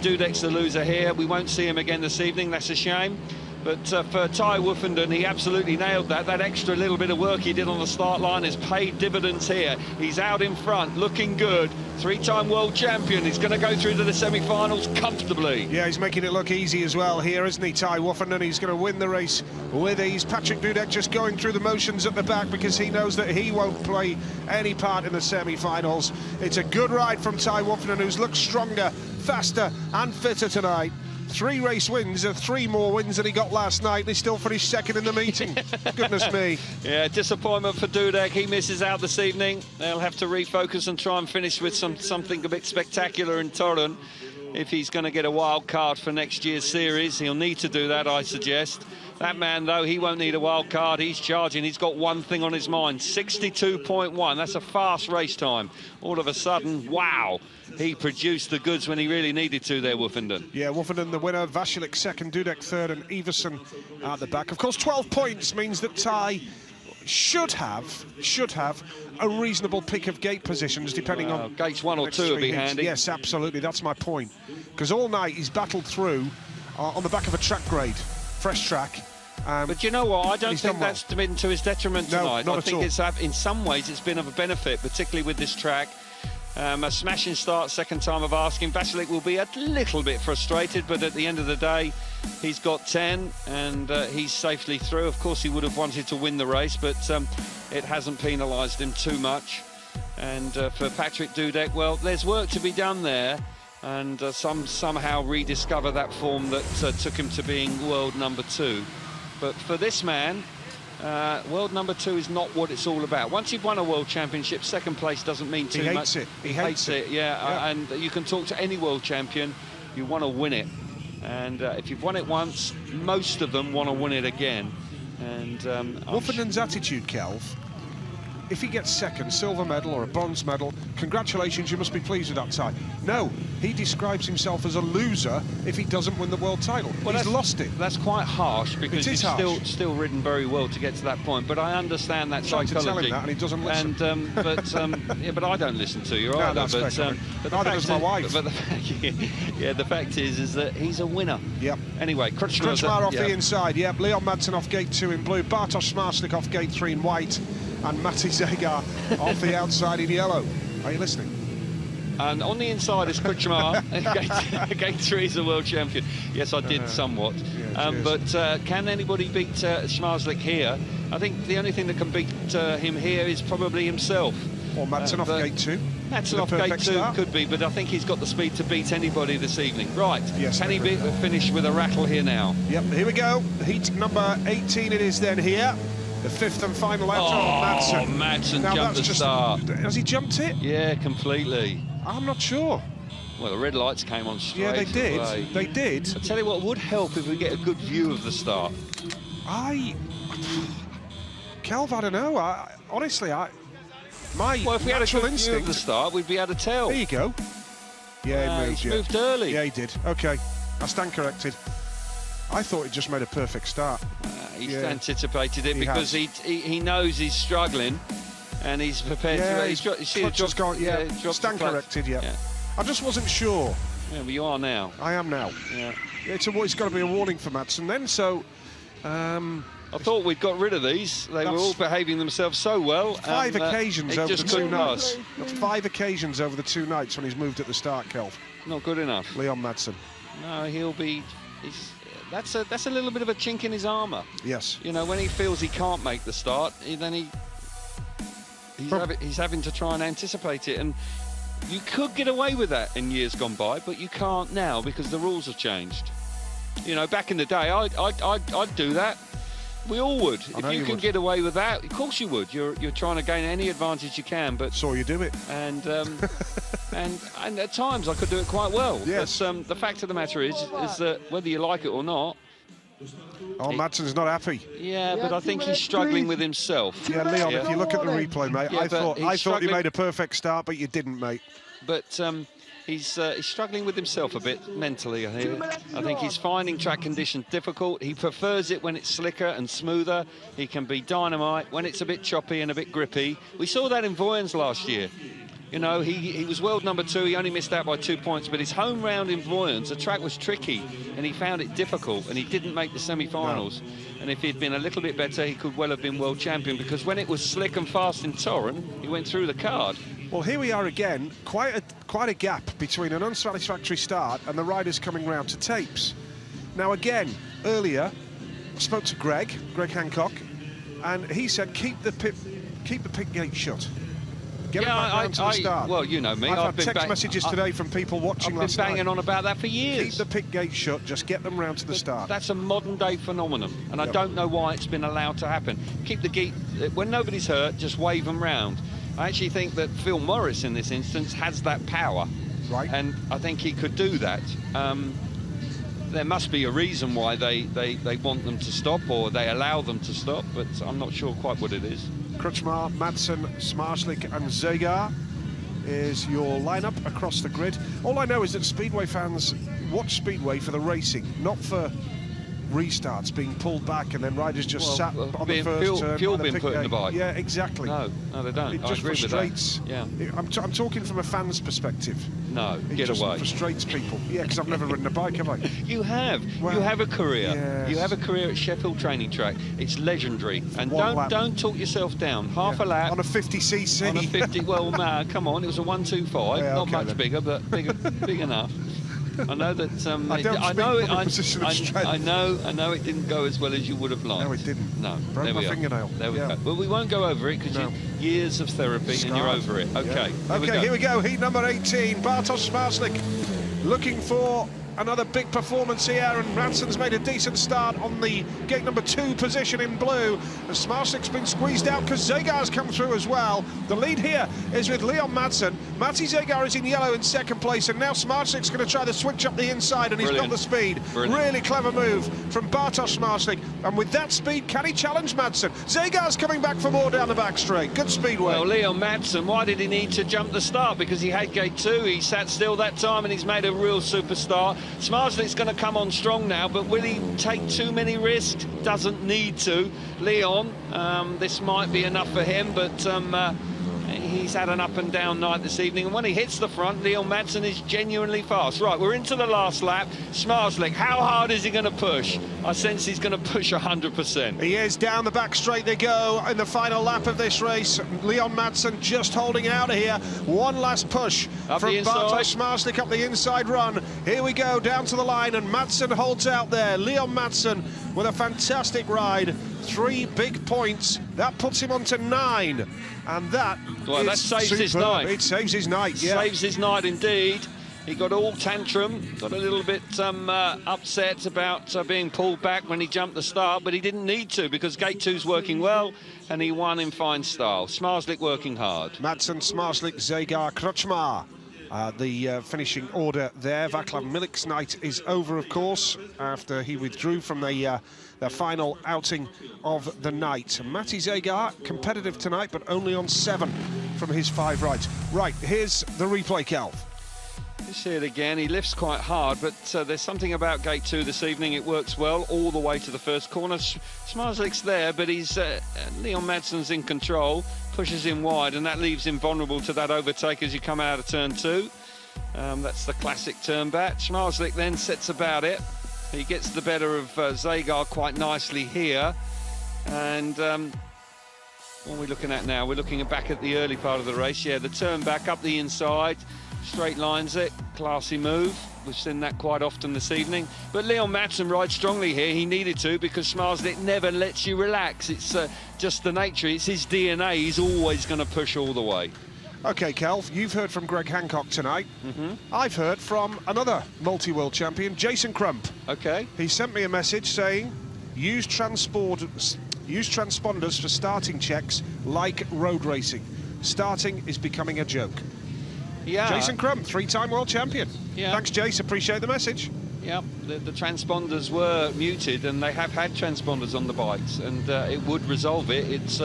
Dudek's the loser here. We won't see him again this evening. That's a shame. But for Ty Woffinden, he absolutely nailed that. That extra little bit of work he did on the start line has paid dividends here. He's out in front, looking good. 3-time world champion. He's going to go through to the semi-finals comfortably. Yeah, he's making it look easy as well here, isn't he, Ty Woffinden? He's going to win the race with ease. Patrick Dudek just going through the motions at the back because he knows that he won't play any part in the semi-finals. It's a good ride from Ty Woffinden, who's looked stronger, faster and fitter tonight. 3 race wins, 3 more wins than he got last night, and he still finished second in the meeting. Goodness me. Yeah, disappointment for Dudek. He misses out this evening. They'll have to refocus and try and finish with something a bit spectacular in Torin. If he's going to get a wild card for next year's series, he'll need to do that, I suggest. That man, though, he won't need a wild card. He's charging. He's got one thing on his mind, 62.1. That's a fast race time. All of a sudden, wow, he produced the goods when he really needed to there, Woffinden. Yeah, Woffinden the winner, Vasilik second, Dudek third, and Everson at the back. Of course, 12 points means that Ty should have a reasonable pick of gate positions, depending on... Gates 1 or 2 would be handy. Yes, absolutely, that's my point. Because all night he's battled through on the back of a track grade, fresh track. But you know what? I don't think that's been to his detriment tonight. No, not I think at all. it's in some ways it's been of a benefit, particularly with this track. A smashing start, second time of asking. Vasilik will be a little bit frustrated, but at the end of the day, he's got 10 and he's safely through. Of course, he would have wanted to win the race, but it hasn't penalised him too much. And for Patrick Dudek, well, there's work to be done there, and somehow rediscover that form that took him to being world number 2. But for this man, world number 2 is not what it's all about. Once you've won a world championship, second place doesn't mean too much. He hates it. Yeah. And you can talk to any world champion, you want to win it. And if you've won it once, most of them want to win it again. And Woffinden's attitude, Kelv, if he gets second, silver medal or a bronze medal, congratulations, you must be pleased with that tie. No, he describes himself as a loser if he doesn't win the world title. Well, he's lost it. That's quite harsh because he's still ridden very well to get to that point. But I understand that psychology. To tell him that and he doesn't listen. And yeah, but I don't listen to you either. That's fair, but neither does my wife. But the fact is that he's a winner. Yep. Anyway, Krčmar off the inside. Yep. Leon Madsen off gate 2 in blue. Bartosz Smarslik off gate 3 in white. And Matti Zegar off the outside in yellow. Are you listening? And on the inside is Krčmar. Gate 3 is a world champion. Yes, I did somewhat. Yeah, but can anybody beat Smarslik here? I think the only thing that can beat him here is probably himself. Or Madsen off gate 2. Madsen off gate 2 start. Could be, but I think he's got the speed to beat anybody this evening. Right, yes, can he finish with a rattle here now? Yep, here we go. Heat number 18 it is then here. The 5th and final lap. Oh, Madsen jumped the start. Has he jumped it? Yeah, completely. I'm not sure. Well, the red lights came on straight away. Yeah, they did. They did. I tell you what would help if we get a good view of the start. Kelv, I don't know. Honestly, well, if we had a good view of the start, we'd be able to tell. There you go. Yeah, he moved early. Yeah, he did. Okay, I stand corrected. I thought he just made a perfect start. He's anticipated it because he knows he's struggling, and he's prepared to. He's just gone. Yeah, stand corrected. Yeah. I just wasn't sure. Yeah, but you are now. I am now. Yeah. It's got to be a warning for Madsen then. So. I thought we'd got rid of these. They were all behaving themselves so well. 5 occasions over the 2 nights. That's 5 occasions over the 2 nights when he's moved at the start, Kelv. Not good enough. Leon Madsen. No, he'll be. That's a little bit of a chink in his armour. Yes. You know, when he feels he can't make the start, then he He's having to try and anticipate it, and you could get away with that in years gone by, but you can't now because the rules have changed. You know, back in the day, I'd do that. We all would. If you can get away with that, of course you would. You're trying to gain any advantage you can, but so you do it. And and at times I could do it quite well. Yes. But the fact of the matter is that whether you like it or not. Oh, Madsen's not happy. Yeah, but I think he's struggling with himself. Yeah, Leon, if you look at the replay, mate, I thought you made a perfect start, but you didn't, mate. But he's struggling with himself a bit mentally, I think he's finding track conditions difficult. He prefers it when it's slicker and smoother. He can be dynamite when it's a bit choppy and a bit grippy. We saw that in Voyens last year. You know, he was world number 2. He only missed out by 2 points, but his home round in Voyens, the track was tricky, and he found it difficult, and he didn't make the semi-finals. No. And if he'd been a little bit better, he could well have been world champion, because when it was slick and fast in Torren, he went through the card. Well, here we are again, quite a gap between an unsatisfactory start and the riders coming round to tapes. Now, again, earlier, I spoke to Greg Hancock, and he said keep the pit gate shut. Get them back round to the start. Well, you know me. I've had text messages today from people watching last night. I've been banging on about that for years. Keep the pit gate shut, just get them round to the start. That's a modern-day phenomenon, and I don't know why it's been allowed to happen. Keep the gate, when nobody's hurt, just wave them round. I actually think that Phil Morris, in this instance, has that power. Right. And I think he could do that. There must be a reason why they want them to stop, or they allow them to stop, but I'm not sure quite what it is. Krutschmar, Madsen, Smarslik and Zegar is your lineup across the grid. All I know is that Speedway fans watch Speedway for the racing, not for restarts being pulled back and then riders just sat on the first turn. Fuel being put in the bike. Yeah, exactly. No, they don't. It just frustrates. Yeah. I'm talking from a fan's perspective. No, it just frustrates people. Yeah, because I've never ridden a bike, have I? You have. Well, you have a career. Yes. You have a career at Sheffield Training Track. It's legendary. And don't talk yourself down. Half a lap. On a 50cc. On a 50. Well, come on. It was a 125. Yeah, not okay, much then. bigger, but big enough. I know that. I know it didn't go as well as you would have liked. No, it didn't. No. Broke my fingernail. There we go. Well, we won't go over it because years of therapy and you're over it. Okay. Okay, here we go. Heat number 18. Bartosz Smarslik looking for another big performance here, and Madsen's made a decent start on the gate number 2 position in blue. And Smarslik's been squeezed out because Zegar's come through as well. The lead here is with Leon Madsen. Matti Zegar is in yellow in second place, and now Smarslik's going to try to switch up the inside, and he's got the speed. Brilliant. Really clever move from Bartosz Smarslik, and with that speed, can he challenge Madsen? Zegar's coming back for more down the back straight. Good speedway. Well, Leon Madsen, why did he need to jump the start? Because he had gate 2, he sat still that time, and he's made a real superstar. Smarslik's going to come on strong now, but will he take too many risks? Doesn't need to. Leon, this might be enough for him, but he's had an up and down night this evening, and when he hits the front, Leon Madsen is genuinely fast. Right, we're into the last lap. Smarslik, how hard is he going to push? I sense he's going to push 100%. He is. Down the back straight they go in the final lap of this race. Leon Madsen just holding out here. One last push up from Bartosz Smarslik up the inside run. Here we go, down to the line, and Madsen holds out there. Leon Madsen with a fantastic ride. 3 big points. That puts him on to 9. And that saves his night. It saves his night, yeah. Saves his night indeed. He got all tantrum, got a little bit upset about being pulled back when he jumped the start, but he didn't need to because gate 2's working well, and he won in fine style. Smarslik working hard. Madsen, Smarslik, Zegar, Krutschmar. The finishing order there. Vaclav Milik's night is over, of course, after he withdrew from the final outing of the night. Matti Zegar, competitive tonight, but only on 7 from his 5 rides. Right, here's the replay, Calv. You see it again, he lifts quite hard, but there's something about gate 2 this evening. It works well all the way to the first corner. Smarslik's there, but he's Leon Madsen's in control, pushes him wide, and that leaves him vulnerable to that overtake as you come out of turn 2. That's the classic turn back. Smarslik then sets about it. He gets the better of Zegar quite nicely here. And what are we looking at now? We're looking back at the early part of the race. Yeah, the turn back up the inside. straight lines it, classy move. We've seen that quite often this evening. But Leon Madsen rides strongly here. He needed to, because Smarslit never lets you relax. It's just the nature. It's his DNA. He's always going to push all the way. OK, Kelv, you've heard from Greg Hancock tonight. I've heard from another multi-world champion, Jason Crump. OK. He sent me a message saying, use transponders for starting checks like road racing. Starting is becoming a joke. Yeah. Jason Crump, 3-time world champion. Yeah. Thanks, Jace. Appreciate the message. Yeah, the transponders were muted, and they have had transponders on the bikes, and it would resolve it. It's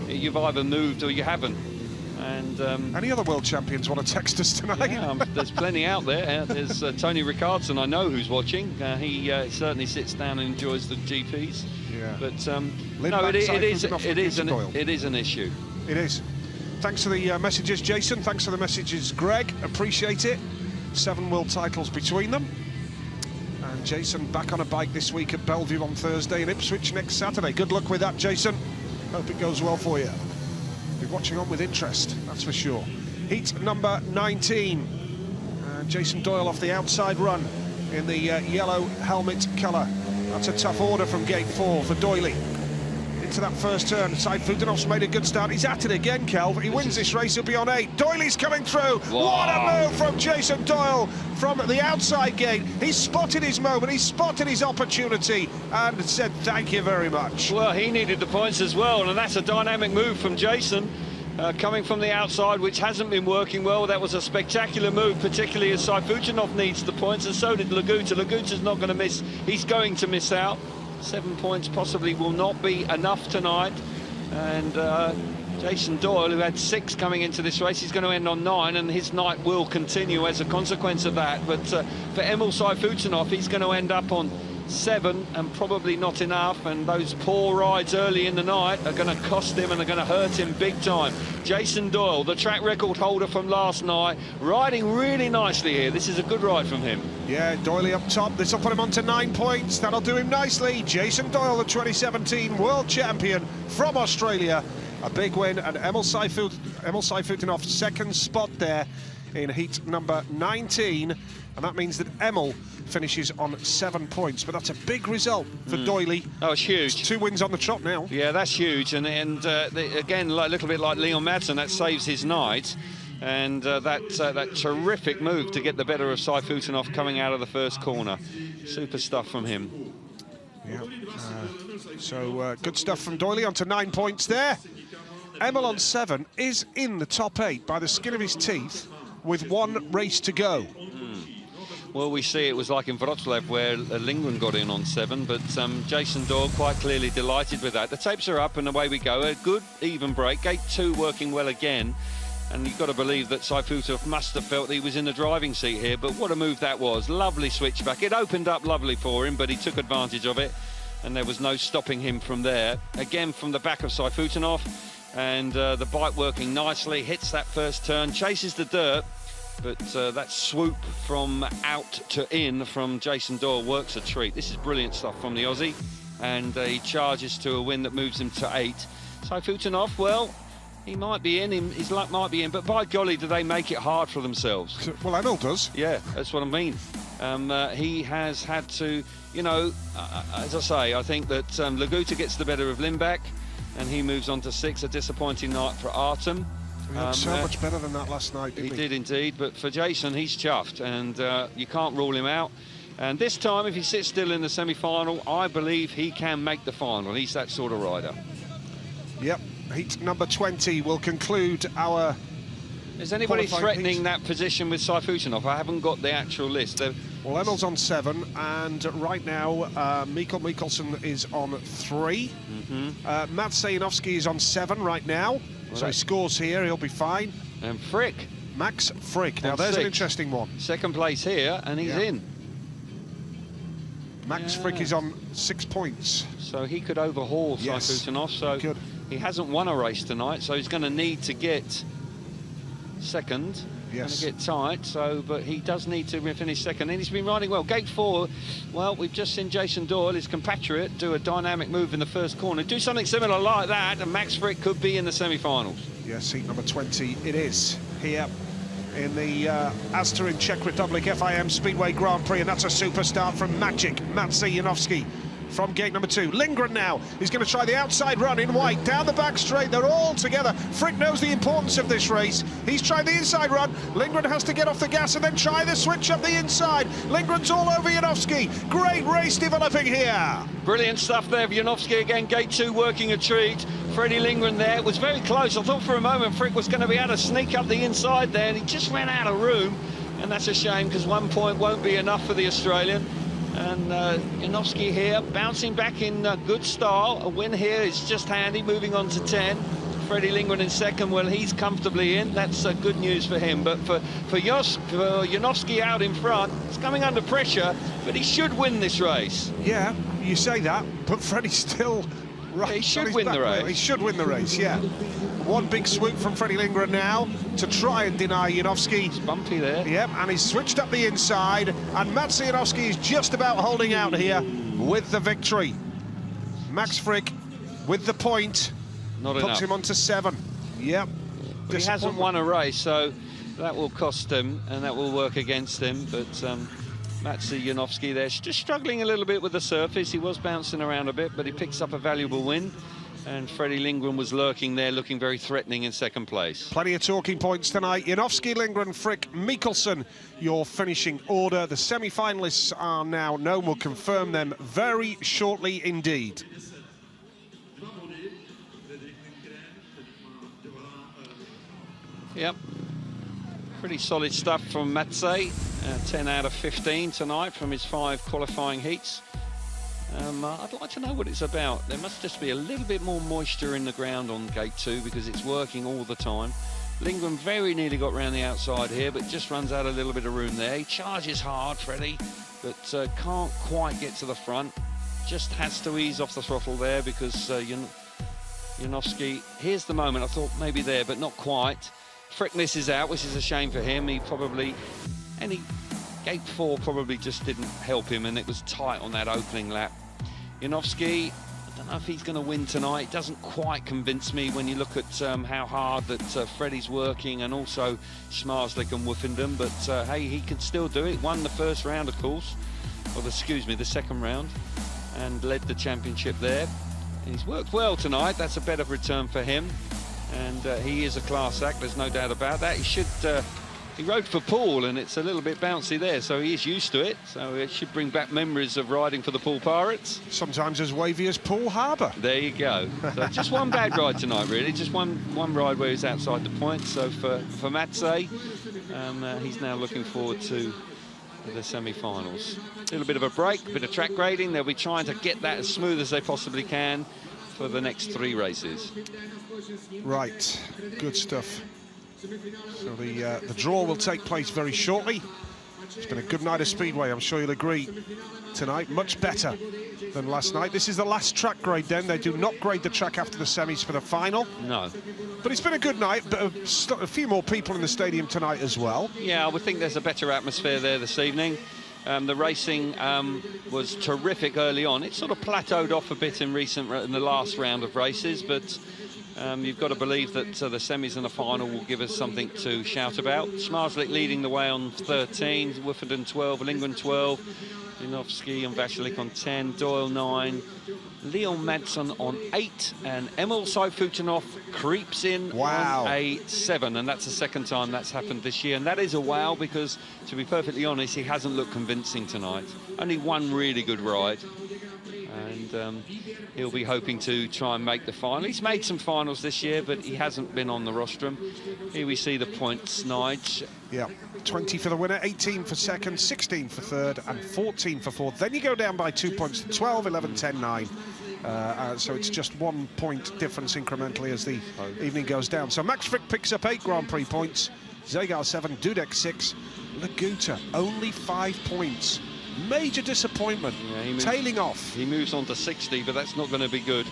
you've either moved or you haven't. And any other world champions want to text us tonight? Yeah, there's plenty out there. There's Tony Ricardson, I know, who's watching. He certainly sits down and enjoys the GPs. Yeah. But no, it is an issue. It is. Thanks for the messages, Jason. Thanks for the messages, Greg. Appreciate it. 7 world titles between them. And Jason back on a bike this week at Bellevue on Thursday and Ipswich next Saturday. Good luck with that, Jason. Hope it goes well for you. Be watching on with interest, that's for sure. Heat number 19. Jason Doyle off the outside run in the yellow helmet colour. That's a tough order from gate 4 for Doyley. Into that first turn, Saifutanov's made a good start. He's at it again, Kelv. He wins this race, he'll be on 8. Doyley's coming through. Wow. What a move from Jason Doyle from the outside gate. He's spotted his moment, he's spotted his opportunity and said thank you very much. Well, he needed the points as well, and that's a dynamic move from Jason. Coming from the outside, which hasn't been working well. That was a spectacular move, particularly as Saifutanog needs the points, and so did Laguta. Laguta's not going to miss. He's going to miss out. 7 points possibly will not be enough tonight. And Jason Doyle, who had 6 coming into this race, he's going to end on 9, and his night will continue as a consequence of that. But for Emil Saifutanog, he's going to end up on 7 and probably not enough, and those poor rides early in the night are going to cost him and are going to hurt him big time. Jason Doyle, the track record holder from last night, riding really nicely here. This is a good ride from him. Yeah, Doyley up top. This will put him on to 9 points. That'll do him nicely. Jason Doyle, the 2017 world champion from Australia. A big win, and Emil Saifutanov's second spot there in heat number 19, and that means that Emil finishes on 7 points, but that's a big result for Doyley. Oh, it's huge. It's 2 wins on the trot now. Yeah, that's huge, and again, a little bit like Leon Madsen, that saves his night, and that terrific move to get the better of Saifutanog coming out of the first corner. Super stuff from him. Yeah. So good stuff from Doyley, on to 9 points there. Emil on 7 is in the top 8 by the skin of his teeth with 1 race to go. Well, we see it was like in Wroclaw where Lindgren got in on 7, but Jason Doyle quite clearly delighted with that. The tapes are up and away we go. A good even break. Gate 2 working well again. And you've got to believe that Saifutanog must have felt that he was in the driving seat here, but what a move that was. Lovely switchback. It opened up lovely for him, but he took advantage of it, and there was no stopping him from there. Again, from the back of Saifutanog, and the bike working nicely, hits that first turn, chases the dirt, but that swoop from out to in from Jason Doyle works a treat. This is brilliant stuff from the Aussie, and he charges to a win that moves him to 8. Saifutanog, well, he might be in, his luck might be in, but by golly, do they make it hard for themselves. Well, Emil does. Yeah, that's what I mean. He has had to, you know, as I say, I think that Laguta gets the better of Lindback, and he moves on to 6, a disappointing night for Artem. He looked so much better than that last night, didn't he? He did indeed, but for Jason, he's chuffed, and you can't rule him out. And this time, if he sits still in the semi-final, I believe he can make the final. He's that sort of rider. Yep. Heat number 20 will conclude our... Is anybody threatening that position with Saifutanog? I haven't got the actual list. Well, Emil's on 7, and right now Mikkel Mikkelsen is on 3. Mats Sajanovski is on 7 right now, well, so he scores here, he'll be fine. And Frick. Max Frick. Now, there's 6. An interesting one. Second place here, and he's in. Max Frick is on 6 points. So he could overhaul Saifutanog. So he hasn't won a race tonight, so he's going to need to get second. Yes. Going to get tight, so, but he does need to finish second, and he's been riding well. Gate 4, well, we've just seen Jason Doyle, his compatriot, do a dynamic move in the first corner. Do something similar like that, and Max Frick could be in the semi-finals. Yes, heat number 20 it is here in the Aztorin Czech Republic FIM Speedway Grand Prix, and that's a super start from Maciej Janowski from gate number 2. Lindgren now is going to try the outside run in white, down the back straight. They're all together. Frick knows the importance of this race. He's trying the inside run. Lindgren has to get off the gas and then try the switch up the inside. Lindgren's all over Janowski. Great race developing here. Brilliant stuff there for Janowski again. Gate 2 working a treat. Freddie Lindgren there. It was very close. I thought for a moment Frick was going to be able to sneak up the inside there, and he just ran out of room. And that's a shame, because 1 point won't be enough for the Australian. And Janowski here, bouncing back in good style. A win here is just handy, moving on to 10. Freddie Lindgren in second, well, he's comfortably in. That's good news for him. But for Janowski out in front, it's coming under pressure, but he should win this race. Yeah, you say that, but Freddie's still right. He should win the race. He should win the race, yeah. One big swoop from Freddie Lindgren now to try and deny Janowski. It's bumpy there. Yep, and he's switched up the inside, and Maciej Janowski is just about holding out here with the victory. Max Frick with the point. Not puts enough. him onto 7. Yep. But he hasn't won a race, so that will cost him, and that will work against him. But Maciej Janowski there, just struggling a little bit with the surface. He was bouncing around a bit, but he picks up a valuable win. And Freddie Lindgren was lurking there, looking very threatening in second place. Plenty of talking points tonight. Janowski, Lindgren, Frick, Mikkelsen, your finishing order. The semi-finalists are now known. We'll confirm them very shortly indeed. Yep. Pretty solid stuff from Maciej. 10 out of 15 tonight from his 5 qualifying heats. I'd like to know what it's about. There must just be a little bit more moisture in the ground on gate 2, because it's working all the time. Lindgren very nearly got round the outside here, but just runs out a little bit of room there. He charges hard, Freddie, but can't quite get to the front. Just has to ease off the throttle there, because Janowski, here's the moment, I thought maybe there, but not quite. Frick misses out, which is a shame for him. He probably, gate 4 probably just didn't help him, and it was tight on that opening lap. Janowski, I don't know if he's going to win tonight. It doesn't quite convince me when you look at how hard that Freddie's working, and also Schmarslik and Woofenden. But hey, he can still do it. Won the first round, of course, or the second round, and led the championship there. And he's worked well tonight. That's a better return for him, and he is a class act. There's no doubt about that. He should. He rode for Paul, and it's a little bit bouncy there, so he is used to it. So it should bring back memories of riding for the Poole Pirates. Sometimes as wavy as Poole Harbour. There you go. So just one bad ride tonight, really. Just one ride where he's outside the point. So for Maciej, he's now looking forward to the semi-finals. A little bit of a break, a bit of track grading. They'll be trying to get that as smooth as they possibly can for the next 3 races. Right, good stuff. So the draw will take place very shortly. It's been a good night of Speedway, I'm sure you'll agree, tonight. Much better than last night. This is the last track grade then. They do not grade the track after the semis for the final. No. But it's been a good night, but a few more people in the stadium tonight as well. Yeah, I would think there's a better atmosphere there this evening. The racing was terrific early on. It sort of plateaued off a bit in the last round of races, but you've got to believe that the semis and the final will give us something to shout about. Schmarslik leading the way on 13, Woofenden 12, Lindgren 12, Janowski and Vashalik on 10, Doyle 9, Leon Madsen on 8, and Emil Saifutinov creeps in on a 7, and that's the second time that's happened this year. And that is a wow, because, to be perfectly honest, he hasn't looked convincing tonight. Only one really good ride. And he'll be hoping to try and make the final. He's made some finals this year, but he hasn't been on the rostrum. Here we see the points, Nige. Yeah, 20 for the winner, 18 for second, 16 for third, and 14 for fourth. Then you go down by 2 points to 12, 11, 10, 9. So it's just 1 point difference incrementally as the evening goes down. So Max Frick picks up 8 Grand Prix points, Zagar 7, Dudek 6, Laguta only 5 points. Major disappointment, tailing off. He moves on to 60, but that's not going to be good.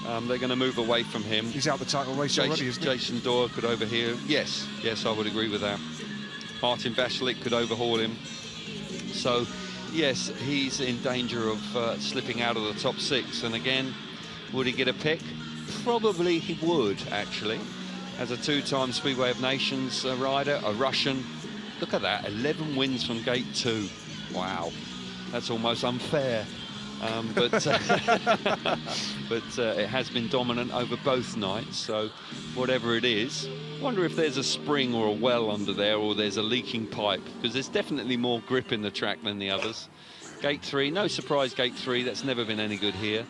They're going to move away from him. He's out the title race already, isn't he? Jason Doyle could overhear. Yes, I would agree with that. Martin Vashalik could overhaul him. So, yes, he's in danger of slipping out of the top 6. And again, would he get a pick? Probably he would, actually. as a two-time Speedway of Nations rider, a Russian. Look at that, 11 wins from Gate 2. Wow, that's almost unfair. But it has been dominant over both nights, so whatever it is, wonder if there's a spring or a well under there, or there's a leaking pipe, because there's definitely more grip in the track than the others. Gate 3, no surprise, Gate 3, that's never been any good here.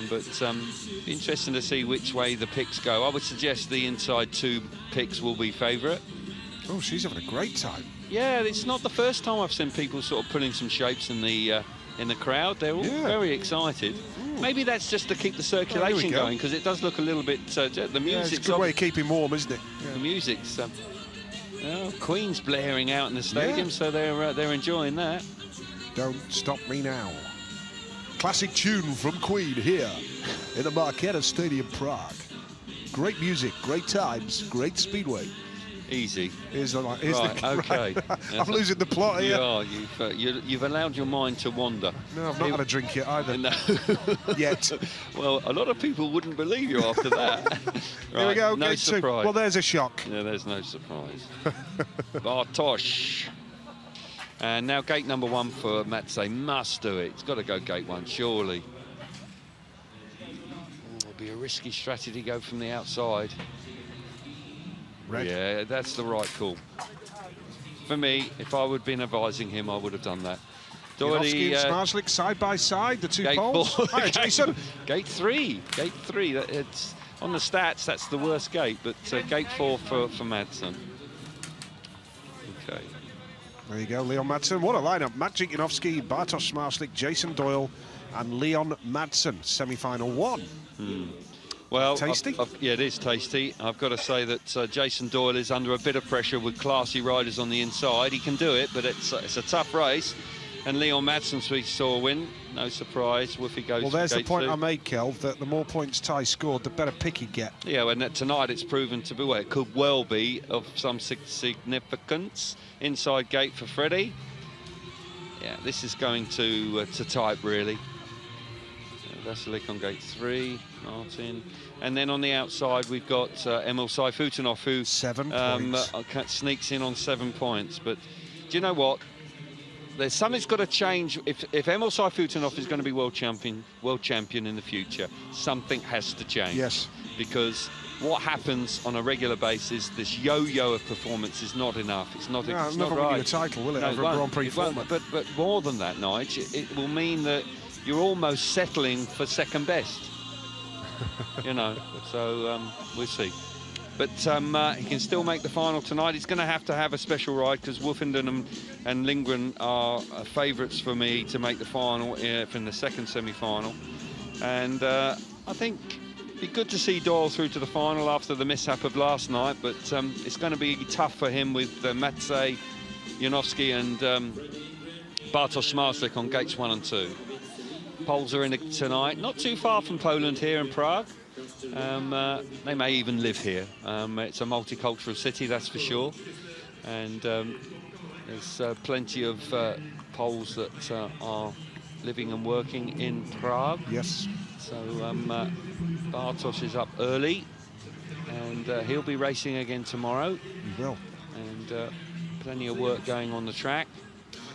But interesting to see which way the picks go. I would suggest the inside 2 picks will be favourite. Oh, she's having a great time. Yeah, it's not the first time I've seen people sort of pulling some shapes in the crowd. They're all very excited. Ooh. Maybe that's just to keep the circulation going, because it does look a little bit. The music's it's a good way of keeping warm, isn't it? Yeah. The music's. Queen's blaring out in the stadium, so they're enjoying that. Don't Stop Me Now. Classic tune from Queen here in the Marketa Stadium, Prague. Great music, great times, great speedway. Easy. Okay. I'm losing the plot here. You've allowed your mind to wander. No, I've not had a drink yet either. No. Yet. Well, a lot of people wouldn't believe you after that. Right, here we go. No surprise. Well, there's a shock. Yeah, there's no surprise. Bartosz. And now gate number 1 for Matze. Must do it. It's got to go gate 1, surely. It'll be a risky strategy to go from the outside. Red. Yeah, that's the right call. For me, if I would have been advising him, I would have done that. Doherty and Smarslik side by side, the 2 poles. Hi, Jason. Gate 3. Gate 3. It's on the stats, that's the worst gate, but gate 4 for Madsen. Okay. There you go, Leon Madsen. What a lineup. Maciej Janowski, Bartosz Smarslik, Jason Doyle, and Leon Madsen. Semi-final 1. Well, tasty? Yeah, it is tasty. I've got to say that Jason Doyle is under a bit of pressure with classy riders on the inside. He can do it, but it's a tough race. And Leon Madsen, we saw win. No surprise. Woofy goes. Well, there's the point 2. I made, Kelv, that the more points Ty scored, the better pick he'd get. Yeah, and tonight it's proven to be, well, it could well be of some significance. Inside gate for Freddie. Yeah, this is going to type, really. Vasilik on gate 3, Martin. And then on the outside, we've got Emil Sayfutinov, who 7 points. Sneaks in on 7 points. But do you know what? There's something's got to change. If Emil Sayfutinov is going to be world champion in the future, something has to change. Yes. Because what happens on a regular basis, this yo-yo of performance is not enough. It's not. No, it's never not right. win a title, will it? No, over a Grand Prix format. But more than that, Nige, it will mean that you're almost settling for second best. You know, so we'll see. But he can still make the final tonight. He's going to have a special ride, because Woofenden and Lindgren are favourites for me to make the final from the second semi-final. And I think it'd be good to see Doyle through to the final after the mishap of last night. But it's going to be tough for him with Maciej Janowski and Bartosz Smarslik on gates 1 and 2. Poles are in it tonight, not too far from Poland here in Prague. They may even live here. It's a multicultural city, that's for sure. And there's plenty of Poles that are living and working in Prague. Yes. So Bartosz is up early, and he'll be racing again tomorrow. He will. And plenty of work going on the track.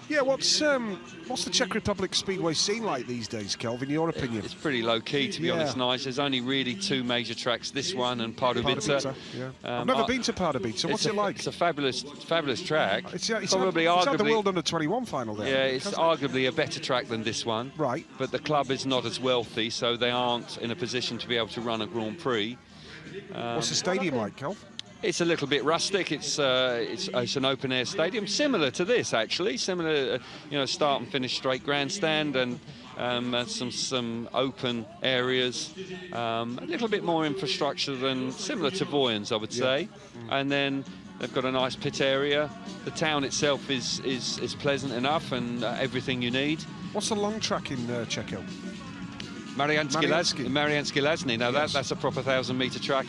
Yeah, what's the Czech Republic Speedway scene like these days, Kelvin, in your opinion? It's pretty low-key, to be honest, Nige. There's only really 2 major tracks, this one and Pardubice. Yeah. I've never been to Pardubice, what's it like? It's a fabulous track. It's probably had arguably the World Under-21 final there. Yeah, it's arguably a better track than this one. Right. But the club is not as wealthy, so they aren't in a position to be able to run a Grand Prix. What's the stadium like, Kelv? It's a little bit rustic. It's an open-air stadium, similar to this actually. Similar, start and finish straight grandstand and some open areas. A little bit more infrastructure than similar to Voyens, I would say. And then they've got a nice pit area. The town itself is pleasant enough and everything you need. What's the long track in Czechia? Mariansky Lazny. Now that's a proper 1,000-metre track.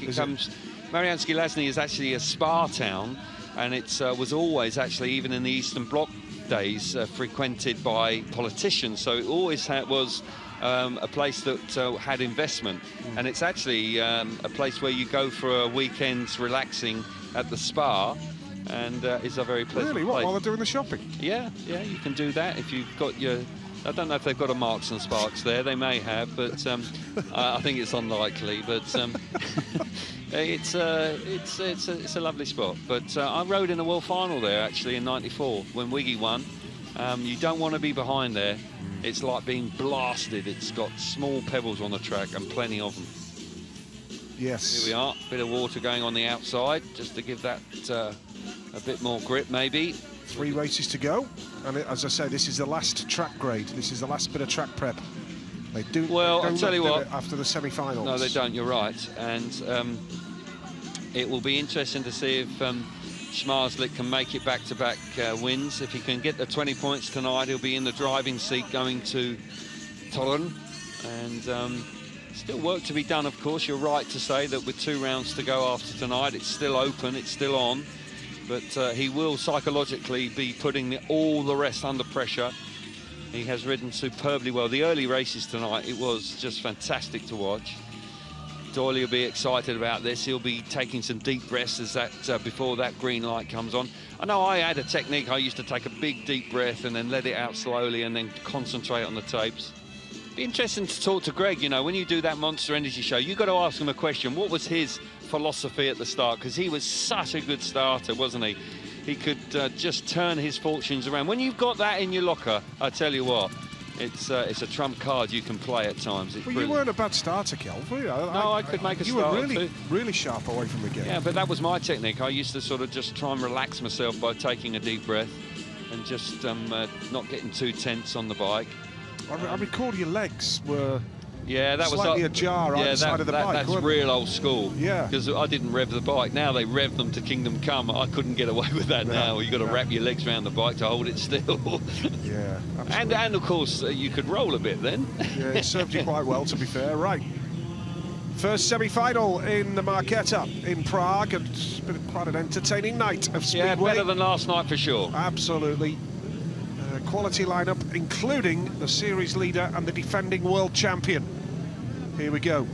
Mariansky Lazny is actually a spa town, and it was always actually, even in the Eastern Bloc days, frequented by politicians. So it always was a place that had investment, and it's actually a place where you go for a weekend relaxing at the spa, and it's a very pleasant Really? What, place. while they're doing the shopping? Yeah, you can do that if you've got your... I don't know if they've got a Marks and Sparks there. They may have, but I think it's unlikely. But it's a lovely spot. But I rode in the World Final there actually in '94 when Wiggy won. You don't want to be behind there. It's like being blasted. It's got small pebbles on the track and plenty of them. Yes. Here we are. Bit of water going on the outside just to give that a bit more grip, maybe. 3 races to go, and as I say, this is the last track grade. This is the last bit of track prep. They do. Well, I'll tell you what. After the semi-finals. No, they don't. You're right, and it will be interesting to see if Zmarzlik can make it back-to-back wins. If he can get the 20 points tonight, he'll be in the driving seat going to Torun, and still work to be done. Of course, you're right to say that with 2 rounds to go after tonight, it's still open. It's still on. But he will psychologically be putting all the rest under pressure. He has ridden superbly well. The early races tonight, it was just fantastic to watch. Doyle will be excited about this. He'll be taking some deep breaths as that before that green light comes on. I know I had a technique. I used to take a big deep breath and then let it out slowly and then concentrate on the tapes. Be interesting to talk to Greg. You know, when you do that Monster Energy show, you've got to ask him a question. What was his philosophy at the start? Because he was such a good starter, wasn't he? He could just turn his fortunes around. When you've got that in your locker, I tell you what, it's a trump card you can play at times. It's you weren't a bad starter, Kel, were you? No, I could make a you start. You were really sharp away from the game. Yeah, but that was my technique. I used to sort of just try and relax myself by taking a deep breath and just not getting too tense on the bike. I recall your legs were that was slightly ajar on the side of the bike. That's real old school. Yeah. Because I didn't rev the bike. Now they rev them to Kingdom Come. I couldn't get away with that now. You've got to wrap your legs around the bike to hold it still. Yeah, absolutely. And of course, you could roll a bit then. Yeah, it served you quite well, to be fair. Right. First semi-final in the Marketa in Prague. And it's been quite an entertaining night of Speedway. Yeah, better than last night for sure. Absolutely. Quality lineup, including the series leader and the defending world champion. Here we go.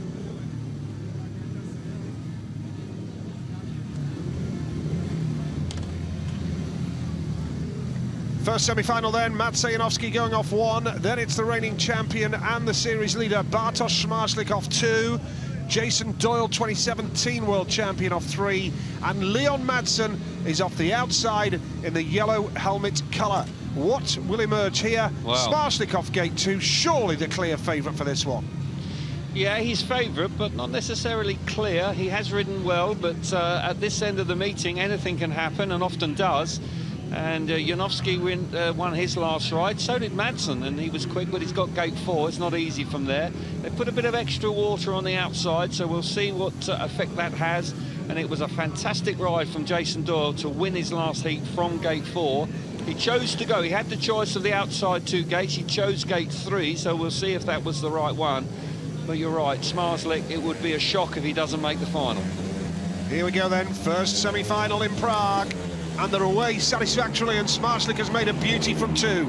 First semi-final then, Matt Sajanovský going off 1, then it's the reigning champion and the series leader Bartosz Zmarzlik off 2, Jason Doyle, 2017 world champion, off 3, and Leon Madsen is off the outside in the yellow helmet colour. What will emerge here? Wow. Zmarzlik off gate 2, surely the clear favourite for this one. Yeah, he's favourite, but not necessarily clear. He has ridden well, but at this end of the meeting, anything can happen, and often does. And Janowski won his last ride, so did Madsen, and he was quick, but he's got gate 4. It's not easy from there. They put a bit of extra water on the outside, so we'll see what effect that has. And it was a fantastic ride from Jason Doyle to win his last heat from gate 4. He chose to go. He had the choice of the outside 2 gates. He chose gate 3, so we'll see if that was the right one. But you're right, Zmarzlik, it would be a shock if he doesn't make the final. Here we go then, first semi-final in Prague. And they're away satisfactorily, and Zmarzlik has made a beauty from 2.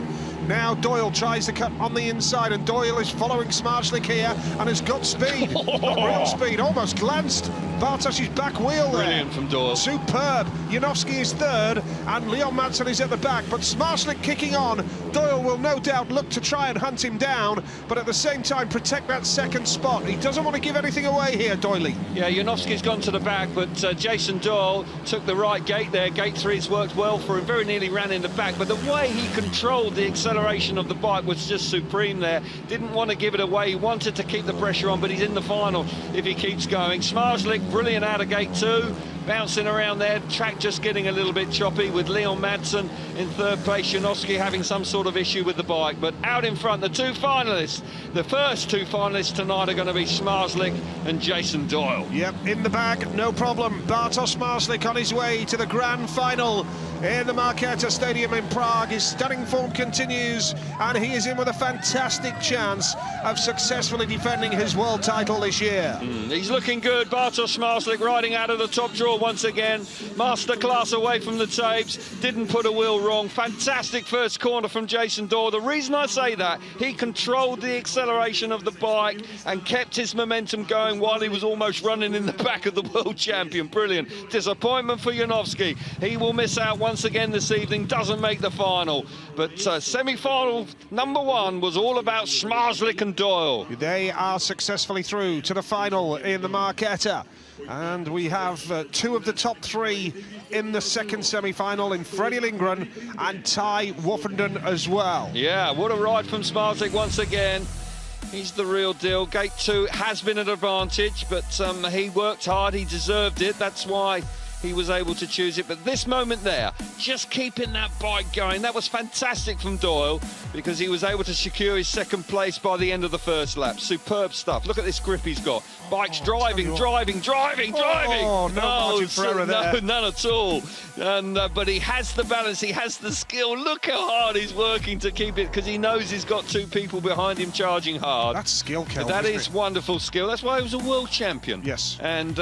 Now Doyle tries the cut on the inside, and Doyle is following Zmarzlik here and has got speed. Got real speed, almost glanced Bartosz's back wheel there. Brilliant from Doyle. Superb. Janowski is 3rd, and Leon Madsen is at the back, but Zmarzlik kicking on. Doyle will no doubt look to try and hunt him down, but at the same time protect that 2nd spot. He doesn't want to give anything away here, Doyle. Yeah, Janowski's gone to the back, but Jason Doyle took the right gate there. Gate 3's worked well for him, very nearly ran in the back, but the way he controlled the acceleration of the bike was just supreme there. Didn't want to give it away. He wanted to keep the pressure on, but he's in the final if he keeps going. Zmarzlik, brilliant out of gate 2. Bouncing around there, track just getting a little bit choppy with Leon Madsen in 3rd place. Janowski having some sort of issue with the bike, but out in front, the 2 finalists. The first 2 finalists tonight are going to be Zmarzlik and Jason Doyle. Yep, in the bag, no problem. Bartosz Zmarzlik on his way to the grand final in the Markéta Stadium in Prague. His stunning form continues, and he is in with a fantastic chance of successfully defending his world title this year. He's looking good. Bartosz Zmarzlik riding out of the top draw once again. Masterclass away from the tapes. Didn't put a wheel wrong. Fantastic first corner from Jason Doyle. The reason I say that, he controlled the acceleration of the bike and kept his momentum going while he was almost running in the back of the world champion. Brilliant. Disappointment for Janowski. He will miss out once again this evening, doesn't make the final. But semi-final number 1 was all about Zmarzlik and Doyle. They are successfully through to the final in the Markéta. And we have 2 of the top 3 in the second semi-final in Freddie Lindgren and Ty Woffenden as well. Yeah, what a ride from Zmarzlik once again. He's the real deal. Gate 2 has been an advantage, but he worked hard, he deserved it. That's why he was able to choose it. But this moment there, just keeping that bike going, that was fantastic from Doyle, because he was able to secure his second place by the end of the first lap. Superb stuff. Look at this grip he's got. Bike's driving. Oh, no margin for error there. No, none at all. And but he has the balance, he has the skill. Look how hard he's working to keep it, because he knows he's got 2 people behind him charging hard. That's skill, Kel. That is wonderful skill. That's why he was a world champion. Yes. And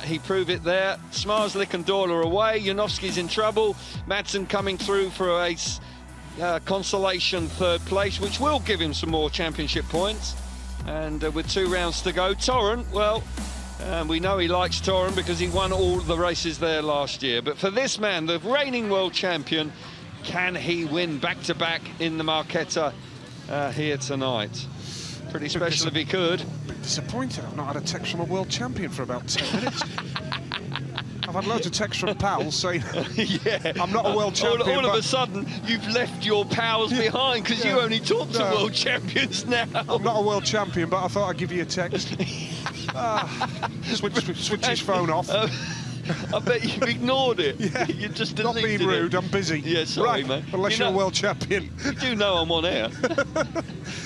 he proved it there. Zmarzlik and Doyle are away. Janowski's in trouble. Madsen coming through for a consolation 3rd place, which will give him some more championship points. And with 2 rounds to go, Torren, well, we know he likes Torren because he won all the races there last year. But for this man, the reigning world champion, can he win back-to-back in the Markéta here tonight? Pretty special if he could. Bit disappointed I've not had a text from a world champion for about 10 minutes. I've had loads of texts from pals saying, yeah, I'm not a world champion. All of a sudden, you've left your pals behind, because you only talk to world champions now. I'm not a world champion, but I thought I'd give you a text. Switch his phone off. I bet you've ignored it. Yeah. You just not being rude, I'm busy. Yeah, sorry, right, mate. Unless you're a world champion. You do know I'm on air.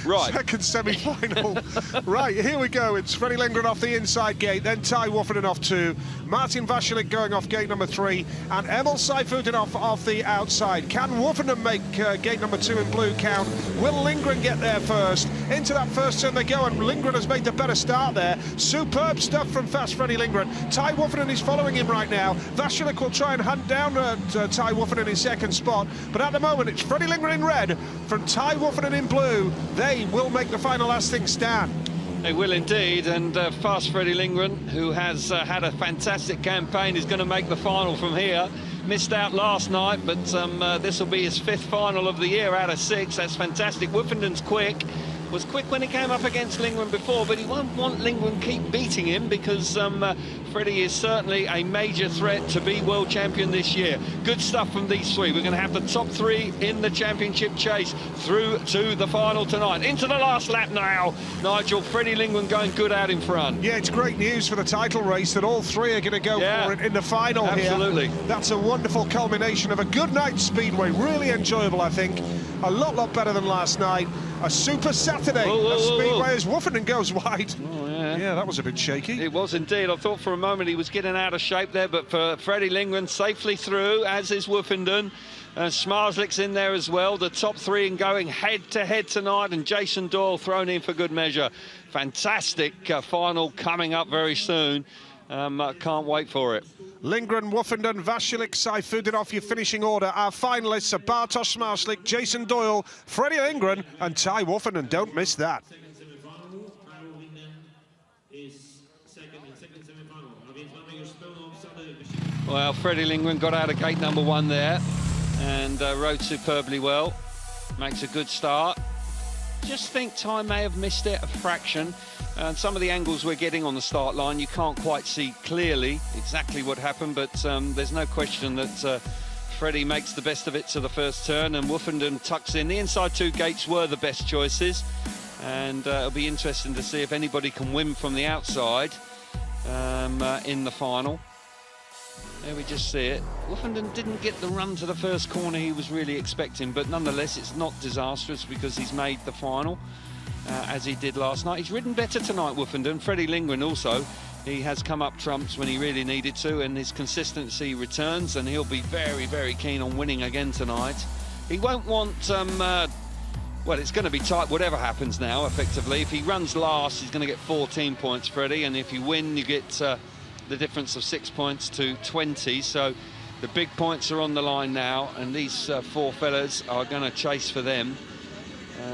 Right. Second semi-final. Right, here we go. It's Freddie Lindgren off the inside gate, then Ty Woffenden off 2, Martin Vašilik going off gate number 3, and Emil Seifutin off the outside. Can Woffenden make gate number 2 in blue count? Will Lindgren get there first? Into that first turn they go, and Lindgren has made the better start there. Superb stuff from fast Freddie Lindgren. Ty Woffenden is following him right now. Vašilik will try and hunt down Ty Woffenden in second spot, but at the moment it's Freddie Lindgren in red from Ty Woffenden in blue. They will make the final as things stand. They will indeed, and fast Freddie Lindgren, who has had a fantastic campaign, is going to make the final from here. Missed out last night, but this will be his 5th final of the year out of 6. That's fantastic. Woffenden's quick. Was quick when he came up against Lindgren before, but he won't want Lindgren keep beating him, because Freddie is certainly a major threat to be world champion this year. Good stuff from these 3. We're going to have the top 3 in the championship chase through to the final tonight. Into the last lap now, Nigel. Freddie Lindgren going good out in front. Yeah, it's great news for the title race that all 3 are going to go for it in the final. Absolutely. Here. That's a wonderful culmination of a good night speedway. Really enjoyable, I think. A lot better than last night. A super Saturday of speedway as Woffenden goes wide. Oh, yeah. Yeah, that was a bit shaky. It was indeed. I thought for a moment he was getting out of shape there, but for Freddie Lindgren safely through, as is Woffenden. Zmarzlik's in there as well. The top 3 and going head-to-head tonight, and Jason Doyle thrown in for good measure. Fantastic final coming up very soon. Can't wait for it. Lindgren, Woffenden, Vašilik, Seifutin off your finishing order. Our finalists are Bartosz Zmarzlik, Jason Doyle, Freddie Lindgren and Ty Woffenden. Don't miss that. Second semifinal, Ty Woffenden is second in second semifinal. A więc mamy już pełną obsadę. Well, Freddie Lindgren got out of gate number 1 there and rode superbly well. Makes a good start. Just think Ty may have missed it a fraction. And some of the angles we're getting on the start line, you can't quite see clearly exactly what happened, but there's no question that Freddie makes the best of it to the first turn, and Woffenden tucks in. The inside 2 gates were the best choices, and it'll be interesting to see if anybody can win from the outside in the final. There we just see it. Woffenden didn't get the run to the first corner he was really expecting, but nonetheless it's not disastrous because he's made the final as he did last night. He's ridden better tonight, Woffenden. Freddie Lindgren also He has come up trumps when he really needed to, and his consistency returns, and he'll be very, very keen on winning again tonight. He won't want, well, it's going to be tight whatever happens now, effectively. If he runs last, he's going to get 14 points, Freddie, and if you win, you get the difference of 6 points to 20. So the big points are on the line now, and these four fellas are going to chase for them.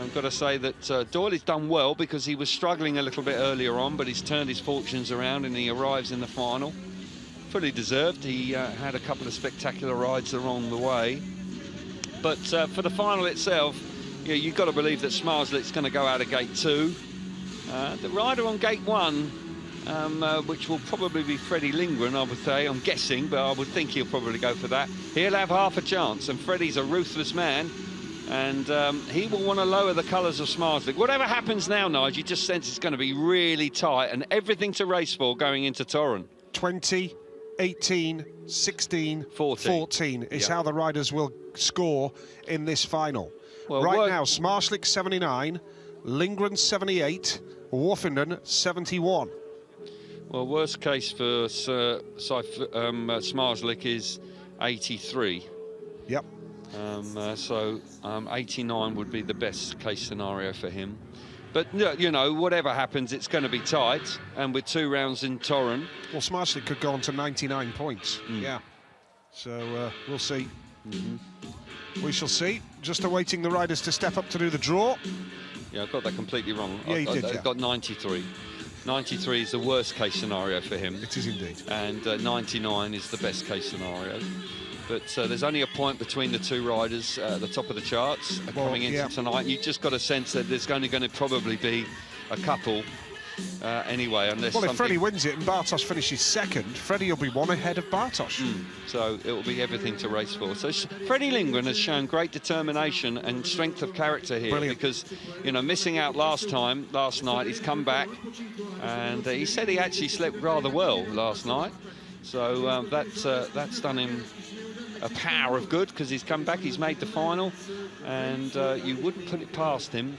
I've got to say that Doyley's done well because he was struggling a little bit earlier on, but he's turned his fortunes around and he arrives in the final. Fully deserved. He had a couple of spectacular rides along the way. But for the final itself, yeah, you've got to believe that Smarslik's going to go out of gate 2. The rider on gate 1, which will probably be Freddie Lindgren, I would say, I'm guessing, but I would think he'll probably go for that. He'll have half a chance, and Freddie's a ruthless man. And he will want to lower the colours of Smarslik. Whatever happens now, Nigel, you just sense it's going to be really tight and everything to race for going into Torren. 20, 18, 16, 14 is how the riders will score in this final. Well, right now, Smarslik 79, Lindgren 78, Woffenden 71. Well, worst case for Smarslik is 83. Yep. 89 would be the best case scenario for him. But, you know, whatever happens, it's going to be tight. And with 2 rounds in Torren... Well, Smarslik could go on to 99 points. Yeah. So, we'll see. We shall see. Just awaiting the riders to step up to do the draw. Yeah, I got that completely wrong. Yeah, you did, I got 93. 93 is the worst case scenario for him. It is indeed. And 99 is the best case scenario. But there's only a point between the 2 riders at the top of the charts coming into tonight. You just got a sense that there's only going to probably be a couple anyway, unless. Well, if Freddie wins it and Bartosz finishes second, Freddie will be 1 ahead of Bartosz. So it will be everything to race for. So Freddie Lindgren has shown great determination and strength of character here. Brilliant. Because, you know, missing out last night, he's come back, and he said he actually slept rather well last night. So that's done him a power of good because he's come back, he's made the final, and you wouldn't put it past him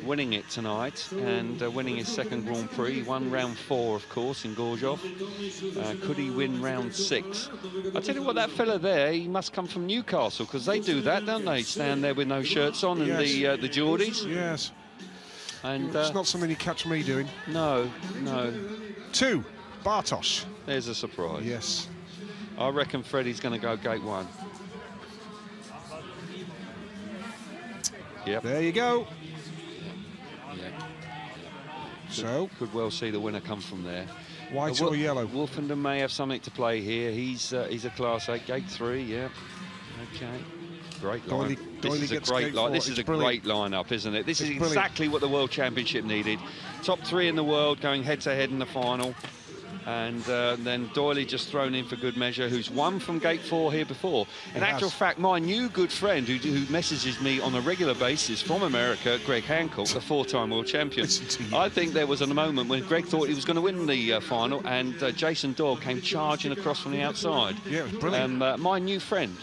winning it tonight and winning his second Grand Prix. He won round 4, of course, in Gorzów. Could he win round 6? I'll tell you what, that fella there, he must come from Newcastle because they do that, don't they? Stand there with no shirts on and the Geordies. Yes. And it's not something you catch me doing. No. 2, Bartosz. There's a surprise. Yes. I reckon Freddie's going to go gate 1. Yep. There you go. Yeah. So could well see the winner come from there. White or yellow? Woffenden may have something to play here. He's a Class 8, gate 3. Yeah. Okay. Great line. This is a great line. This is a great lineup, isn't it? This is exactly what the World Championship needed. Top 3 in the world going head-to-head in the final. And then Doyley just thrown in for good measure, who's won from gate 4 here before. In actual fact, my new good friend who messages me on a regular basis from America, Greg Hancock, the 4-time world champion. I think there was a moment when Greg thought he was going to win the final, and Jason Dawg came charging across from the outside. Yeah, it was brilliant. My new friend,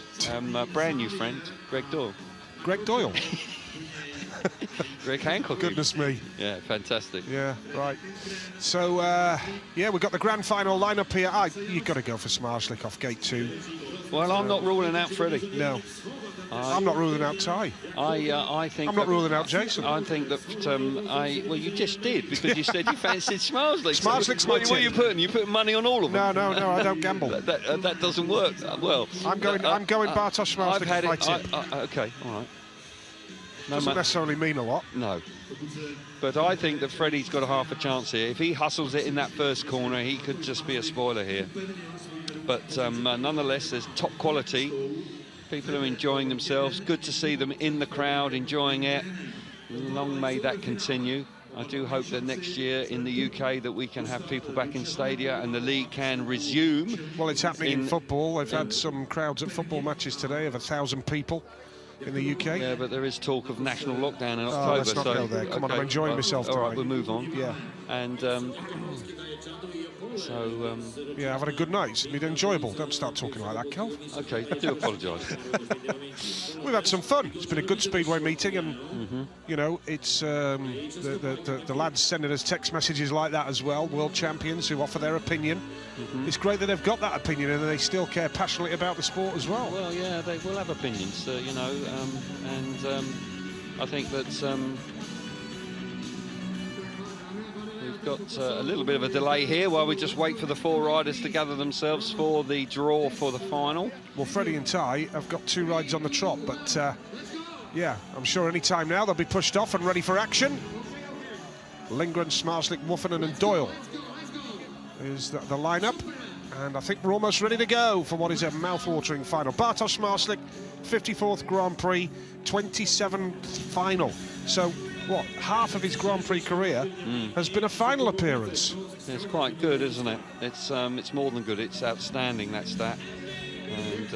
brand new friend, Greg Doyle. Greg Doyle. Greg Hancock. Goodness me. Yeah, fantastic. Yeah, right. So, yeah, we've got the grand final lineup here. You've got to go for Smarslik off gate 2. Well, I'm not ruling out Freddie. No. I'm not ruling out Ty. I think... I'm not ruling out Jason. I think that... well, you just did, because you said you fancied Smarslik. Smarslik's what are you putting? You putting money on all of them? No, I don't gamble. that doesn't work. Well... I'm going Bartosz Smarslik as my tip. OK, all right. Doesn't necessarily mean a lot. No. But I think that Freddie's got a half a chance here. If he hustles it in that first corner, he could just be a spoiler here. But nonetheless, there's top quality. People are enjoying themselves. Good to see them in the crowd, enjoying it. Long may that continue. I do hope that next year in the UK that we can have people back in stadia and the league can resume. Well, it's happening in football. They've had some crowds at football matches today of 1,000 people. in the UK. Yeah, but there is talk of national lockdown in October. Oh, let's not go there. Come on, I'm enjoying myself All tonight. right, we'll move on. Yeah. And yeah, having a good night. It's been enjoyable. Don't start talking like that, Kel. Okay, I do apologise. We've had some fun. It's been a good speedway meeting, and you know, it's the lads sending us text messages like that as well. World champions who offer their opinion. It's great that they've got that opinion and they still care passionately about the sport as well. Well, yeah, they will have opinions, you know, and I think that we've got a little bit of a delay here while we just wait for the 4 riders to gather themselves for the draw for the final. Well, Freddie and Ty have got 2 rides on the trot, but yeah, I'm sure any time now they'll be pushed off and ready for action. Lindgren, Smarslik, Wuffernan and Doyle is the lineup, and I think we're almost ready to go for what is a mouth-watering final. Bartosz Smarslik, 54th Grand Prix, 27th final. So, what, half of his Grand Prix career has been a final appearance. It's quite good, isn't it? It's more than good. It's outstanding, that stat, and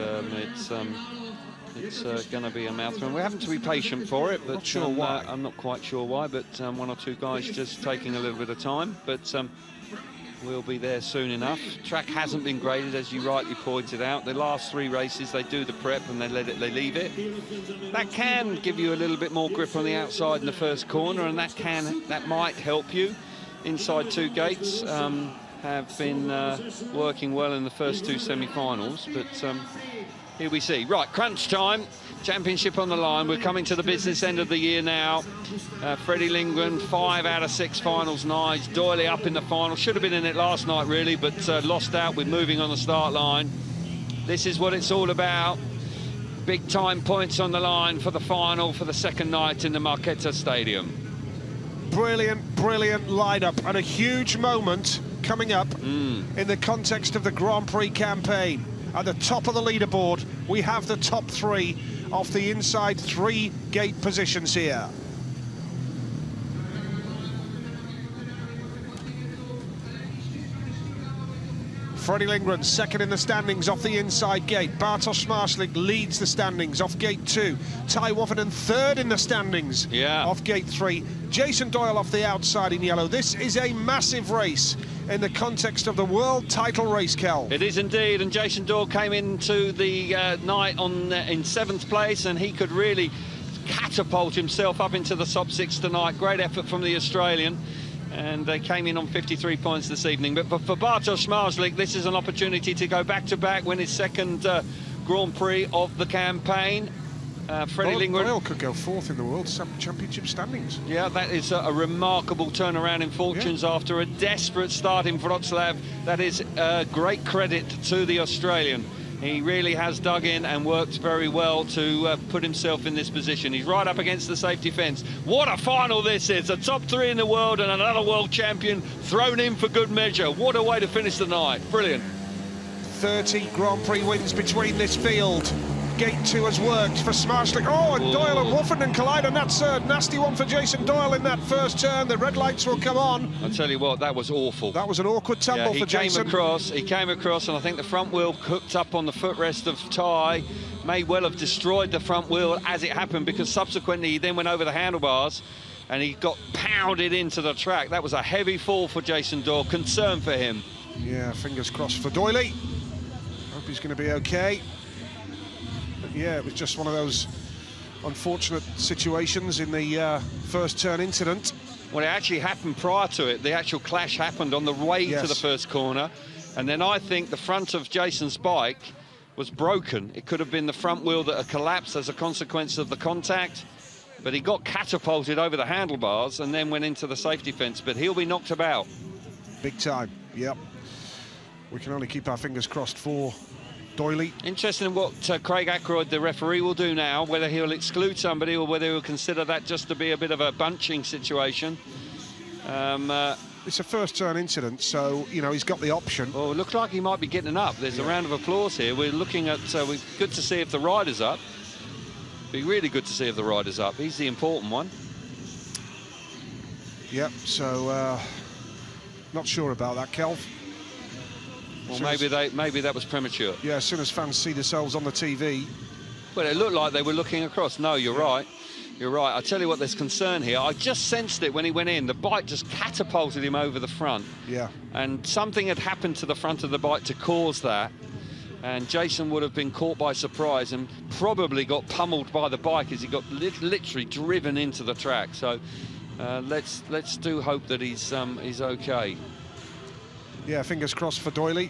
it's going to be a mouth run. We're having to be patient for it, but not sure why. I'm not quite sure why, but 1 or 2 guys just taking a little bit of time, but we'll be there soon enough. Track hasn't been graded, as you rightly pointed out. The last 3 races, they do the prep and they leave it. That can give you a little bit more grip on the outside in the first corner, and that might help you. Inside 2 gates have been working well in the first 2 semi-finals, but here we see. Right, crunch time. Championship on the line. We're coming to the business end of the year now. Freddie Lindgren, 5 out of 6 finals nights. Doyle up in the final. Should have been in it last night, really, but lost out with moving on the start line. This is what it's all about. Big time points on the line for the final for the second night in the Marquetta Stadium. Brilliant, brilliant lineup, and a huge moment coming up in the context of the Grand Prix campaign. At the top of the leaderboard, we have the top 3 off the inside 3 gate positions here. Freddie Lindgren second in the standings off the inside gate. Bartosz Smarslik leads the standings off gate 2. Ty Wuffernan third in the standings off gate 3. Jason Doyle off the outside in yellow. This is a massive race in the context of the world title race, Kel. It is indeed, and Jason Doyle came into the night in 7th place, and he could really catapult himself up into the top 6 tonight. Great effort from the Australian, and they came in on 53 points this evening. But for Bartosz Smarslik, this is an opportunity to go back-to-back, win his 2nd Grand Prix of the campaign. Freddie Lindgren. Doyle could go 4th in the World Championship standings. Yeah, that is a remarkable turnaround in fortunes after a desperate start in Wroclaw. That is great credit to the Australian. He really has dug in and worked very well to put himself in this position. He's right up against the safety fence. What a final this is. A top 3 in the world and another world champion thrown in for good measure. What a way to finish the night. Brilliant. 30 Grand Prix wins between this field. Gate 2 has worked for Smarslik. Oh, and Doyle and Wuffernan collide, and that's a nasty one for Jason Doyle in that first turn. The red lights will come on. I'll tell you what, that was awful. That was an awkward tumble for Jason. He came across, and I think the front wheel hooked up on the footrest of Ty. May well have destroyed the front wheel as it happened, because subsequently he then went over the handlebars and he got pounded into the track. That was a heavy fall for Jason Doyle. Concern for him. Yeah, fingers crossed for Doyley. Hope he's going to be okay. But yeah, it was just one of those unfortunate situations in the first turn incident. Well, it actually happened prior to it. The actual clash happened on the way to the first corner, and then I think the front of Jason's bike was broken. It could have been the front wheel that had collapsed as a consequence of the contact, but he got catapulted over the handlebars and then went into the safety fence, but he'll be knocked about. Big time, yep. We can only keep our fingers crossed for Doyley. Interesting in what Craig Ackroyd, the referee, will do now, whether he'll exclude somebody or whether he'll consider that just to be a bit of a bunching situation. It's a first turn incident, so, you know, he's got the option. Well, it looks like he might be getting up. There's a round of applause here. We're looking at, good to see if the rider's up. Be really good to see if the rider's up. He's the important one. Yep, so, not sure about that, Kelv. Well, maybe that was premature. Yeah, as soon as fans see themselves on the TV. Well, it looked like they were looking across. No, you're right. You're right. I tell you what, there's concern here. I just sensed it when he went in. The bike just catapulted him over the front. Yeah. And something had happened to the front of the bike to cause that. And Jason would have been caught by surprise and probably got pummeled by the bike as he got literally driven into the track. So let's do hope that he's okay. Yeah, fingers crossed for Doyley.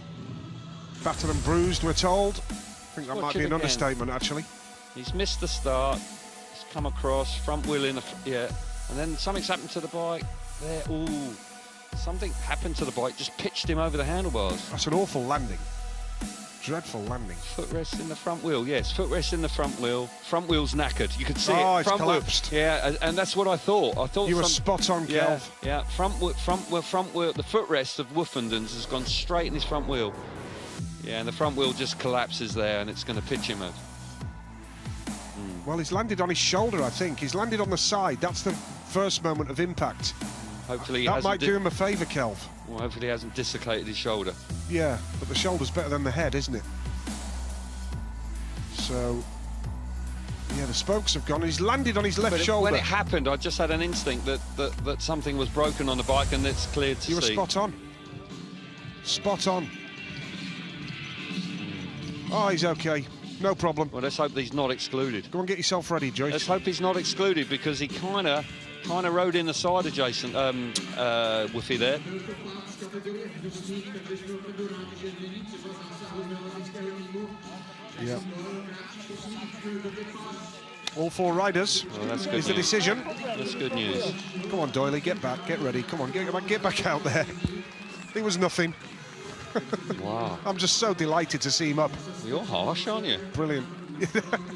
Battered and bruised, we're told. I think that might be an understatement, actually. He's missed the start. He's come across, front wheel in the... Yeah. And then something's happened to the bike. There, ooh. Something happened to the bike, just pitched him over the handlebars. That's an awful landing. Dreadful landing. Footrest in the front wheel, yes. Footrest in the front wheel. Front wheel's knackered. You could see it. Oh, it's front collapsed. Yeah, and that's what I thought. I thought you were spot on, Kelv. Yeah, front wheel. The footrest of Woofenden's has gone straight in his front wheel. Yeah, and the front wheel just collapses there, and it's going to pitch him out. Well, he's landed on his shoulder, I think. He's landed on the side. That's the first moment of impact. Hopefully, that might do him a favour, Kelv. Well, hopefully, he hasn't dislocated his shoulder. Yeah, but the shoulder's better than the head, isn't it? So, yeah, the spokes have gone. He's landed on his left shoulder. When it happened, I just had an instinct that something was broken on the bike, and it's clear to see. You were spot on. Spot on. Oh, he's okay. No problem. Well, let's hope that he's not excluded. Go and get yourself ready, Joyce. Let's hope he's not excluded, because he kind of rode in the side of Jason, Woofy there. Yeah. All four riders. Well, that's good is the decision. That's good news. Come on, Doyley, get back, get ready. Come on, get back out there. It was nothing. Wow. I'm just so delighted to see him up. You're harsh, aren't you? Brilliant.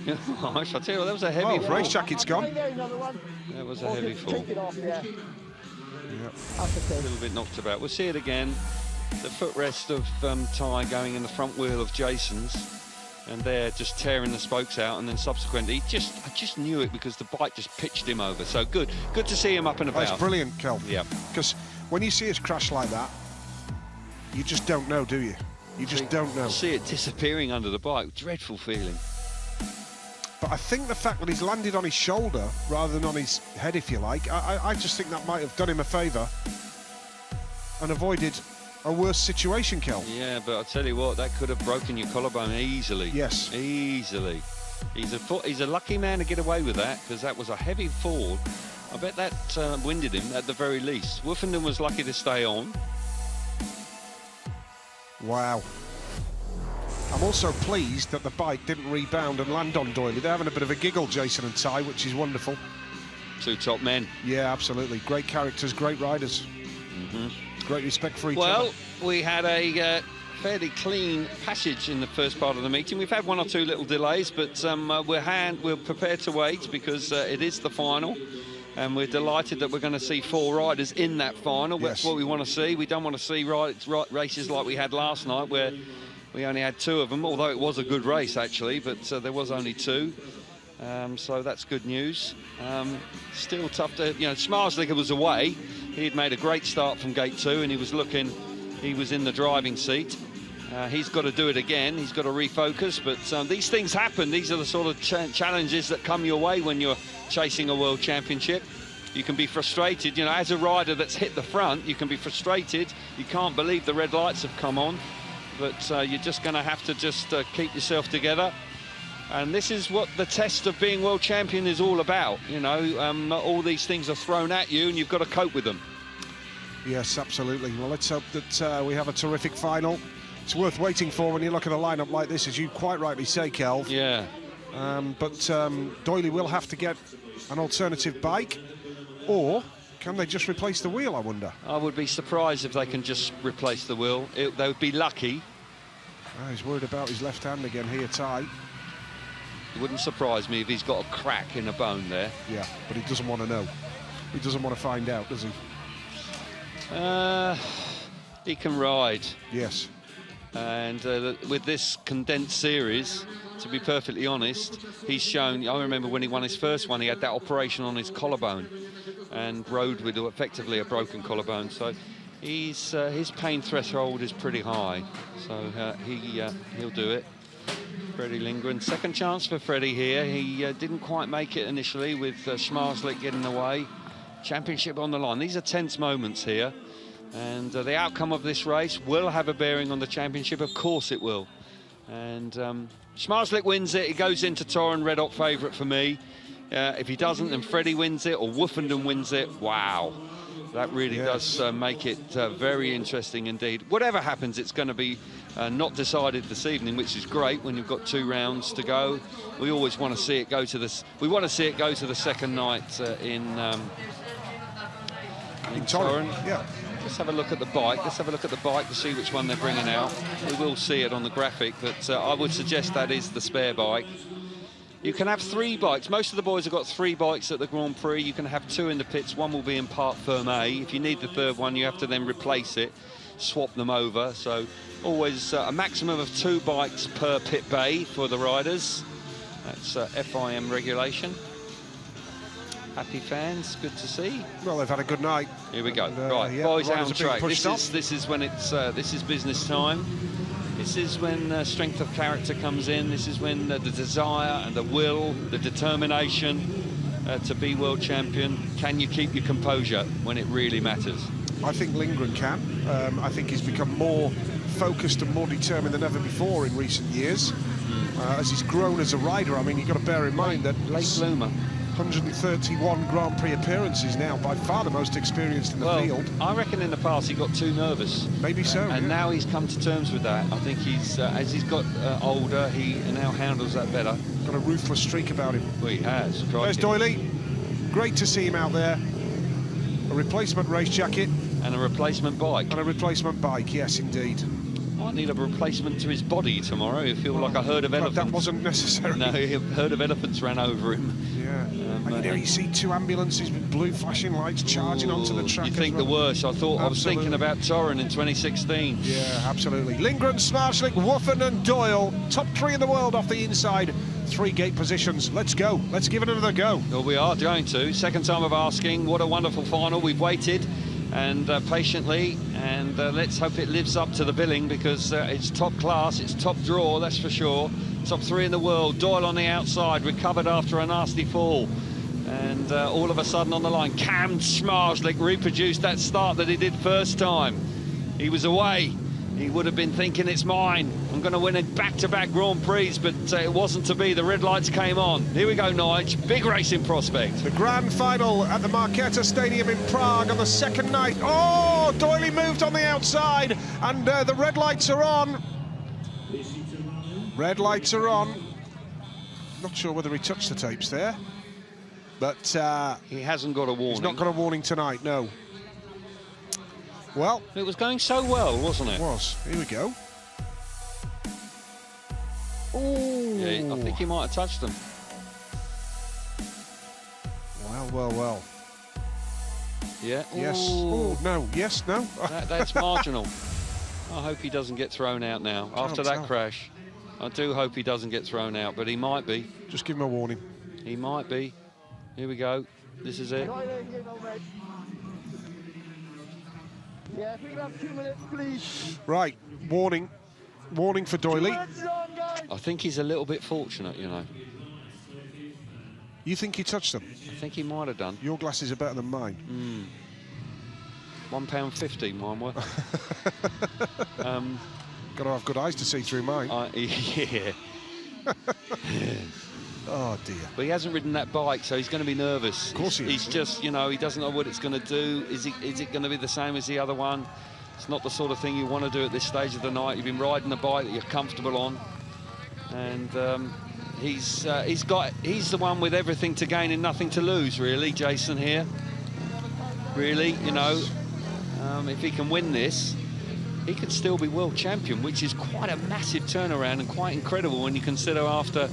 You're harsh. I tell you what, that was a heavy fall. Race jacket's gone. That was a heavy fall. Yeah. A little bit knocked about. We'll see it again. The footrest of Ty going in the front wheel of Jason's, and they're just tearing the spokes out, and then subsequently, I just knew it because the bike just pitched him over. So good to see him up and about. That's brilliant, Kel. Yeah. Because when you see us crash like that, you just don't know, do you? You just don't know. See it disappearing under the bike. Dreadful feeling. But I think the fact that he's landed on his shoulder rather than on his head, if you like, I just think that might have done him a favour and avoided a worse situation, Kel. Yeah, but I'll tell you what, that could have broken your collarbone easily. Yes. Easily. He's a lucky man to get away with that, because that was a heavy fall. I bet that winded him at the very least. Woofenden was lucky to stay on. Wow. I'm also pleased that the bike didn't rebound and land on Doyley. They're having a bit of a giggle, Jason and Ty, which is wonderful. Two top men. Yeah, absolutely. Great characters, great riders. Great respect for each other. Well, we had a fairly clean passage in the first part of the meeting. We've had one or two little delays, but we're prepared to wait, because it is the final. And we're delighted that we're going to see four riders in that final. Yes. That's what we want to see. We don't want to see races like we had last night, where we only had two of them, although it was a good race, actually, but there was only two. So that's good news. Still tough to... You know, Smarslicker was away. He'd made a great start from gate 2, and he was in the driving seat. He's got to do it again. He's got to refocus, but these things happen. These are the sort of challenges that come your way when you're chasing a world championship. You can be frustrated, you know, as a rider that's hit the front, you can be frustrated. You can't believe the red lights have come on, but you're just going to have to just keep yourself together. And this is what the test of being world champion is all about. You know, all these things are thrown at you, and you've got to cope with them. Yes, absolutely. Well, let's hope that we have a terrific final. It's worth waiting for when you look at a lineup like this, as you quite rightly say, Kelv. Yeah. But Doyley will have to get an alternative bike, or can they just replace the wheel, I wonder? I would be surprised if they can just replace the wheel. They would be lucky. He's worried about his left hand again here, Ty. It wouldn't surprise me if he's got a crack in a bone there. Yeah, but he doesn't want to know. He doesn't want to find out, does he? He can ride. Yes. And with this condensed series, to be perfectly honest, he's shown... I remember when he won his first one, he had that operation on his collarbone and rode with effectively a broken collarbone. So his pain threshold is pretty high. So he'll do it. Freddie Lindgren, second chance for Freddie here. He didn't quite make it initially with Schmarzlik getting away. Championship on the line. These are tense moments here. And the outcome of this race will have a bearing on the championship. Of course it will. And Schmarzlik wins it. He goes into Torin, red hot favourite for me. If he doesn't, then Freddie wins it or Woofenden wins it. Wow. That really does make it very interesting indeed. Whatever happens, it's going to be not decided this evening, which is great when you've got 2 rounds to go. We always want to see it go to this. We want to see it go to the second night in Torin. Yeah. Let's have a look at the bike. Let's have a look at the bike to see which one they're bringing out. We will see it on the graphic, but I would suggest that is the spare bike. You can have 3 bikes. Most of the boys have got 3 bikes at the Grand Prix. You can have 2 in the pits. One will be in Parc Fermé. If you need the third one, you have to then replace it, swap them over. So always a maximum of 2 bikes per pit bay for the riders. That's FIM regulation. Happy fans, good to see. Well, they've had a good night. Here we go. And, right, yeah, boys out on track. This is when it's this is business time. This is when strength of character comes in. This is when the desire and the will, the determination to be world champion. Can you keep your composure when it really matters? I think Lindgren can. I think he's become more focused and more determined than ever before in recent years. As he's grown as a rider, I mean, you've got to bear in mind that late bloomer. 131 Grand Prix appearances now, by far the most experienced in the field. I reckon in the past he got too nervous. Maybe so. And now he's come to terms with that. I think he's, as he's got older, he now handles that better. Got a ruthless streak about him. Well, he has. There's Doyley. Great to see him out there. A replacement race jacket. And a replacement bike. And a replacement bike, yes, indeed. Might need a replacement to his body tomorrow. He'll feel like a herd of elephants. That wasn't necessary. No, a herd of elephants ran over him. Yeah. And you see 2 ambulances with blue flashing lights charging onto the track. You think the worst. I was thinking about Torin in 2016. Yeah, absolutely. Lindgren, Schmarzlik, Woofenden, Doyle. Top 3 in the world off the inside. 3 gate positions. Let's go. Let's give it another go. Well, we are going to. Second time of asking. What a wonderful final. We've waited and patiently, and let's hope it lives up to the billing, because it's top class, it's top draw, that's for sure. Top 3 in the world. Doyle on the outside, recovered after a nasty fall, and all of a sudden on the line, Cam Schmarzlik reproduced that start that he did first time. He was away. He would have been thinking, it's mine. I'm going to win a back-to-back Grand Prix, but it wasn't to be. The red lights came on. Here we go, Nige. Big racing prospect. The grand final at the Markéta Stadium in Prague on the second night. Oh, Doyley moved on the outside, and the red lights are on. Red lights are on. Not sure whether he touched the tapes there, but he hasn't got a warning. He's not got a warning tonight, no. Well, it was going so well, wasn't it? It was. Here we go. Oh, yeah, I think he might have touched them. Well, well, well. Yeah. Yes. Oh, no. Yes, no. That's marginal. I hope he doesn't get thrown out now. After that crash, I do hope he doesn't get thrown out, but he might be. Just give him a warning. He might be. Here we go. This is it. Yeah, we have 2 minutes, please. Right, warning. Warning for Doyley. I think he's a little bit fortunate, you know. You think he touched them? I think he might have done. Your glasses are better than mine. £1.50, mine were. Got to have good eyes to see through mine. Yeah. Oh, dear. But he hasn't ridden that bike, so he's going to be nervous. Of course he is. He's just, you know, he doesn't know what it's going to do. Is it going to be the same as the other one? It's not the sort of thing you want to do at this stage of the night. You've been riding a bike that you're comfortable on. And he's the one with everything to gain and nothing to lose, really, Jason here. Really, you know, if he can win this, he could still be world champion, which is quite a massive turnaround and quite incredible when you consider after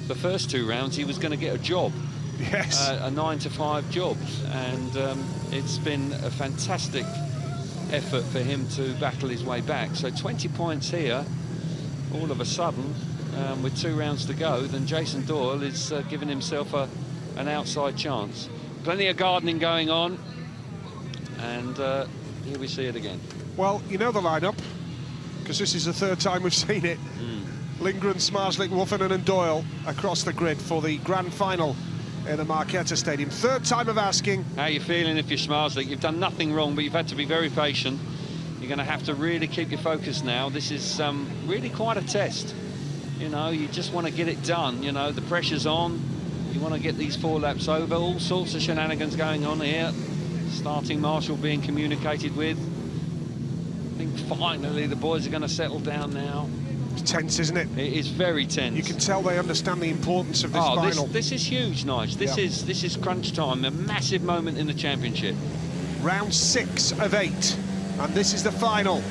the first 2 rounds he was going to get a job. Yes. A 9-to-5 job, and it's been a fantastic effort for him to battle his way back. So 20 points here, all of a sudden, with 2 rounds to go, then Jason Doyle is giving himself an outside chance. Plenty of gardening going on, and here we see it again. Well, you know the lineup, because this is the 3rd time we've seen it. Lindgren, Smarslik, Woffinden and Doyle across the grid for the grand final in the Marquetta Stadium. Third time of asking. How are you feeling if you're Smarslik? You've done nothing wrong, but you've had to be very patient. You're going to have to really keep your focus now. This is really quite a test. You know, you just want to get it done. You know, the pressure's on. You want to get these 4 laps over. All sorts of shenanigans going on here. Starting marshal being communicated with. I think finally the boys are going to settle down now. It's tense, isn't it? It is very tense. You can tell they understand the importance of this final. This is huge, Nige. This is crunch time. A massive moment in the championship. Round 6 of 8, and this is the final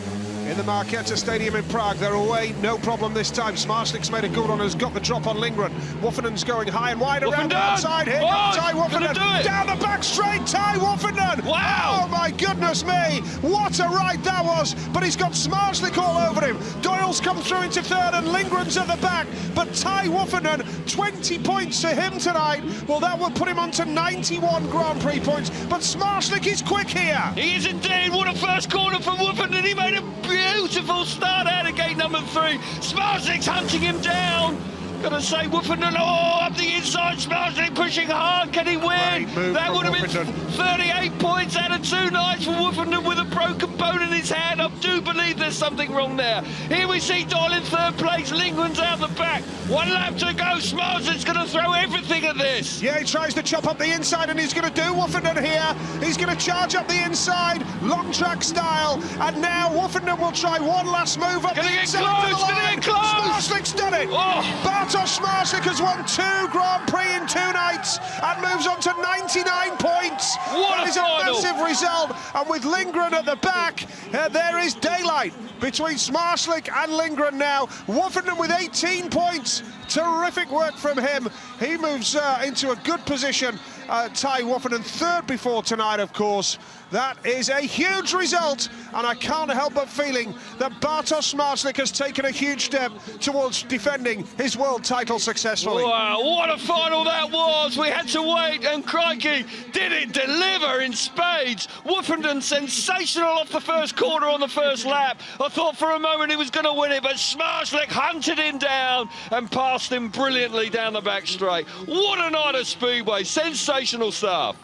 in the Marquetta Stadium in Prague. They're away, no problem this time. Smarslik's made a good one, has got the drop on Lindgren. Woffinden's going high and wide around the outside. Here comes Ty Woffinden. Down the back straight, Ty Woffinden. Wow! Oh my goodness me, what a ride that was. But he's got Smarslik all over him. Doyle's come through into third and Lindgren's at the back. But Ty Woffinden, 20 points to him tonight. Well, that would put him on to 91 Grand Prix points. But Smarslik is quick here. He is indeed. What a first corner from Woffinden. He made a beautiful start out of gate number 3. Smarslik's hunting him down. Gotta say, Woffinden, up the inside. Smarslik pushing hard. Can he win? That would have been 38 points out of 2 nights for Woffinden with a broken bone in his hand. I do believe there's something wrong there. Here we see Doyle in 3rd place. Lindgren's out the back. 1 lap to go. Smarslik's going to throw everything at this. Yeah, he tries to chop up the inside, and he's going to do Woffinden here. He's going to charge up the inside, long track style, and now Woffinden will try one last move up the inside. Gonna get close. Smarslik's done it. Bartosz Smarslik has won 2 Grand Prix in 2 nights and moves on to 99 points. What that is a massive result, and with Lindgren at the back, there is daylight between Smarslik and Lindgren now. Woffinden with 18 points. Terrific work from him. He moves into a good position. Ty Woffinden 3rd before tonight, of course. That is a huge result, and I can't help but feeling that Bartosz Smarslik has taken a huge step towards defending his world title successfully. Wow, what a final that was! We had to wait, and crikey, did it deliver in spades! Woffinden sensational off the first corner on the first lap. I thought for a moment he was going to win it, but Smarslik hunted him down and passed him brilliantly down the back straight. What a night of Speedway, sensational stuff.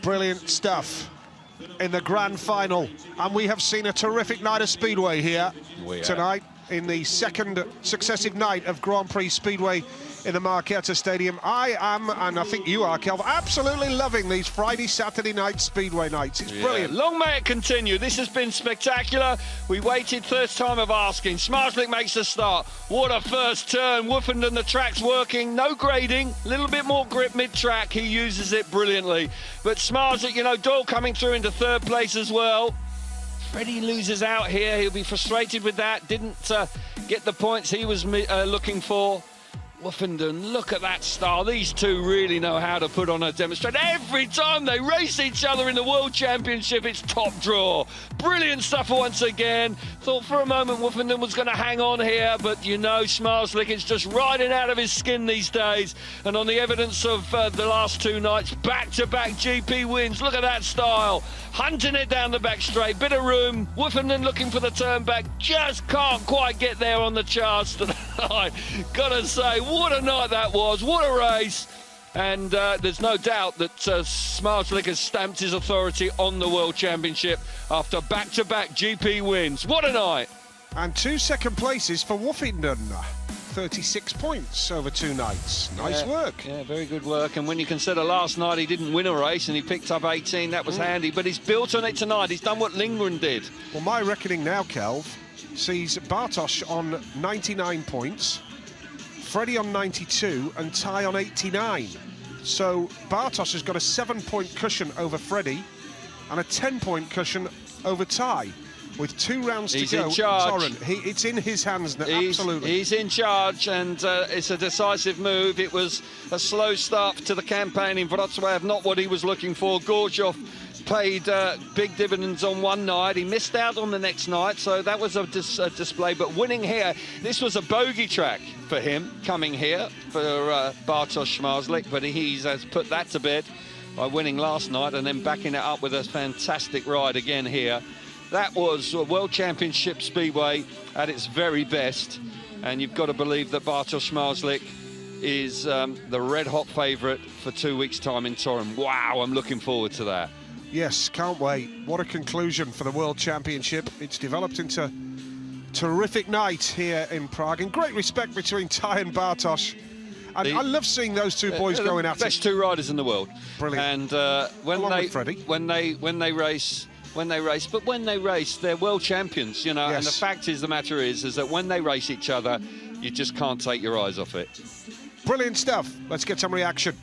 Brilliant stuff in the grand final, and we have seen a terrific night of Speedway here tonight in the 2nd successive night of Grand Prix Speedway in the Marquetta Stadium. I am, and I think you are, Kelv, absolutely loving these Friday, Saturday night Speedway nights. It's brilliant. Long may it continue. This has been spectacular. We waited, first time of asking. Smarslik makes the start. What a first turn. Woffinden, the track's working. No grading. A little bit more grip mid-track. He uses it brilliantly. But Smarslik, you know, Doyle coming through into 3rd place as well. Freddie loses out here. He'll be frustrated with that. Didn't get the points he was looking for. Woffinden, look at that style. These two really know how to put on a demonstration. Every time they race each other in the World Championship, it's top draw. Brilliant stuff once again. Thought for a moment Woffinden was going to hang on here, but you know Smarslik is just riding out of his skin these days. And on the evidence of the last 2 nights, back-to-back GP wins. Look at that style. Hunting it down the back straight. Bit of room. Woffinden looking for the turn back. Just can't quite get there on the charts tonight. Gotta say, what a night that was. What a race. And there's no doubt that Smarslik has stamped his authority on the World Championship after back-to-back GP wins. What a night. And 2 second places for Woffinden. 36 points over 2 nights. Nice work. Yeah, very good work. And when you consider last night he didn't win a race and he picked up 18, that was handy. But he's built on it tonight. He's done what Lindgren did. Well, my reckoning now, Kelv, sees Bartosz on 99 points, Freddie on 92 and Ty on 89. So Bartosz has got a 7-point cushion over Freddie and a 10-point cushion over Ty. With 2 rounds to go, he's in charge. It's in his hands now, absolutely. He's in charge, and it's a decisive move. It was a slow start to the campaign in Wrocław, not what he was looking for. Gorshov paid big dividends on one night. He missed out on the next night, so that was a display. But winning here, this was a bogey track for him, coming here for Bartosz Smarslik, but he has put that to bed by winning last night and then backing it up with a fantastic ride again here. That was a World Championship Speedway at its very best. And you've got to believe that Bartosz Marslik is the red-hot favourite for 2 weeks' time in Toruń. Wow, I'm looking forward to that. Yes, can't wait. What a conclusion for the World Championship. It's developed into a terrific night here in Prague, and great respect between Ty and Bartosz. And I love seeing those two boys going at it. Best two riders in the world. Brilliant. And when they race, they're world champions, you know. Yes. And the fact is, the matter is that when they race each other, you just can't take your eyes off it. Brilliant stuff. Let's get some reaction.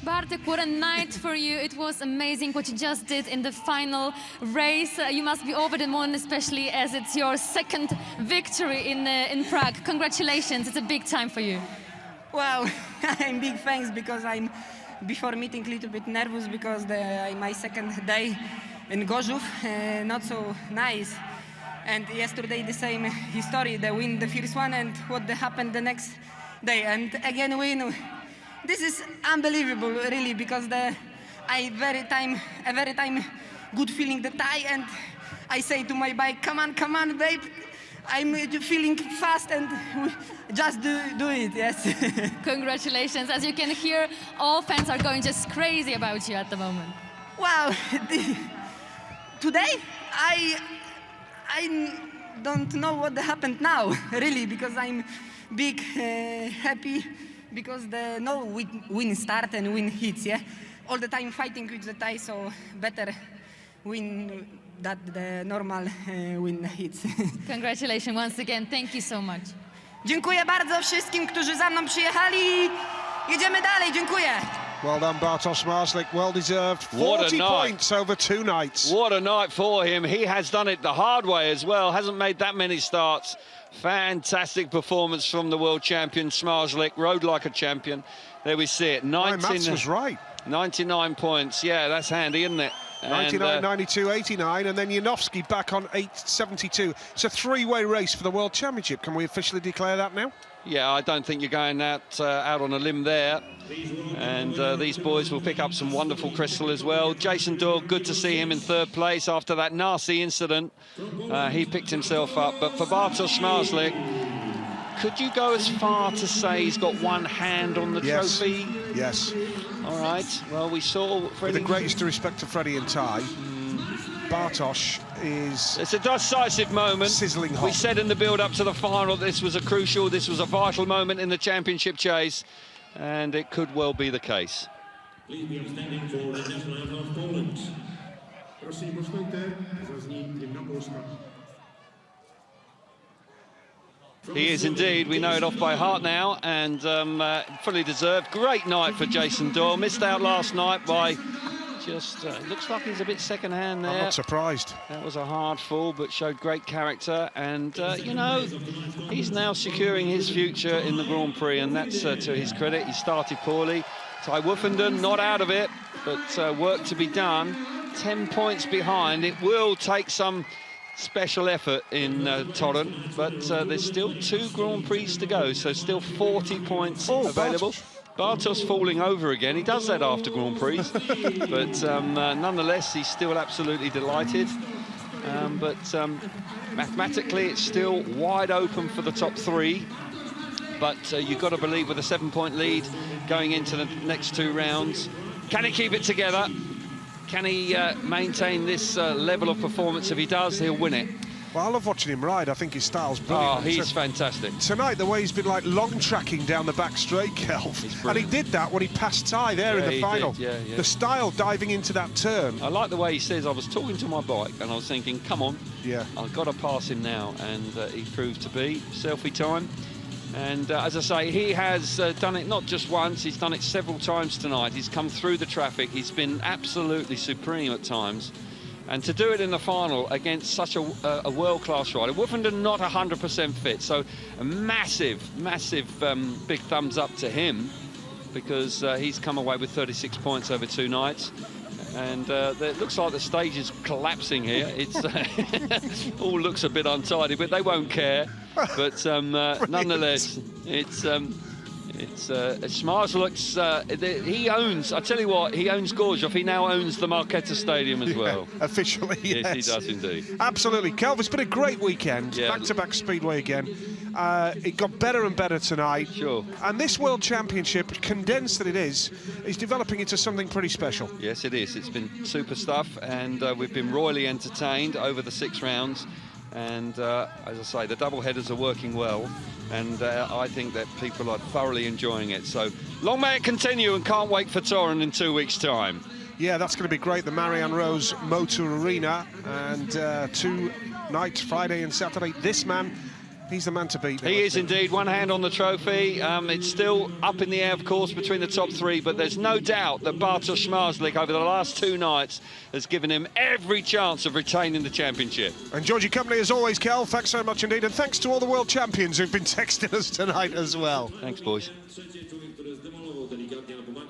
Bartek, what a night for you. It was amazing what you just did in the final race. You must be over the moon, especially as it's your second victory in Prague. Congratulations, it's a big time for you. Well, I'm big thanks because I'm before meeting a little bit nervous because my second day in Gorzów, not so nice. And yesterday the same history, the win the first one and what happened the next day. And again win. This is unbelievable, really, because a very time good feeling the tie, and I say to my bike, come on, babe, I'm feeling fast and just do it, yes. Congratulations. As you can hear, all fans are going just crazy about you at the moment. Wow, today I don't know what happened now, really, because I'm big happy. Because win start and win hits, yeah? All the time fighting with the tie, so better win that the normal win hits. Congratulations once again, thank you so much. Dziękuję bardzo wszystkim, którzy za mną przyjechali. Jedziemy dalej, dziękuję. Well done, Bartosz Marslik, well deserved. 40 points over 2 nights. What a night for him. He has done it the hard way as well, hasn't made that many starts. Fantastic performance from the world champion Smarslik, rode like a champion. There we see it. Mats was right. 99 points. Yeah, that's handy, isn't it? 99, 92, 89, and then Janowski back on 872. It's a 3-way race for the World Championship. Can we officially declare that now? Yeah, I don't think you're going out on a limb there. And these boys will pick up some wonderful crystal as well. Jason Dorr, good to see him in 3rd place after that nasty incident. He picked himself up. But for Bartosz Marslik, could you go as far to say he's got one hand on the trophy? Yes. All right. Well, we saw Freddie. With the greatest respect to Freddie and Ty, Bartosz is... It's a decisive moment. Sizzling hot. We said in the build-up to the final this was a vital moment in the championship chase, and it could well be the case. Please be upstanding for the national anthem of Poland. Prosím, pošlujte, zazní hymna Polska. He is indeed, we know it off by heart now, and fully deserved. Great night for Jason Dorr. Missed out last night by just, looks like he's a bit second-hand there. I'm not surprised. That was a hard fall, but showed great character. And, you know, he's now securing his future in the Grand Prix, and that's to his credit. He started poorly. Ty Woofenden not out of it, but work to be done. 10 points behind. It will take some special effort in Toruń, but there's still 2 Grand Prix to go, so still 40 points available. Bartosz falling over again. He does that after Grand Prix, but nonetheless, he's still absolutely delighted. But mathematically, it's still wide open for the top 3. But you've got to believe with a 7-point lead going into the next 2 rounds. Can he keep it together? Can he maintain this level of performance? If he does, he'll win it. Well, I love watching him ride. I think his style's brilliant. Oh, he's fantastic. Tonight, the way he's been like long tracking down the back straight, Kelv. And he did that when he passed Ty there in the final. The style diving into that turn. I like the way he says, I was talking to my bike and I was thinking, come on, I've got to pass him now. And he proved to be. Selfie time. And as I say, he has done it not just once, he's done it several times tonight. He's come through the traffic. He's been absolutely supreme at times. And to do it in the final against such a world-class rider, Woofenden not 100% fit, so a massive big thumbs up to him, because he's come away with 36 points over 2 nights. And it looks like the stage is collapsing here. It's all looks a bit untidy, but they won't care. But nonetheless, it's It's Schmars looks. He owns. I tell you what, he owns Gorzów. He now owns the Marketa Stadium as well. Officially, yes. Yes, he does indeed. Absolutely, Kelv. It's been a great weekend. Yeah. Back-to-back Speedway again. It got better and better tonight. Sure. And this World Championship, condensed that it is developing into something pretty special. Yes, it is. It's been super stuff, and we've been royally entertained over the 6 rounds. And as I say, the double headers are working well, and I think that people are thoroughly enjoying it. So long may it continue, and can't wait for Torin in 2 weeks' time. Yeah, that's going to be great. The Marianne Rose Motor Arena, and 2 nights, Friday and Saturday. This man, he's the man to beat. He is indeed. One hand on the trophy. It's still up in the air, of course, between the top 3, but there's no doubt that Bartosz Szmarslik over the last 2 nights has given him every chance of retaining the championship. And Georgie Company, as always, Kel, thanks so much indeed. And thanks to all the world champions who've been texting us tonight as well. Thanks, boys.